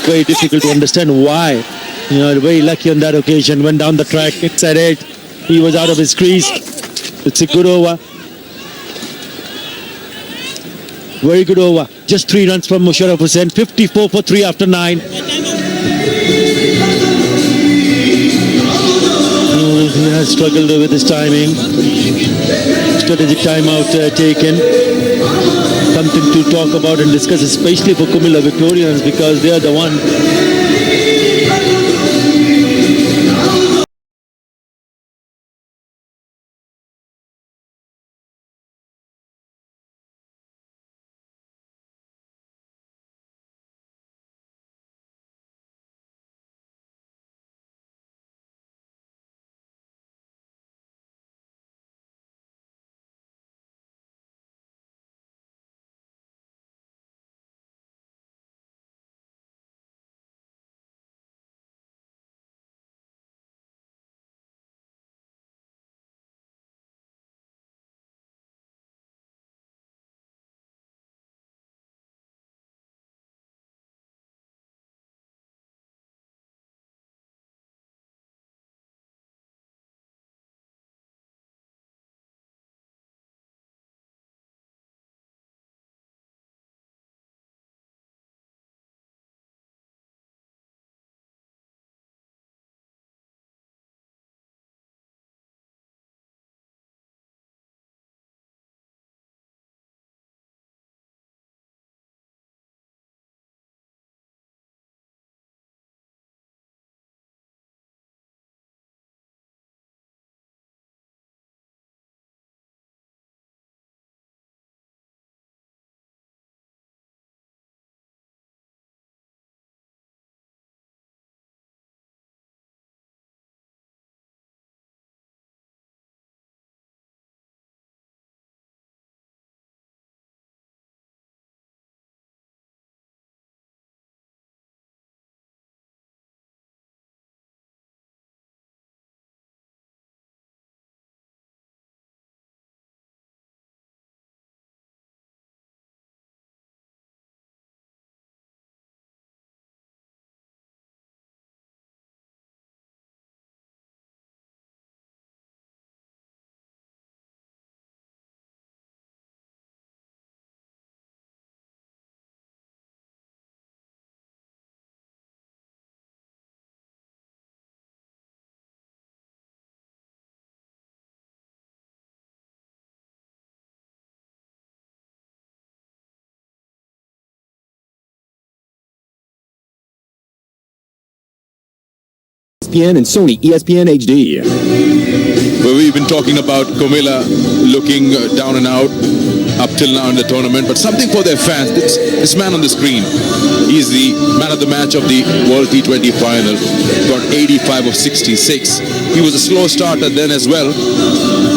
very difficult to understand why. You know, very lucky on that occasion. Went down the track, inside 8. He was out of his crease. It's a good over. Very good over. Just 3 runs from Mashrafe Hossain. 54 for 3 after 9. He has struggled with his timing. Strategic timeout taken. Something to talk about and discuss, especially for Comilla Victorians, because they are the one ESPN and Sony ESPN HD. Well, we've been talking about Comilla looking down and out up till now in the tournament, but something for their fans. This man on the screen, he's the man of the match of the World T20 final. Got 85 of 66. He was a slow starter then as well.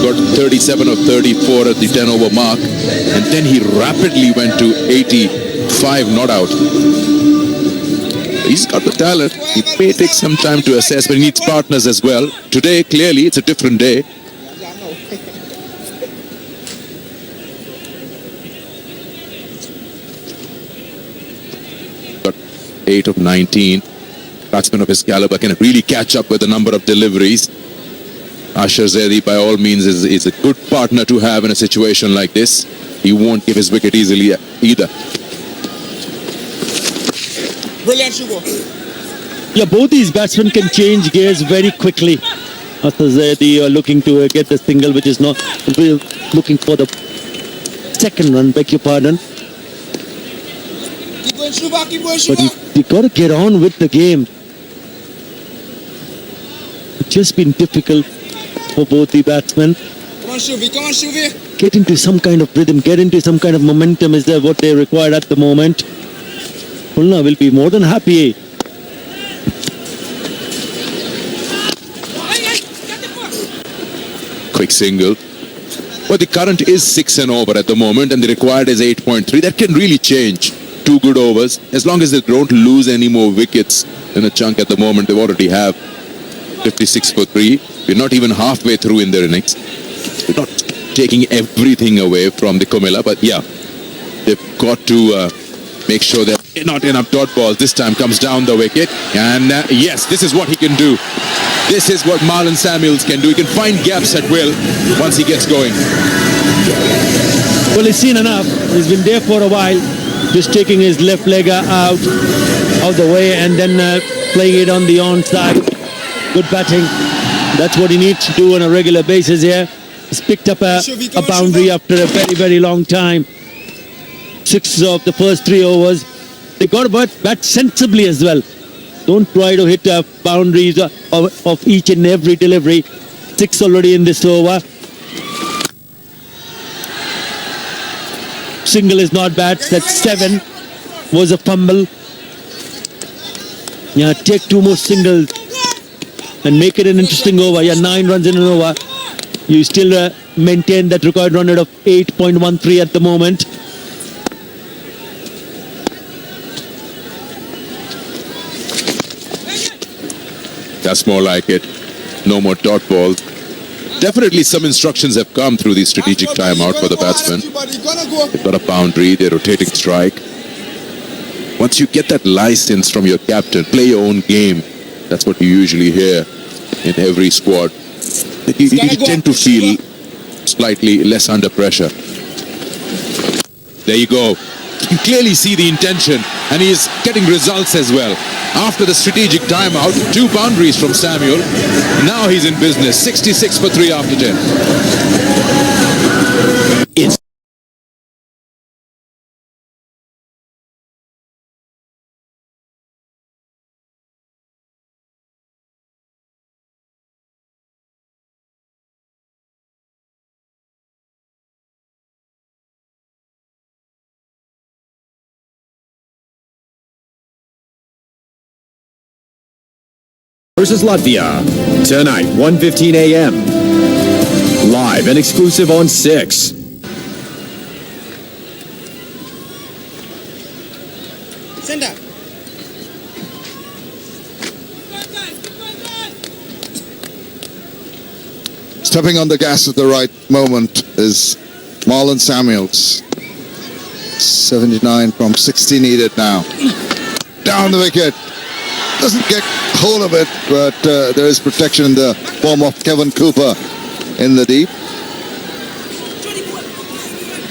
Got 37 of 34 at the 10 over mark, and then he rapidly went to 85 not out. He's got the talent. He may take some time to assess, but he needs partners as well. Today, clearly, it's a different day. Got 8 of 19. Batsman of his caliber can really catch up with the number of deliveries. Ashar Zaidi, by all means, is a good partner to have in a situation like this. He won't give his wicket easily either. Brilliant, Shubo. Yeah, both these batsmen can change gears very quickly. Ashar Zaidi looking to get the single, which is not looking for the second run, beg your pardon. Keep going, Shuba, keep going, But Shuba. you got to get on with the game. It's just been difficult for both the batsmen. Come on, Shuvi, come on, Shuvi. Get into some kind of rhythm, get into some kind of momentum is what they require at the moment. Khulna will be more than happy. Quick single. Well, the current is 6 and over at the moment, and the required is 8.3. That can really change. 2 good overs. As long as they don't lose any more wickets in a chunk at the moment, they already have 56 for 3. We're not even halfway through in their innings. We're not taking everything away from the Comilla, but yeah, they've got to make sure they're not enough dot balls. This time comes down the wicket, and yes, this is what he can do. This is what Marlon Samuels can do. He can find gaps at will once he gets going. Well, he's seen enough. He's been there for a while, just taking his left leg out the way and then playing it on the onside. Good batting. That's what he needs to do on a regular basis here. He's picked up a boundary after a very, very long time. 6 of the first 3 overs. They got to bat sensibly as well. Don't try to hit boundaries of each and every delivery. 6 already in this over. Single is not bad. That's 7. Was a fumble. Yeah, take 2 more singles and make it an interesting over. Yeah, 9 runs in an over. You still maintain that required run rate of 8.13 at the moment. That's more like it. No more dot balls. Definitely some instructions have come through the strategic timeout for the batsman. They've got a boundary, they're rotating strike. Once you get that license from your captain, play your own game. That's what you usually hear in every squad. You tend to feel slightly less under pressure. There you go. You can clearly see the intention, and he is getting results as well. After the strategic timeout, 2 boundaries from Samuel. Now he's in business. 66 for 3 after 10. It's versus Latvia. Tonight, 1:15 a.m. Live and exclusive on 6. Center. Stepping on the gas at the right moment is Marlon Samuels. 79 from 60 needed now. Down the wicket. Doesn't get hold of it, but there is protection in the form of Kevin Cooper in the deep.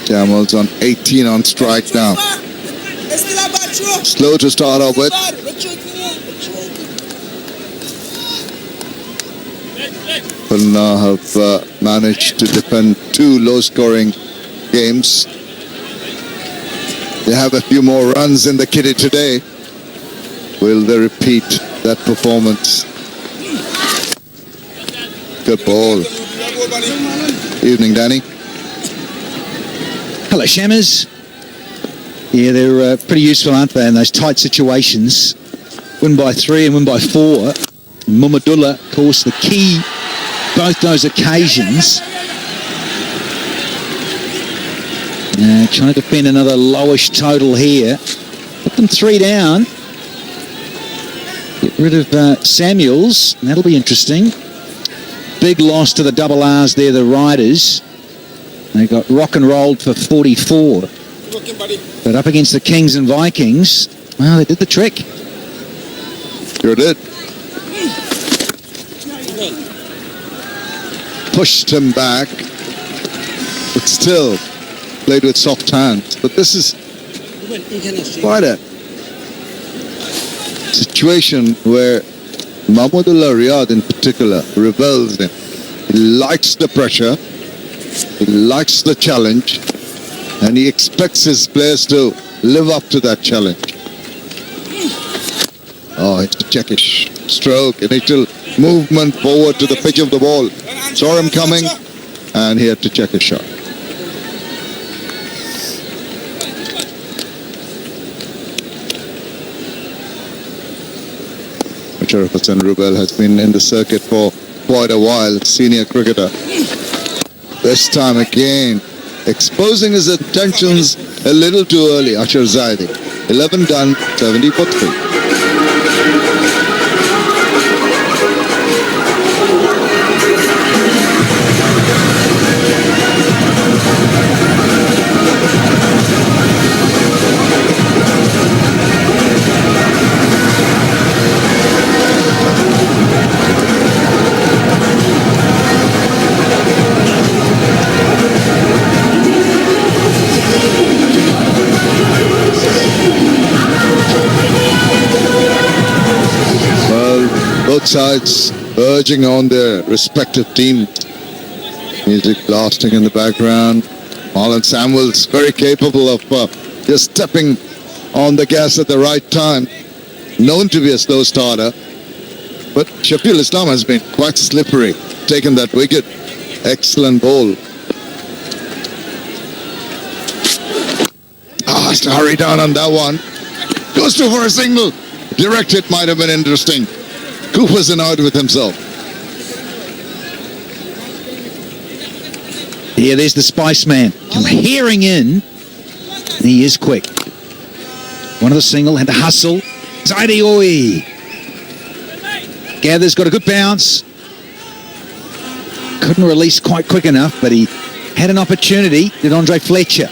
Samuels on 18 on strike now. Slow to start off with. Khulna have managed to defend 2 low-scoring games. They have a few more runs in the kitty today. Will they repeat that performance? Good ball. Evening, Danny. Hello, Shammers. Yeah, they're pretty useful, aren't they, in those tight situations? Win by 3 and win by 4. Muhammadullah, of course, the key both those occasions. Trying to defend another lowish total here. Put them 3 down. Get rid of Samuels, and that'll be interesting. Big loss to the double R's there, the Riders. They got rock and rolled for 44. But up against the Kings and Vikings, well, they did the trick. Sure did. Pushed him back, but still played with soft hands. But this is quite a situation where Mahmudullah Riyad in particular rebels in. He likes the pressure, he likes the challenge, and he expects his players to live up to that challenge. Oh, it's a checkish stroke, initial movement forward to the pitch of the ball. Saw him coming, and he had to check his shot. Sharif and Rubel has been in the circuit for quite a while, senior cricketer. This time again, exposing his intentions a little too early. Ashar Zaidi, 11 done, 70 for 3. Both sides urging on their respective teams. Music blasting in the background. Marlon Samuels very capable of just stepping on the gas at the right time. Known to be a slow starter. But Shafiul Islam has been quite slippery. Taken that wicket. Excellent ball. Has to hurry down on that one. Goes to for a single. Direct hit might have been interesting. Cooper's annoyed with himself. Yeah, there's the Spice Man. Come hearing in. And he is quick. One of the single, had to hustle. Zaidi, oi. Gather's got a good bounce. Couldn't release quite quick enough, but he had an opportunity. Did Andre Fletcher.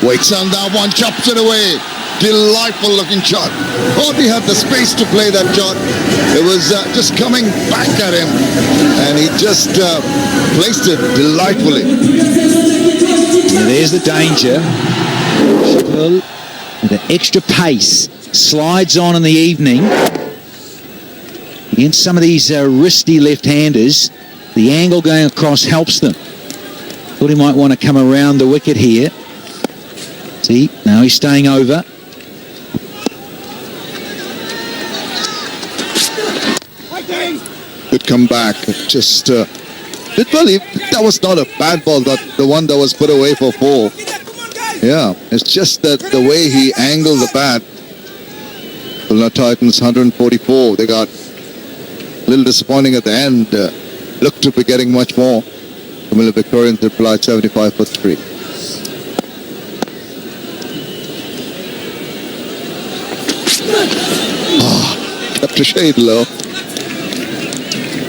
Waits on that one, chops it away. Delightful looking shot. Thought he had the space to play that shot. It was just coming back at him, and he just placed it delightfully. And there's the danger. With an extra pace, slides on in the evening. Against some of these wristy left-handers, the angle going across helps them. Thought he might want to come around the wicket here. See, now he's staying over. Good comeback. Just did believe that was not a bad ball, the one that was put away for 4. Yeah, it's just that the way he angled the bat. Khulna Titans 144. They got a little disappointing at the end. Looked to be getting much more. Comilla Victorians replied 75 for 3. Kept a shade low.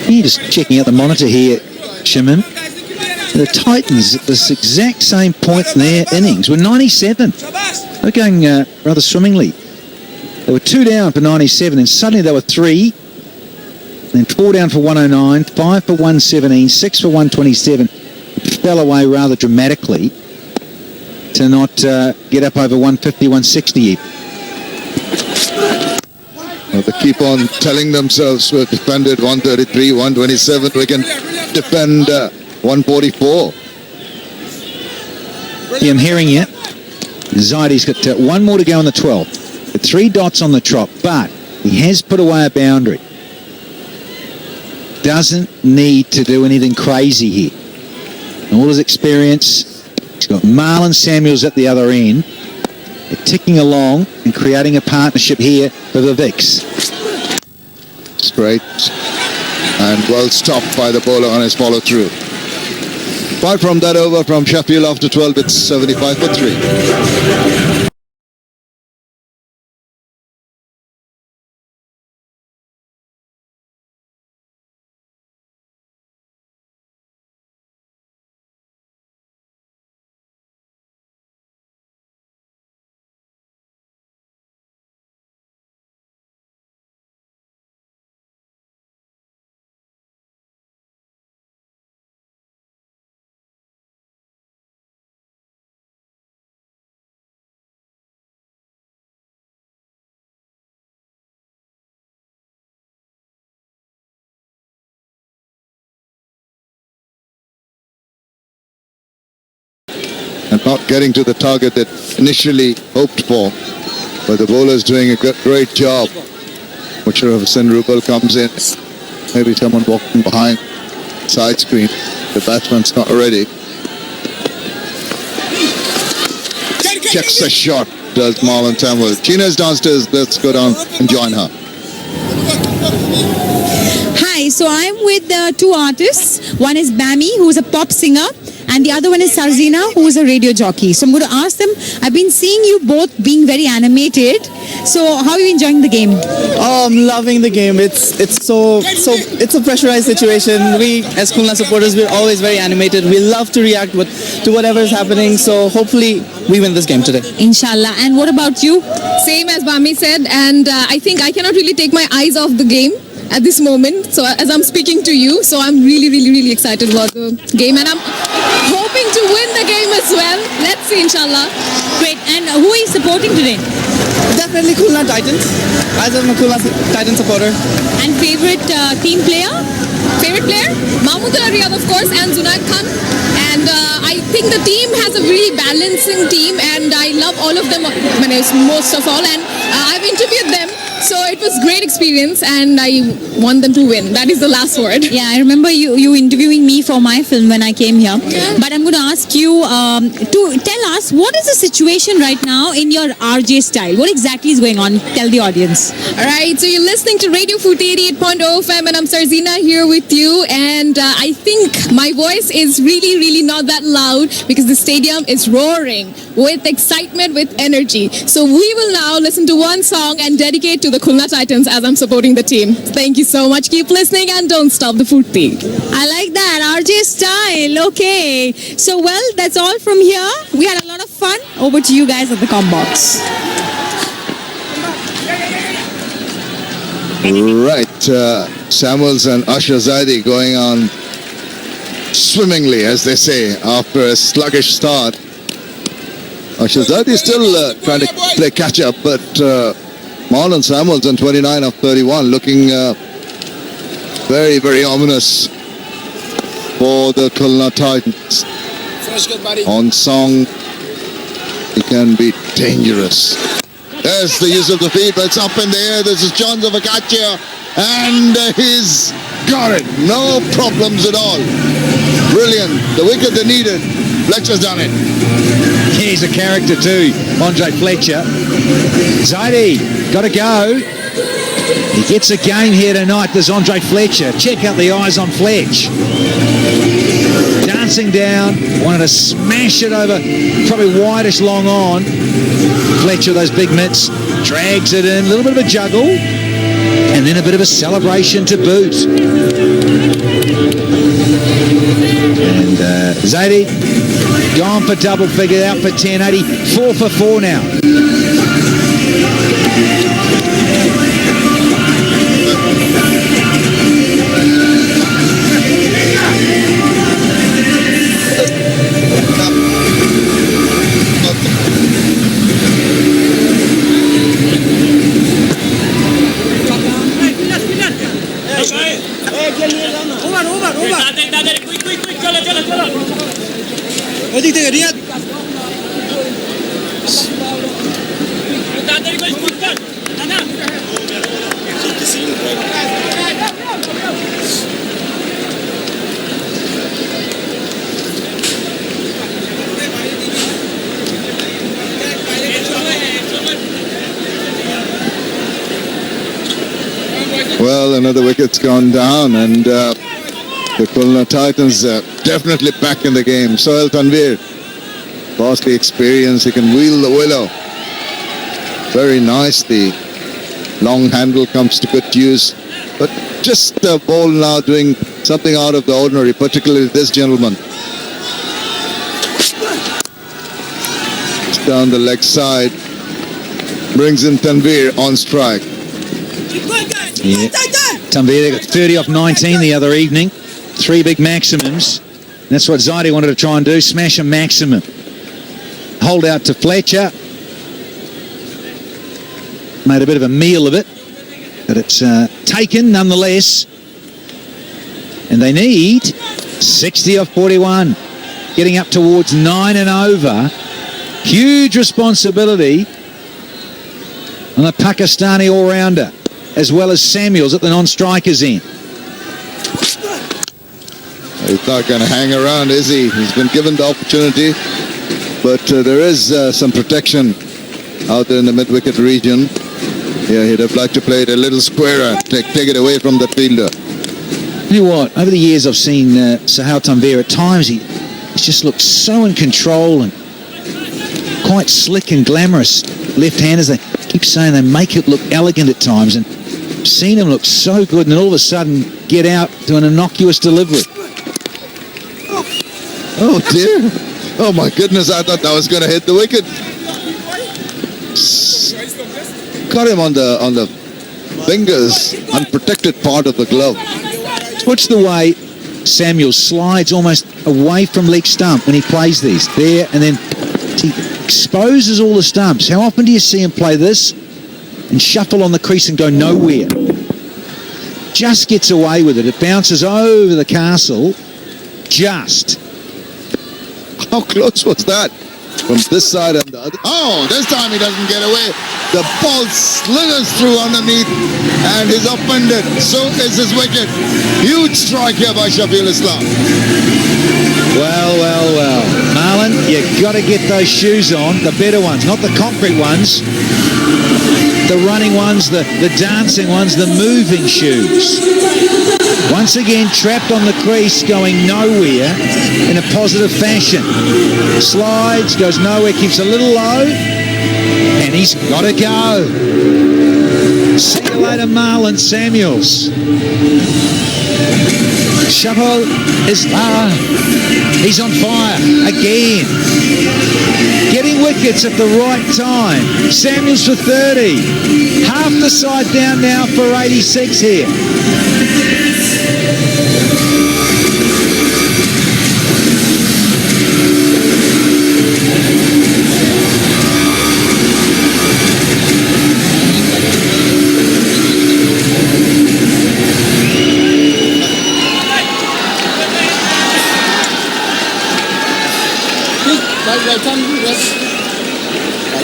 You're just checking out the monitor here, Shimon. The Titans at this exact same point in their innings were 97. They're going rather swimmingly. They were 2 down for 97, and suddenly they were 3. Then 4 down for 109, 5 for 117, 6 for 127. Fell away rather dramatically to not get up over 150, 160. They keep on telling themselves we've defended 133, 127. We can defend 144. Yeah, I'm hearing you. Zaidi's got one more to go on the 12. 3 dots on the trot, but he has put away a boundary. Doesn't need to do anything crazy here. And all his experience, he's got Marlon Samuels at the other end. They're ticking along and creating a partnership here for the Vicks. Straight and well stopped by the bowler on his follow through. Apart from that over from Sheffield after 12, it's 75 for 3. And not getting to the target that initially hoped for, but the bowler is doing a great job. Mashrafe comes in, maybe someone walking behind side screen. The batsman's not ready. Checks the shot, does Marlon Samuel. China's downstairs, let's go down and join her. Hi, so I'm with 2 artists. One is Bami, who is a pop singer, and the other one is Sarzina, who is a radio jockey. So I'm going to ask them, I've been seeing you both being very animated. So how are you enjoying the game? Oh, I'm loving the game. It's a pressurized situation. We as Khulna supporters, we're always very animated. We love to react to whatever is happening. So hopefully we win this game today. Inshallah. And what about you? Same as Bami said, and I think I cannot really take my eyes off the game at this moment, so as I'm speaking to you, so I'm really excited about the game, and I'm hoping to win the game as well. Let's see, inshallah. Great. And who are you supporting today? Definitely Khulna Titans, as I'm a Khulna Titan supporter. And favorite team player? Favorite player? Mahmudullah Riyad, of course, and Zunaid Khan. And I think the team has a really balancing team, and I love all of them, most of all, and I've interviewed them. So it was great experience, and I want them to win. That is the last word. Yeah, I remember you interviewing me for my film when I came here. But I'm going to ask you to tell us, what is the situation right now in your RJ style? What exactly is going on? Tell the audience. All right, so you're listening to Radio Food 88.0 FM, and I'm Sarzina here with you. And I think my voice is really not that loud because the stadium is roaring with excitement, with energy. So we will now listen to one song and dedicate to the Khulna Titans as I'm supporting the team. Thank you so much. Keep listening and don't stop the food tea. I like that. RJ style. Okay. So, well, that's all from here. We had a lot of fun. Over to you guys at the comm box. Right. Samuels and Ashar Zaidi going on swimmingly, as they say, after a sluggish start. Ashar Zaidi is still trying to play catch-up, but Marlon Samuels on 29 of 31 looking very ominous for the Khulna Titans. On song, he can be dangerous. There's the use of the feet, but it's up in the air. This is chance of a catch here, and he's got it. No problems at all. Brilliant. The wicket they needed. Fletcher's done it. He's a character too, Andre Fletcher. Zaidi, got to go. He gets a game here tonight, there's Andre Fletcher. Check out the eyes on Fletch. Dancing down, wanted to smash it over, probably widest long on. Fletcher, those big mitts, drags it in, a little bit of a juggle, and then a bit of a celebration to boot. And Zaidi, gone for double figure, out for 1080, 4 for 4 now. Well, another wicket's gone down, and the Khulna Titans definitely back in the game. Sohail Tanvir, vastly experienced, he can wheel the willow. Very nice, the long handle comes to good use. But just the ball now doing something out of the ordinary, particularly this gentleman. It's down the leg side, brings in Tanvir on strike. Yeah. Tanvir got 30 off 19 the other evening. 3 big maximums. That's what Zaidi wanted to try and do, smash a maximum. Hold out to Fletcher. Made a bit of a meal of it, but it's taken nonetheless. And they need 60 off 41. Getting up towards 9 and over. Huge responsibility on the Pakistani all-rounder, as well as Samuels at the non-strikers end. He's not going to hang around, is he? He's been given the opportunity, but there is some protection out there in the mid-wicket region. Yeah, he'd have liked to play it a little squarer, take it away from the fielder. You know what? Over the years, I've seen Sohail Tanvir. At times, he just looks so in control and quite slick and glamorous. Left-handers, they keep saying they make it look elegant at times, and I've seen him look so good, and then all of a sudden get out to an innocuous delivery. Oh dear! Oh my goodness! I thought that was going to hit the wicket. Got him on the fingers, unprotected part of the glove. Watch the way Samuel slides almost away from leg stump when he plays these. There, and then he exposes all the stumps. How often do you see him play this and shuffle on the crease and go nowhere? Just gets away with it. It bounces over the castle. Just. How close was that? From this side and the other. Oh, this time he doesn't get away. The ball slithers through underneath and is upended. So is his wicket. Huge strike here by Shafiul Islam. Well. Marlon, you got to get those shoes on, the better ones, not the concrete ones. The running ones, the dancing ones, the moving shoes. Once again, trapped on the crease, going nowhere in a positive fashion. Slides, goes nowhere, keeps a little low, and he's got to go. See you later, Marlon Samuels. Shafiul is he's on fire again. Getting wickets at the right time. Samuels for 30. Half the side down now for 86 here.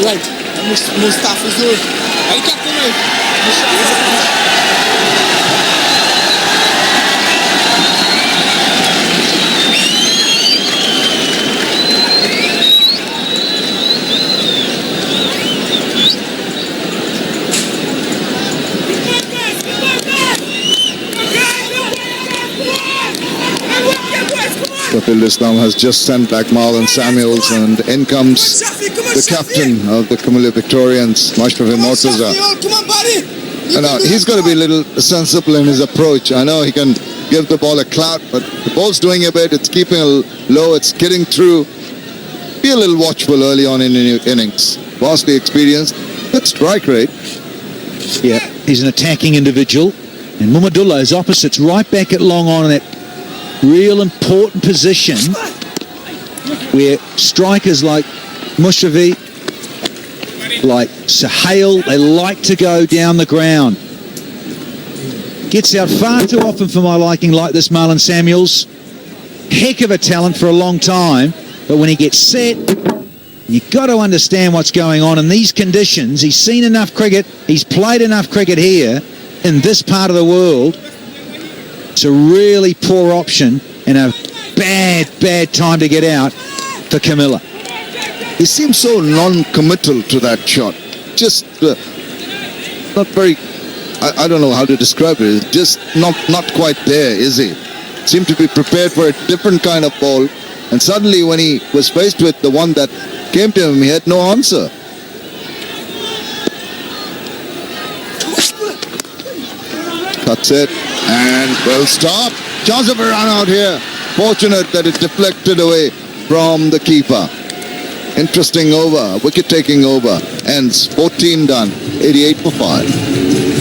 Right. Mustafizur. Hey, Captain. Shafiul Islam has just sent back Marlon Samuels, and in comes the captain of the Comilla Victorians, Mashrafe Mortaza. And he's got to be a little sensible in his approach. I know he can give the ball a clout, but the ball's doing a bit. It's keeping it low. It's getting through. Be a little watchful early on in your innings. Vastly experienced. Good strike rate. Yeah, he's an attacking individual. And Mohammad is opposites, right back at long on in that real important position where strikers like Mashrafe, like Sohail, they like to go down the ground. Gets out far too often for my liking like this, Marlon Samuels. Heck of a talent for a long time, but when he gets set, you've got to understand what's going on in these conditions. He's seen enough cricket, he's played enough cricket here in this part of the world. It's a really poor option and a bad time to get out for Comilla. He seems so non-committal to that shot. Just not very I don't know how to describe it. It's just not quite there, is he? Seemed to be prepared for a different kind of ball, and suddenly when he was faced with the one that came to him, he had no answer. Cuts it, and well stopped. Chance of a run out here. Fortunate that it deflected away from the keeper. Interesting over, wicket taking over. Ends 14 done, 88 for 5.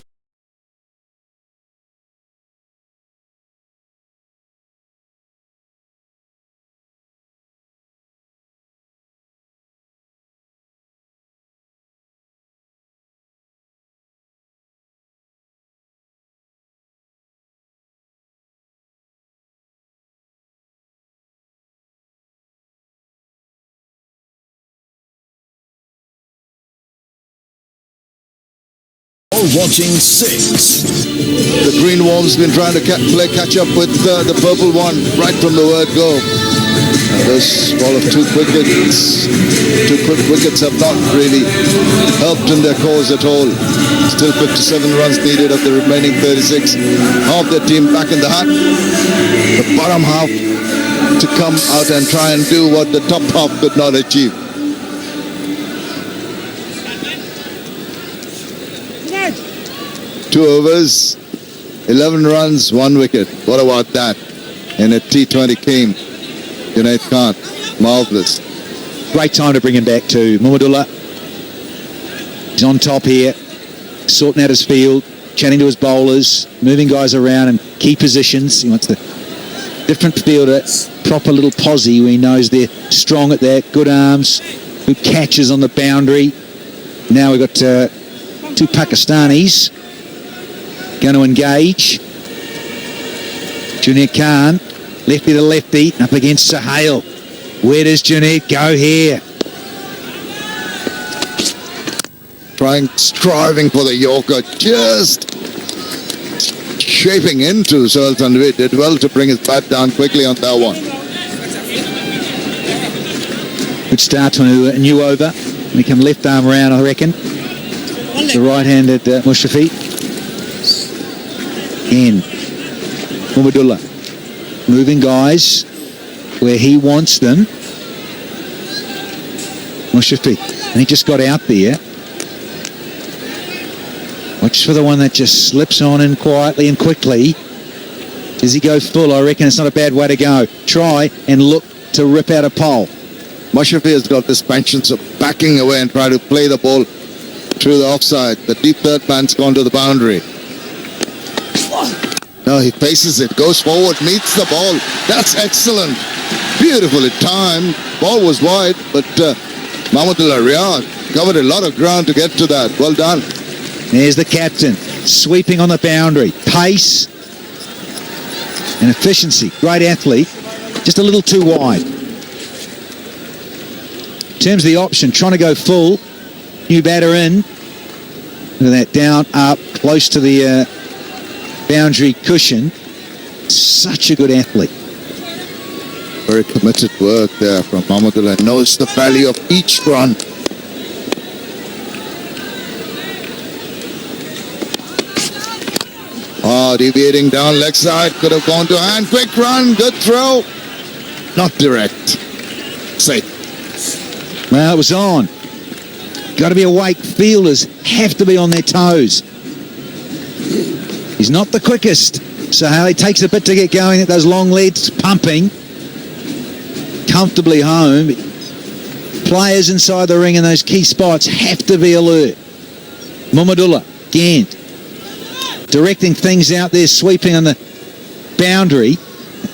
Watching 6. The green one's been trying to play catch up with the purple one right from the word go. And this ball of 2 quick wickets have not really helped in their cause at all. Still 57 runs needed of the remaining 36. Half their team back in the hat. The bottom half to come out and try and do what the top half could not achieve. Two overs, 11 runs, 1 wicket. What about that in a T20 game? Junaid Khan, marvellous. Great time to bring him back to Mohammad. He's on top here, sorting out his field, chatting to his bowlers, moving guys around in key positions. He wants the different fielder, proper little posse where he knows they're strong at that, good arms, good catches on the boundary. Now we've got 2 Pakistanis going to engage. Junaid Khan, lefty to lefty, up against Sohail. Where does Junaid go here? Striving for the Yorker, just shaping into Sohail Tanvir. Did well to bring his bat down quickly on that one. Good start to a new over. We come left arm round, I reckon. The right-handed Mashrafe. And Mohammad, moving guys where he wants them. Mashrafe, and he just got out there. Watch for the one that just slips on in quietly and quickly. Does he go full? I reckon it's not a bad way to go. Try and look to rip out a pole. Mashrafe has got this penchant of backing away and try to play the ball through the offside. The deep third man's gone to the boundary. No, he faces it, goes forward, meets the ball. That's excellent. Beautifully timed. Ball was wide, but Mahmudullah Riyad covered a lot of ground to get to that. Well done. There's the captain, sweeping on the boundary. Pace and efficiency. Great athlete, just a little too wide. In terms of the option, trying to go full. New batter in. Look at that, down, up, close to the boundary cushion. Such a good athlete. Very committed work there from Mahmudullah. Knows the value of each run. Deviating down leg side. Could have gone to hand. Quick run. Good throw. Not direct. Safe. Well, it was on. Got to be awake. Fielders have to be on their toes. He's not the quickest. Sohail, he takes a bit to get going at those long leads, pumping. Comfortably home. Players inside the ring in those key spots have to be alert. Mohammad again. Directing things out there, sweeping on the boundary.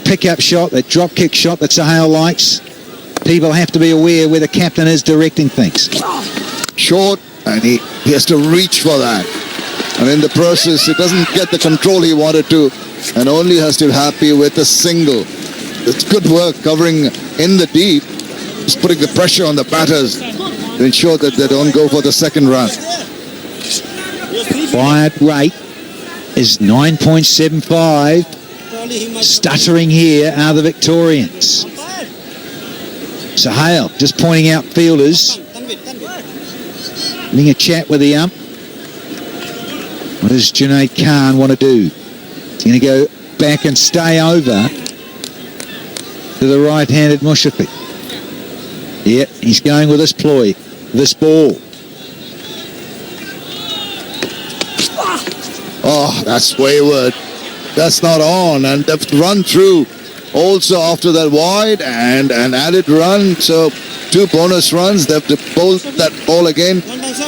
Pick-up shot, that drop-kick shot that Sohail likes. People have to be aware where the captain is directing things. Short, and he has to reach for that. And in the process, he doesn't get the control he wanted to, and only has to be happy with a single. It's good work covering in the deep, just putting the pressure on the batters to ensure that they don't go for the second run. Quiet rate is 9.75. Stuttering here are the Victorians. Sohail just pointing out fielders. Having a chat with the ump. What does Junaid Khan want to do? He's going to go back and stay over to the right-handed Mashrafe. Yeah, he's going with this ploy, this ball. Oh, that's wayward. That's not on, and they've run through also after that wide and an added run. So 2 bonus runs. They've bowled that ball again,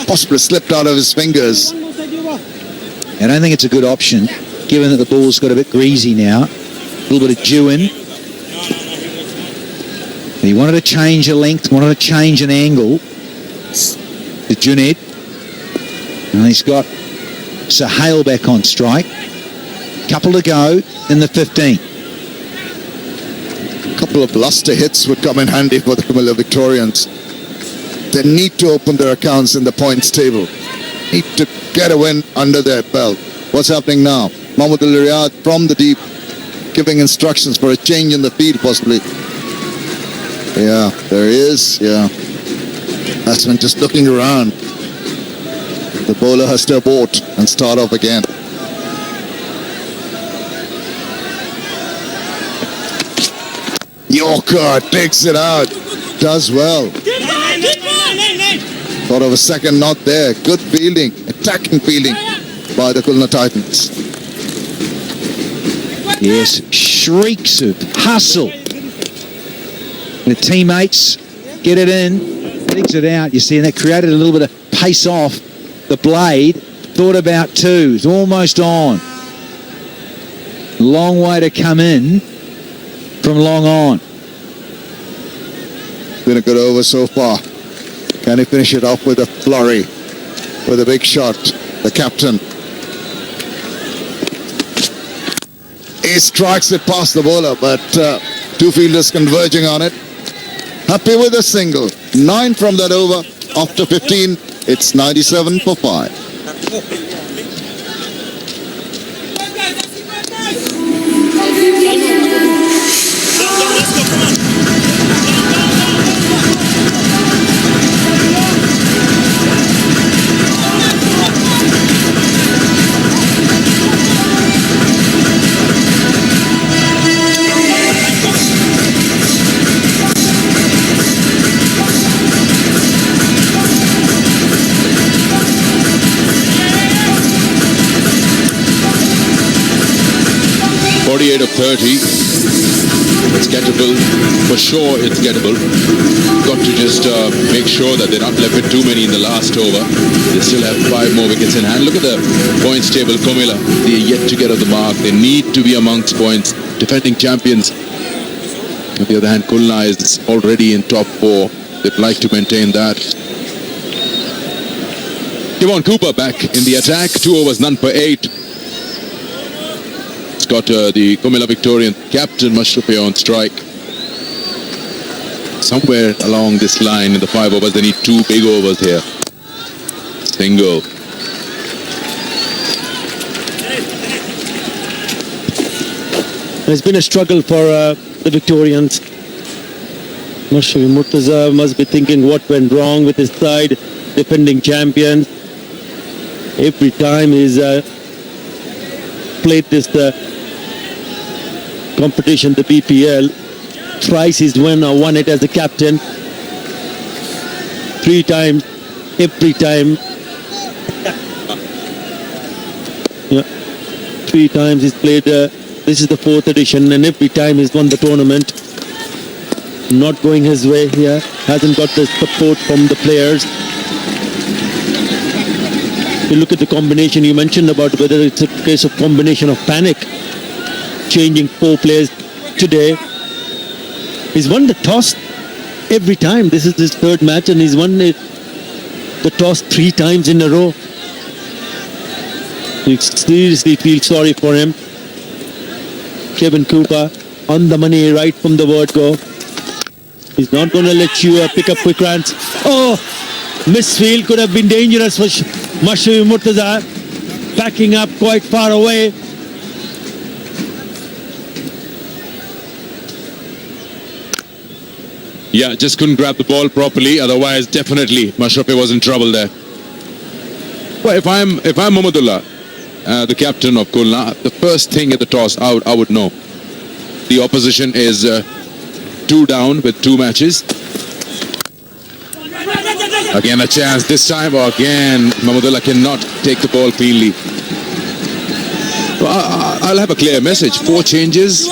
possibly slipped out of his fingers. I don't think it's a good option, given that the ball's got a bit greasy now. A little bit of dew in. He wanted to change a length, wanted to change an angle to Junaid. And he's got Sohail back on strike. Couple to go in the 15. A couple of bluster hits would come in handy for the Comilla Victorians. They need to open their accounts in the points table. Need to get a win under their belt. What's happening now? Mohammad Riyad from the deep, giving instructions for a change in the field possibly. Yeah, there he is. Yeah. Batsman just looking around. The bowler has to abort and start off again. Yorker takes it out. Does well. Thought of a second not there. Good fielding, attacking fielding by the Khulna Titans. Yes, shrieks of hustle. The teammates get it in, digs it out, you see, and that created a little bit of pace off the blade. Thought about 2, it's almost on. Long way to come in from long on. Been a good over so far. Can he finish it off with a flurry, with a big shot? The captain. He strikes it past the bowler, but 2 fielders converging on it. Happy with a single. 9 from that over. After 15, it's 97 for 5. 48 of 30. It's gettable. For sure it's gettable. Got to just make sure that they're not left with too many in the last over. They still have 5 more wickets in hand. Look at the points table. Comilla, they're yet to get off the mark. They need to be amongst points. Defending champions. On the other hand, Khulna is already in top 4. They'd like to maintain that. Devon Cooper back in the attack. 2 overs, none for 8. Got the Comilla Victorian captain Mashrafe on strike. Somewhere along this line in the 5 overs, they need 2 big overs here. Single. It's been a struggle for the Victorians. Mortaza must be thinking what went wrong with his side, defending champions. Every time he's played this competition, the BPL, thrice he's won it as the captain. 3 times, every time. Yeah, 3 times he's played. This is the 4th edition, and every time he's won the tournament. Not going his way here. Hasn't got the support from the players. You look at the combination you mentioned about whether it's a case of combination of panic. Changing 4 players today. He's won the toss every time. This is his 3rd match, and he's won the toss 3 times in a row. You seriously feel sorry for him. Kevin Cooper on the money right from the word go. He's not going to let you pick up quick runs. Oh, misfield could have been dangerous for Mashrafe Mortaza. Backing up quite far away. Yeah, just couldn't grab the ball properly. Otherwise, definitely Mashrafe was in trouble there. Well, if I'm Mohammad, the captain of Khulna, the first thing at the toss out, I would know. The opposition is 2 down with 2 matches. Again a chance this time. Again, Mahmudullah cannot take the ball cleanly. I'll have a clear message. 4 changes,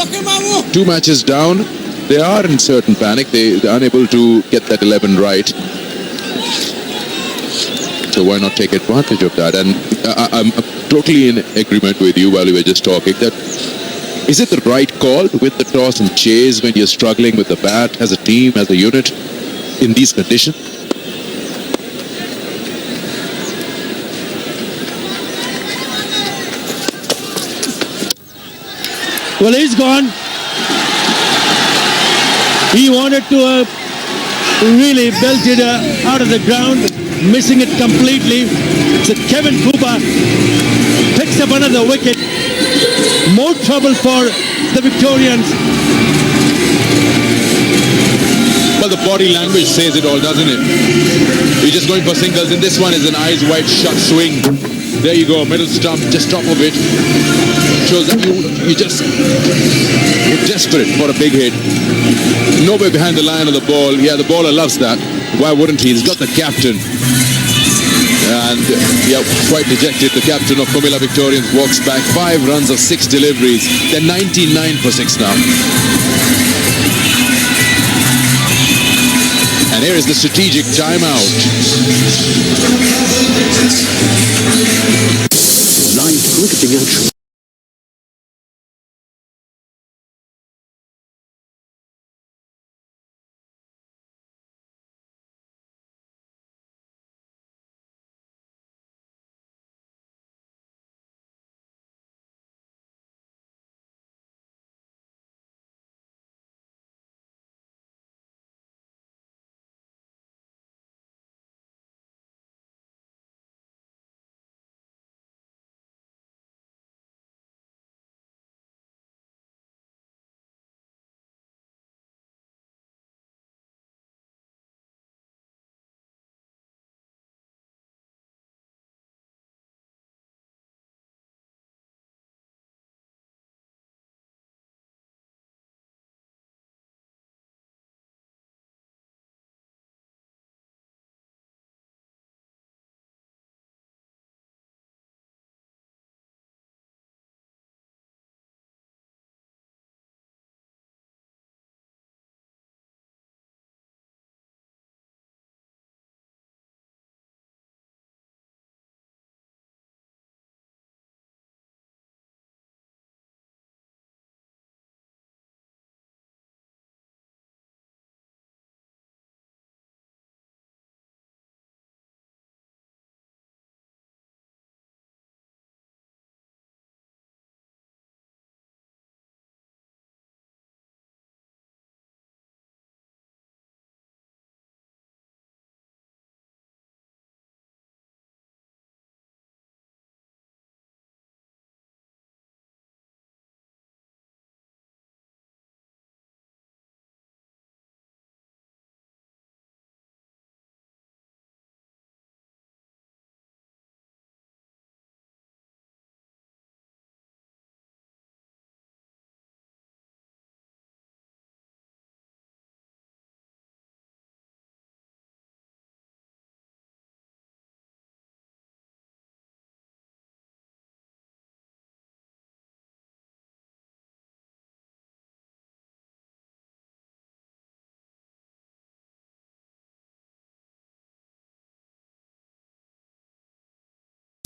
2 matches down. They are in certain panic. They're unable to get that 11 right. So why not take advantage of that? And I'm totally in agreement with you while we were just talking that is it the right call with the toss and chase when you're struggling with the bat as a team, as a unit in these conditions? Well, he's gone. He wanted to really belt it out of the ground, missing it completely. So Kevin Cooper picks up another wicket. More trouble for the Victorians. Well, the body language says it all, doesn't it? You're just going for singles, and this one is an eyes wide shut swing. There you go, middle stump, just top of it. Shows that you're desperate for a big hit. Nowhere behind the line of the ball. Yeah, the bowler loves that. Why wouldn't he? He's got the captain. And yeah, quite dejected. The captain of Comilla Victorians walks back. 5 runs of 6 deliveries. They're 99 for 6 now. And here is the strategic timeout. Live cricketing action.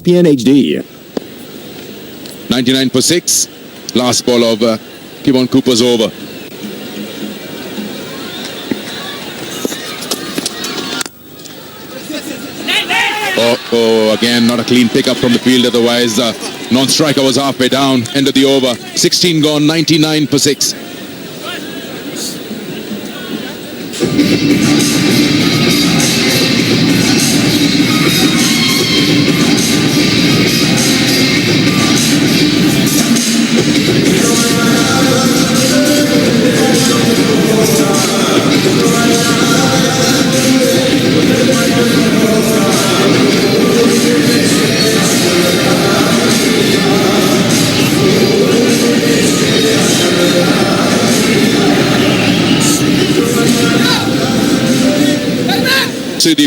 PNHD. 99 for 6. Last ball of Kevin Cooper's over. Oh, again, not a clean pickup from the field. Otherwise, non-striker was halfway down. End of the over. 16 gone, 99 for 6.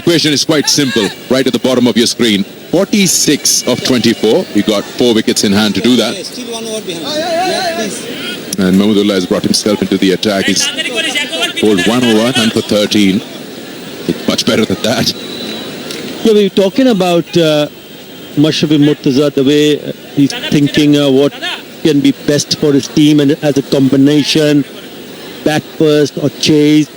equation is quite simple, right at the bottom of your screen. 46 of 24. You got 4 wickets in hand to do that. Still 1 over behind. Yeah, please. And Mahmudullah has brought himself into the attack. He's bowled 1 over, none for 13. It's much better than that. Yeah, we were talking about Mashrafe Mortaza, the way he's thinking what can be best for his team and as a combination, bat first or chase,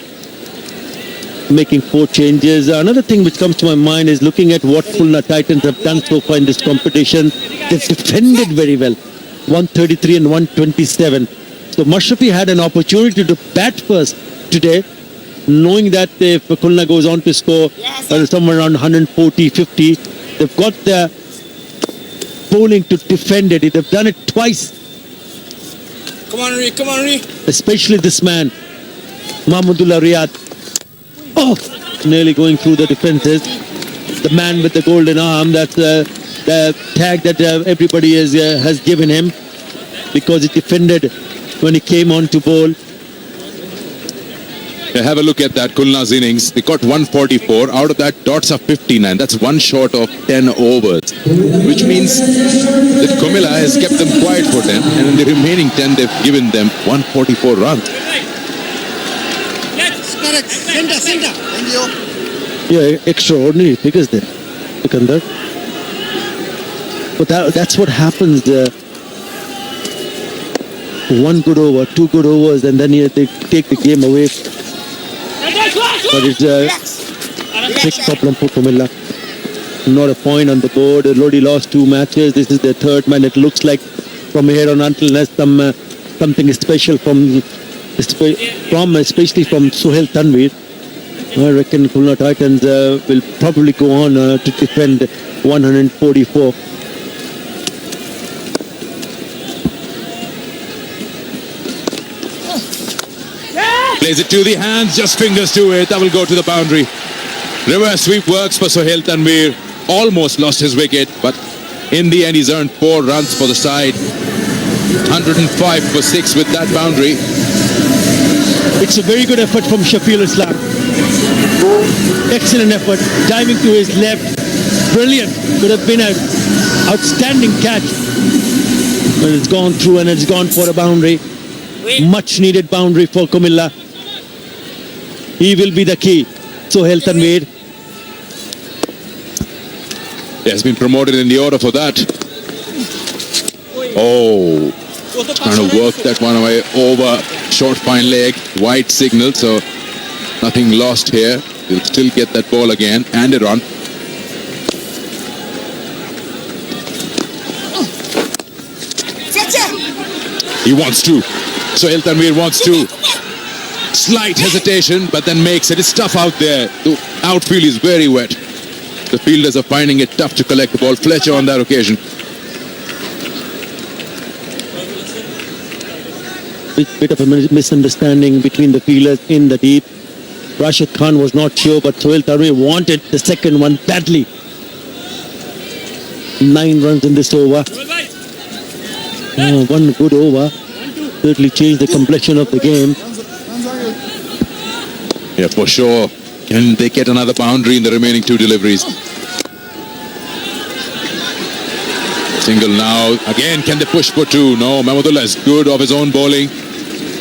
making 4 changes. Another thing which comes to my mind is looking at what Khulna Titans have done so far in this competition. They've defended very well, 133 and 127. So Mashrafe had an opportunity to bat first today, knowing that if Khulna goes on to score somewhere around 140, 50, they've got the bowling to defend it. They've done it twice. Come on, Ree. Come on, Ree. Especially this man, Mahmudullah Riyad. Oh, nearly going through the defenses. The man with the golden arm, that's the tag that everybody has given him because he defended when he came on to bowl. Have a look at that Khulna's innings. They got 144. Out of that, dots are 59. That's 1 short of 10 overs. Which means that Comilla has kept them quiet for 10. And in the remaining 10, they've given them 144 runs. Correct. Center. Thank you. Yeah, extraordinary figures there. Look at that. But that's what happens. 1 good over, 2 good overs, and then they take the game away. But it's a big problem for Comilla. Not a point on the board. They already lost 2 matches. This is their 3rd man. It looks like from here on unless something special from especially from Sohail Tanvir. I reckon Khulna Titans will probably go on to defend 144. Plays it to the hands, just fingers to it. That will go to the boundary. Reverse sweep works for Sohail Tanvir. Almost lost his wicket, but in the end he's earned 4 runs for the side. 105 for 6 with that boundary. It's a very good effort from Shafiul Islam. Excellent effort. Diving to his left. Brilliant. Could have been an outstanding catch. But it's gone through and it's gone for a boundary. Much needed boundary for Comilla. He will be the key. Sohail Tanvir. He has been promoted in the order for that. Oh, trying to work that one away over short fine leg, wide signal, so nothing lost here. He'll still get that ball again and a run. He wants to. Sohail Tanvir wants to. Slight hesitation, but then makes it. It's tough out there. The outfield is very wet. The fielders are finding it tough to collect the ball. Fletcher on that occasion. Bit of a misunderstanding between the fielders in the deep. Rashid Khan was not sure, but Sohail Tanvir wanted the second one badly. 9 runs in this over. 1 good over. Certainly changed the complexion of the game. Yeah, for sure. Can they get another boundary in the remaining 2 deliveries? Single now. Again, can they push for 2? No, Mahmudullah is good off his own bowling.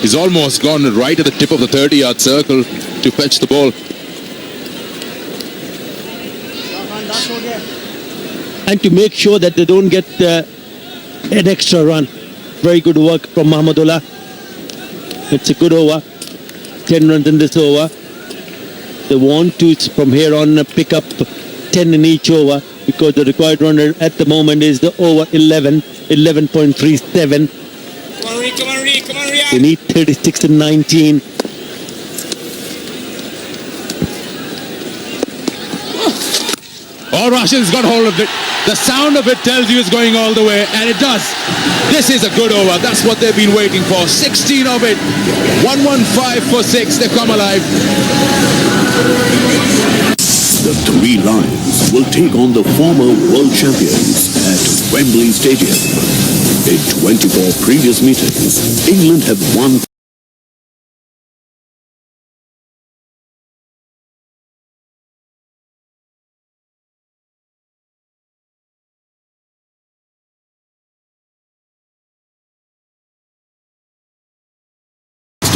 He's almost gone right at the tip of the 30-yard circle to fetch the ball. And to make sure that they don't get an extra run. Very good work from Mahmudullah. It's a good over. 10 runs in this over. They want to, from here on, pick up 10 in each over because the required run at the moment is the over 11, 11.37. Come on, Ree. They need 36 and 19. Oh, Rashid's got hold of it. The sound of it tells you it's going all the way, and it does. This is a good over. That's what they've been waiting for. 16 of it. 115 for 6. They've come alive. The 3 Lions will take on the former world champions at Wembley Stadium. In 24 previous meetings, England have won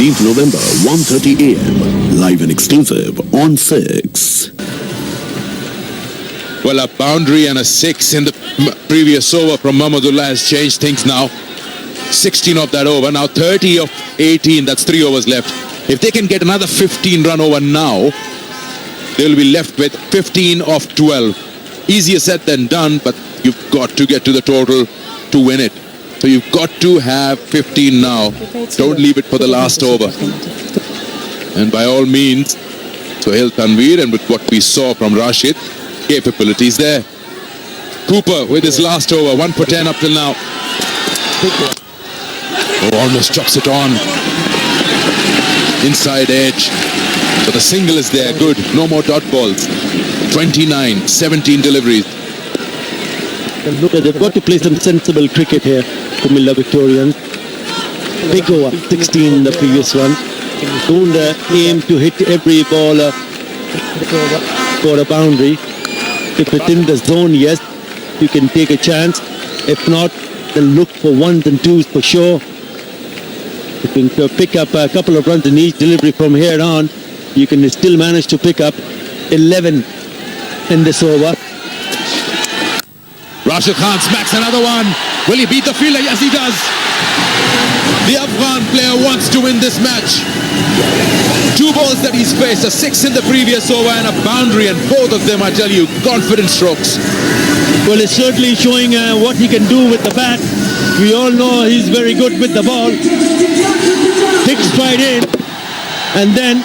15th November, 1:30 a.m. Live and exclusive on 6. Well, a boundary and a 6 in the previous over from Mahmudullah has changed things now. 16 of that over, now 30 of 18, that's 3 overs left. If they can get another 15 run over now, they'll be left with 15 of 12. Easier said than done, but you've got to get to the total to win it. So you've got to have 15 now. Don't leave it for the last over. And by all means, Sohail, Tanvir, and with what we saw from Rashid, capabilities there. Cooper with his last over, 1 for 10 up till now. Oh, almost drops it on. Inside edge. But the single is there, good. No more dot balls. 29, 17 deliveries. And look at, they've got to play some sensible cricket here, Comilla Victorians. Big over, 16 in the previous one. Don't aim to hit every ball for a boundary. If it's in the zone, yes, you can take a chance. If not, then look for 1s and 2s for sure. If you can pick up a couple of runs in each delivery from here on, you can still manage to pick up 11 in this over. Rashid Khan smacks another one. Will he beat the fielder? Yes, he does. The Afghan player wants to win this match. 2 balls that he's faced, a 6 in the previous over and a boundary, and both of them, I tell you, confident strokes. Well, he's certainly showing what he can do with the bat. We all know he's very good with the ball. Big stride in, and then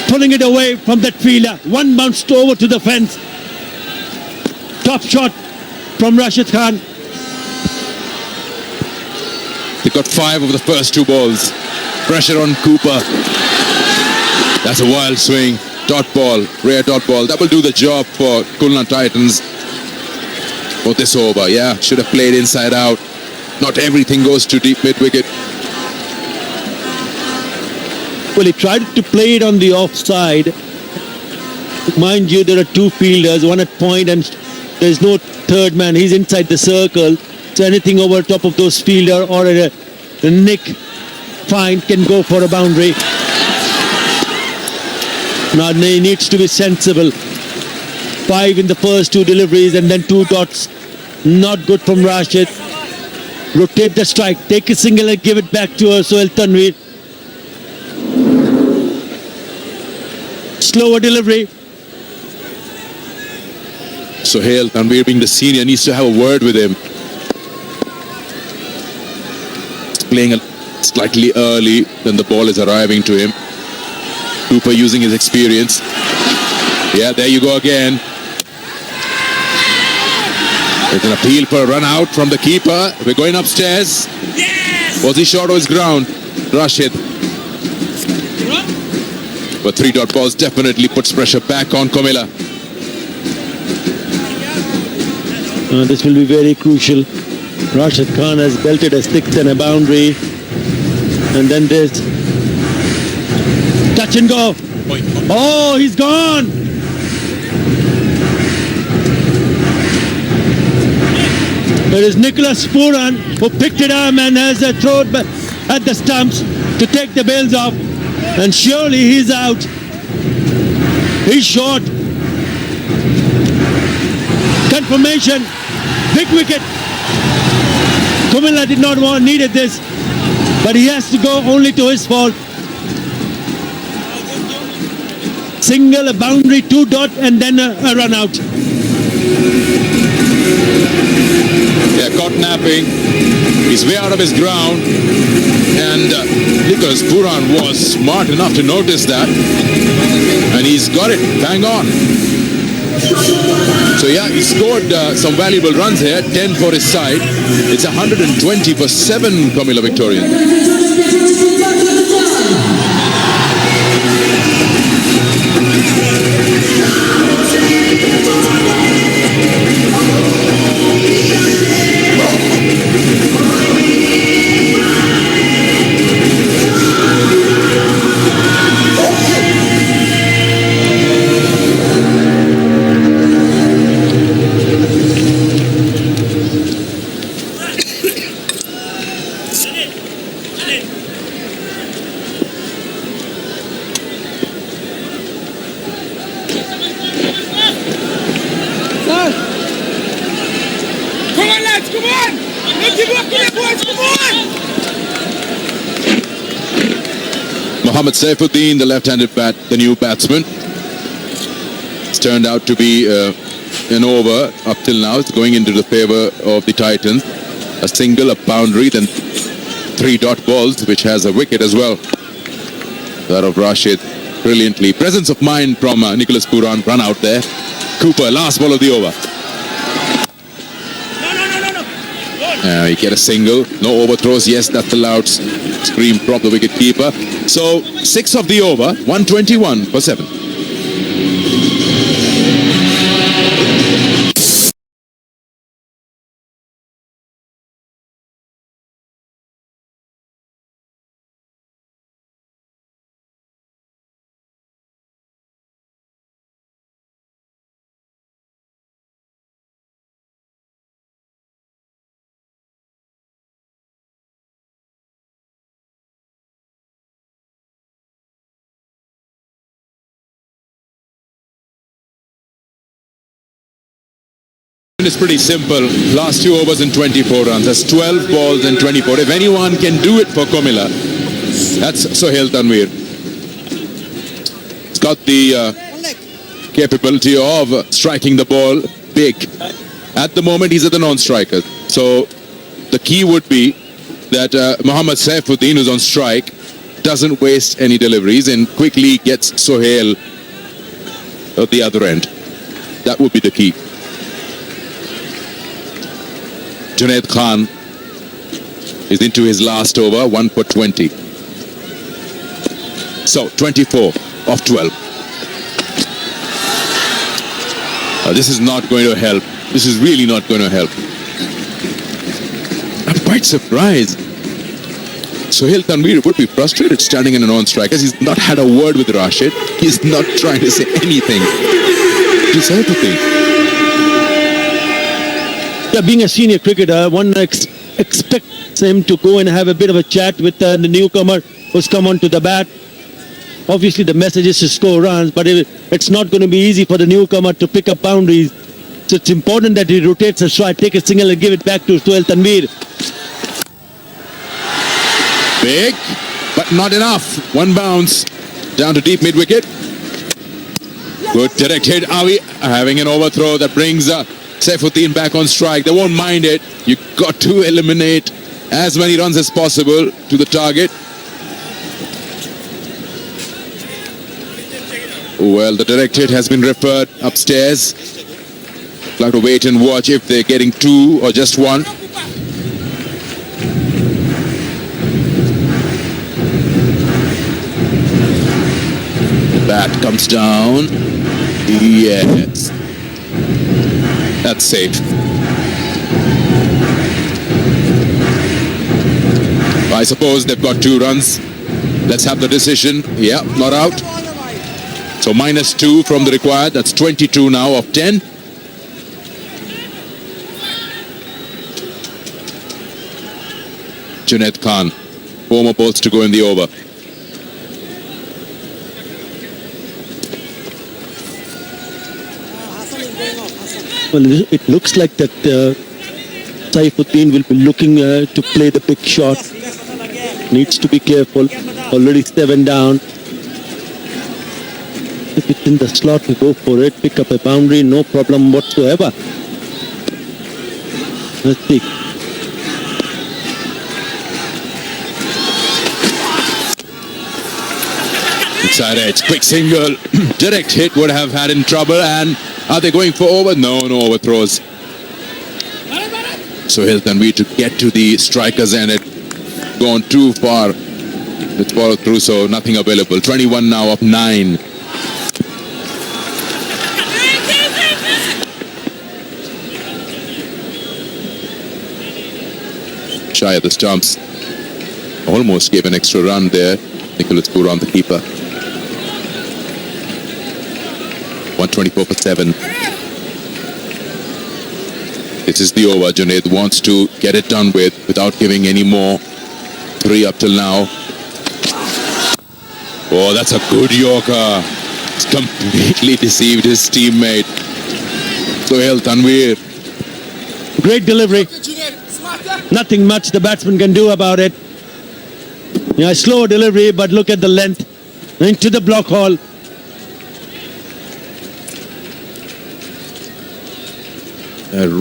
pulling it away from that fielder. One bounced over to the fence. Top shot from Rashid Khan. They got 5 of the first 2 balls. Pressure on Cooper. That's a wild swing. Dot ball, rare dot ball. That will do the job for Khulna Titans for this over. Yeah, should have played inside out. Not everything goes to deep mid-wicket. Well, he tried to play it on the offside. Mind you, there are 2 fielders, one at point, and there's no third man. He's inside the circle. So anything over top of those fielder or a nick fine can go for a boundary. Now he needs to be sensible. 5 in the first 2 deliveries and then 2 dots. Not good from Rashid. Rotate the strike. Take a single and give it back to Sohail Tanvir. Slower delivery. Sohail Tanvir, being the senior, needs to have a word with him. He's playing slightly early, then the ball is arriving to him. Cooper using his experience. Yeah, there you go again. There's an appeal for a run out from the keeper. We're going upstairs. Yes! Was he short of his ground? Rashid. But 3 dot balls definitely puts pressure back on Comilla. This will be very crucial. Rashid Khan has belted a 6 and a boundary. And then there's touch and go. Oh, he's gone. There is Nicholas Puran who picked it up and has a throw at the stumps to take the bails off. And surely he's out. He's short. Confirmation. Big wicket. Comilla did not needed this, but he has to go only to his fault. Single, a boundary, 2 dot, and then a run out. Yeah, caught napping. He's way out of his ground. And Nicholas Puran was smart enough to notice that. And he's got it. Bang on. So yeah, he scored some valuable runs here. 10 for his side. It's 120 for 7 Comilla Victorians. boys, come on! Don't give up, boys, come on! Mohammad Saifuddin, the left-handed the new batsman. It's turned out to be an over up till now. It's going into the favor of the Titans. A single, a boundary, then 3 dot balls, which has a wicket as well. That of Rashid, brilliantly. Presence of mind from Nicholas Pooran, run out there. Cooper, last ball of the over. You get a single, no overthrows. Yes, that's allowed. Scream from the wicket keeper. So 6 of the over, 121 for 7. It's pretty simple. Last 2 overs and 24 runs. That's 12 balls and 24. If anyone can do it for Comilla, that's Sohail Tanvir. He's got the capability of striking the ball big. At the moment, he's at the non-striker. So the key would be that Mohammad Saifuddin, who's on strike, doesn't waste any deliveries and quickly gets Sohail at the other end. That would be the key. Junaid Khan is into his last over, 1 for 20. So 24 of 12. This is not going to help. This is really not going to help. I'm quite surprised. Sohail Tanvir would be frustrated standing in a non-striker. He's not had a word with Rashid. He's not trying to say anything. He's everything. Yeah, being a senior cricketer, one expects him to go and have a bit of a chat with the newcomer who's come onto the bat. Obviously, the message is to score runs, but it's not going to be easy for the newcomer to pick up boundaries. So it's important that he rotates a strike, take a single and give it back to Sohail Tanvir. Big, but not enough. One bounce down to deep mid-wicket. Good direct hit. Avi having an overthrow that brings Saifuddin back on strike. They won't mind it. You've got to eliminate as many runs as possible to the target. Well, the direct hit has been referred upstairs. We'll have to wait and watch if they're getting 2 or just 1. Bat comes down. Yes. That's safe. I suppose they've got 2 runs. Let's have the decision. Yeah, not out. So -2 from the required. That's 22 now of 10. Junaid Khan. 4 more balls to go in the over. Well, it looks like that Saifuddin will be looking to play the big shot. Needs to be careful. Already 7 down. If it's in the slot, to go for it. Pick up a boundary, no problem whatsoever. Let's see. Inside edge, quick single. Direct hit would have had in trouble. And are they going for over? No overthrows. Sohail Tanvir to get to the strikers and it gone too far. It's followed through, so nothing available. 21 now of 9. Shy of the stumps. Almost gave an extra run there. Nicholas Pooran, the keeper. 124 for 7. This is the over. Junaid wants to get it done without giving any more. 3 up till now. Oh, that's a good Yorker. He's completely deceived his teammate. Sohail Tanvir. Great delivery. Nothing much the batsman can do about it. Yeah, slow delivery, but look at the length. Into the block hole.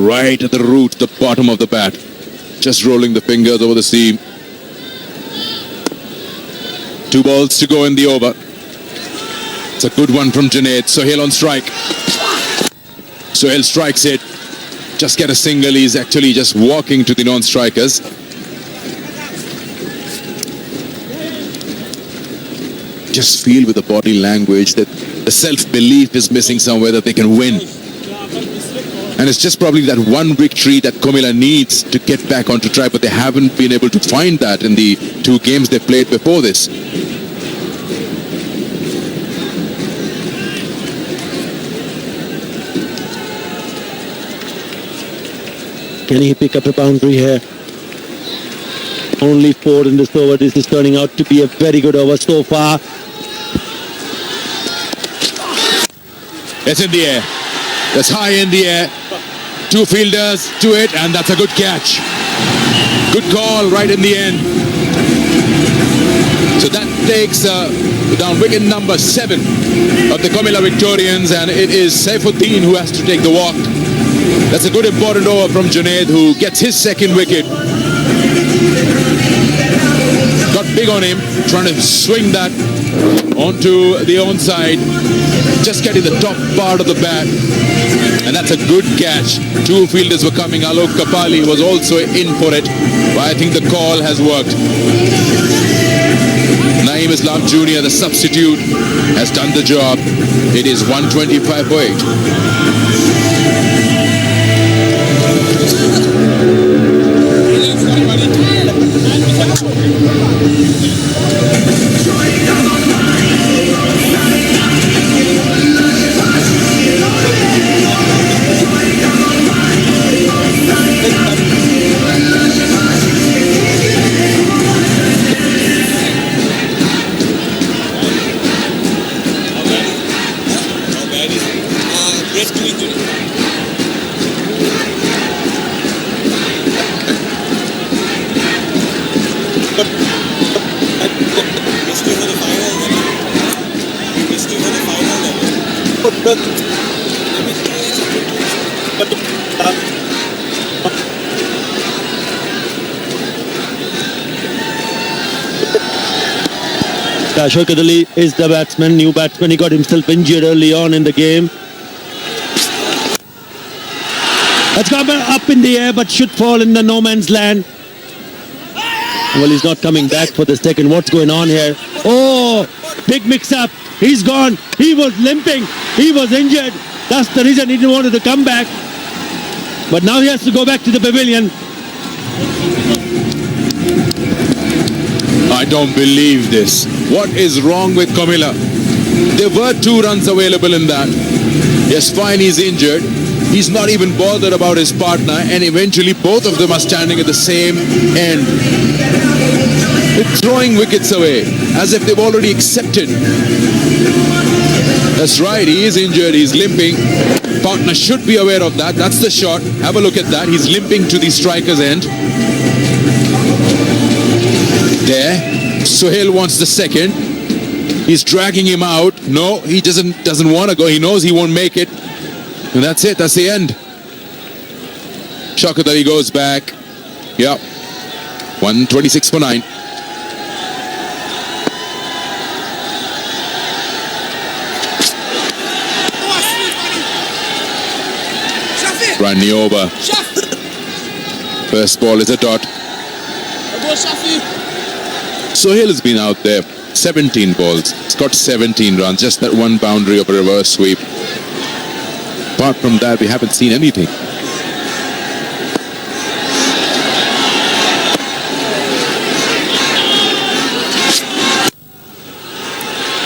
Right at the root, the bottom of the bat. Just rolling the fingers over the seam. 2 balls to go in the over. It's a good one from Junaid. Sohail on strike. Sohail strikes it. Just get a single. He's actually just walking to the non-strikers. Just feel with the body language that the self-belief is missing somewhere, that they can win. And it's just probably that one victory that Comilla needs to get back onto track, but they haven't been able to find that in the 2 games they played before this. Can he pick up a boundary here? Only 4 in this over. This is turning out to be a very good over so far. It's in the air. It's high in the air. 2 fielders to it, and that's a good catch. Good call right in the end. So that takes down wicket number 7 of the Comilla Victorians, and it is Saifuddin who has to take the walk. That's a good important over from Junaid, who gets his 2nd wicket. Got big on him, trying to swing that onto the onside. Just getting the top part of the bat. And that's a good catch. 2 fielders were coming. Alok Kapali was also in for it. But I think the call has worked. Naeem Islam Jr., the substitute, has done the job. It is 125 for 8. Ashar is the batsman, new batsman. He got himself injured early on in the game. That's gone up in the air, but should fall in the no man's land. Well, he's not coming back for the 2nd. What's going on here? Oh, big mix-up. He's gone. He was limping. He was injured. That's the reason he didn't want to come back. But now he has to go back to the pavilion. I don't believe this. What is wrong with Comilla? There were 2 runs available in that. Yes, fine, he's injured. He's not even bothered about his partner, and eventually both of them are standing at the same end. They're throwing wickets away as if they've already accepted. That's right, he is injured, he's limping. Partner should be aware of that. That's the shot. Have a look at that. He's limping to the striker's end. There. Sohail wants the 2nd. He's dragging him out. No, he doesn't want to go. He knows he won't make it. And that's it. That's the end. Shakadari goes back. Yeah. 126 for 9. Running over. First ball is a dot. Sohail has been out there 17 balls. He's got 17 runs. Just that one boundary of a reverse sweep. Apart from that, we haven't seen anything.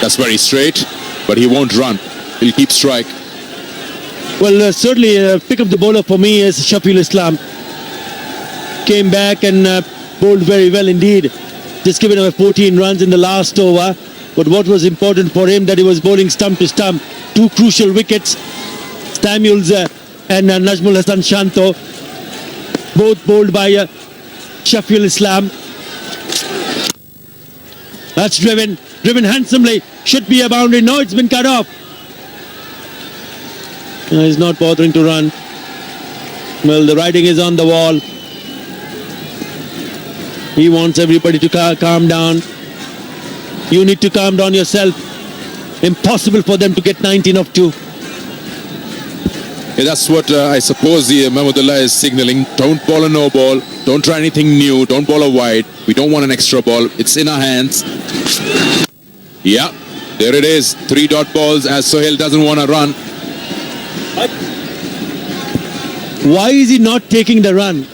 That's very straight, but he won't run. He'll keep strike. Well, certainly pick up the bowler for me is Shafil Islam. Came back and bowled very well indeed. Just given away 14 runs in the last over. But what was important for him that he was bowling stump to stump. 2 crucial wickets. Samuels and Nazmul Hasan Shanto. both bowled by Shafiul Islam. That's driven handsomely. Should be a boundary. No, it's been cut off. He's not bothering to run. Well, the writing is on the wall. He wants everybody to calm down. You need to calm down yourself. Impossible for them to get 19 of 2. Yeah, that's what I suppose the Mahmudullah is signaling. Don't bowl a no ball. Don't try anything new. Don't bowl a wide. We don't want an extra ball. It's in our hands. Yeah, there it is. 3 dot balls as Sohail doesn't want to run. Why is he not taking the run?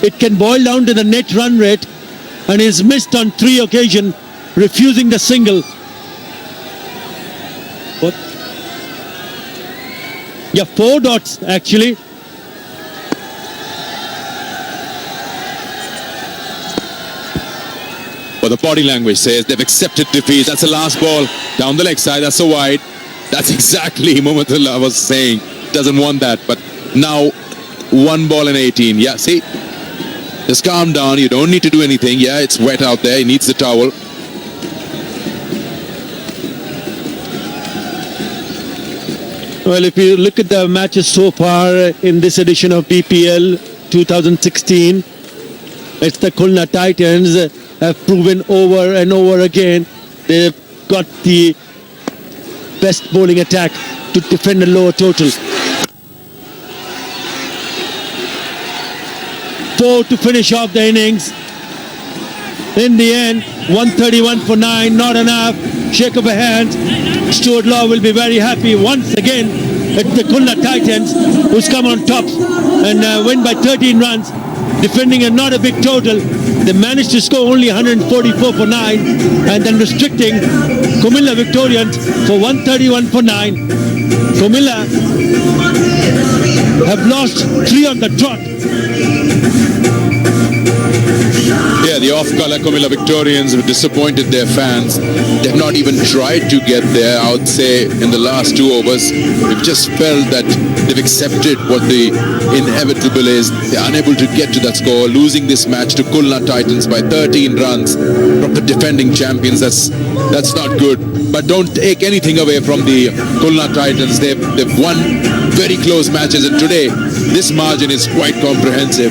It can boil down to the net run rate, and he's missed on 3 occasions, refusing the single. What? Yeah, 4 dots actually. But the body language says they've accepted defeat. That's the last ball down the leg side. That's a wide. That's exactly Mahmudullah was saying. Doesn't want that. But now 1 ball and 18. Yeah, see? Just calm down. You don't need to do anything. Yeah, it's wet out there. He needs the towel. Well, if you look at the matches so far in this edition of BPL 2016, it's the Khulna Titans have proven over and over again they've got the best bowling attack to defend a lower total. 4 to finish off the innings. In the end, 131 for 9, not enough. Shake of a hand. Stuart Law will be very happy. Once again, it's the Khulna Titans who's come on top and win by 13 runs, defending a not a big total. They managed to score only 144 for 9 and then restricting Comilla Victorians for 131 for 9. Comilla have lost 3 on the trot. Yeah, the off-color Comilla Victorians have disappointed their fans. They've not even tried to get there. I would say in the last 2 overs, they've just felt that they've accepted what the inevitable is. They're unable to get to that score, losing this match to Khulna Titans by 13 runs from the defending champions. That's not good. But don't take anything away from the Khulna Titans. They've won very close matches, and today this margin is quite comprehensive.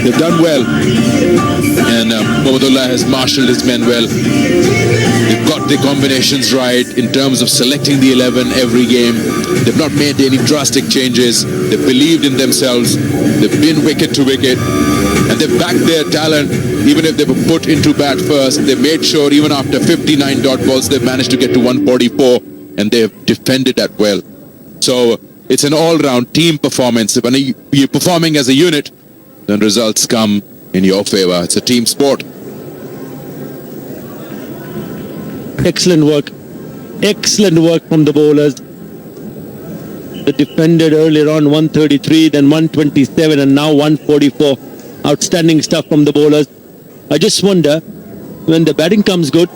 They've done well, and Mahmudullah has marshaled his men well. They've got the combinations right in terms of selecting the 11 every game. They've not made any drastic changes. They've believed in themselves. They've been wicket to wicket, and they've backed their talent. Even if they were put into bat first, they made sure even after 59 dot balls, they've managed to get to 144, and they've defended that well. So it's an all-round team performance. When you're performing as a unit, then results come in your favor. It's a team sport. Excellent work. Excellent work from the bowlers. They defended earlier on 133, then 127, and now 144. Outstanding stuff from the bowlers. I just wonder, when the batting comes good,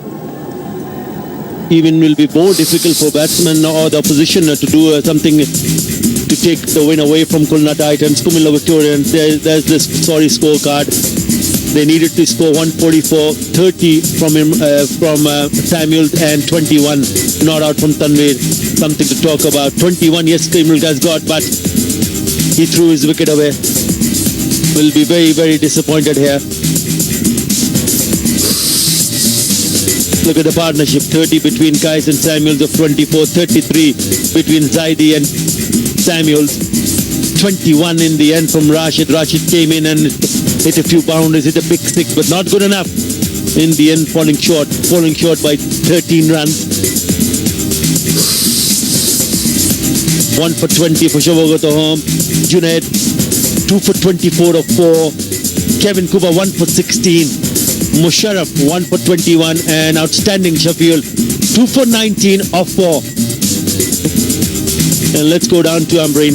even will be more difficult for batsmen or the opposition to do something to take the win away from Khulna Titans. Comilla Victorians, there's this sorry scorecard. They needed to score 144, 30 from Samuel, and 21 not out from Tanvir. Something to talk about. 21, yes, Imrul has got, but he threw his wicket away. Will be very, very disappointed here. Look at the partnership, 30 between Kais and Samuels of 24, 33 between Zaidi and Samuels, 21 in the end from Rashid. Rashid came in and hit a few boundaries, hit a big 6, but not good enough. In the end, falling short by 13 runs. 1 for 20 for Shobogato home. Junaid, 2 for 24 of 4. Kevin Cooper, 1 for 16. Mashrafe 1 for 21, and outstanding Shafiul 2 for 19 of 4. And let's go down to Ambreen.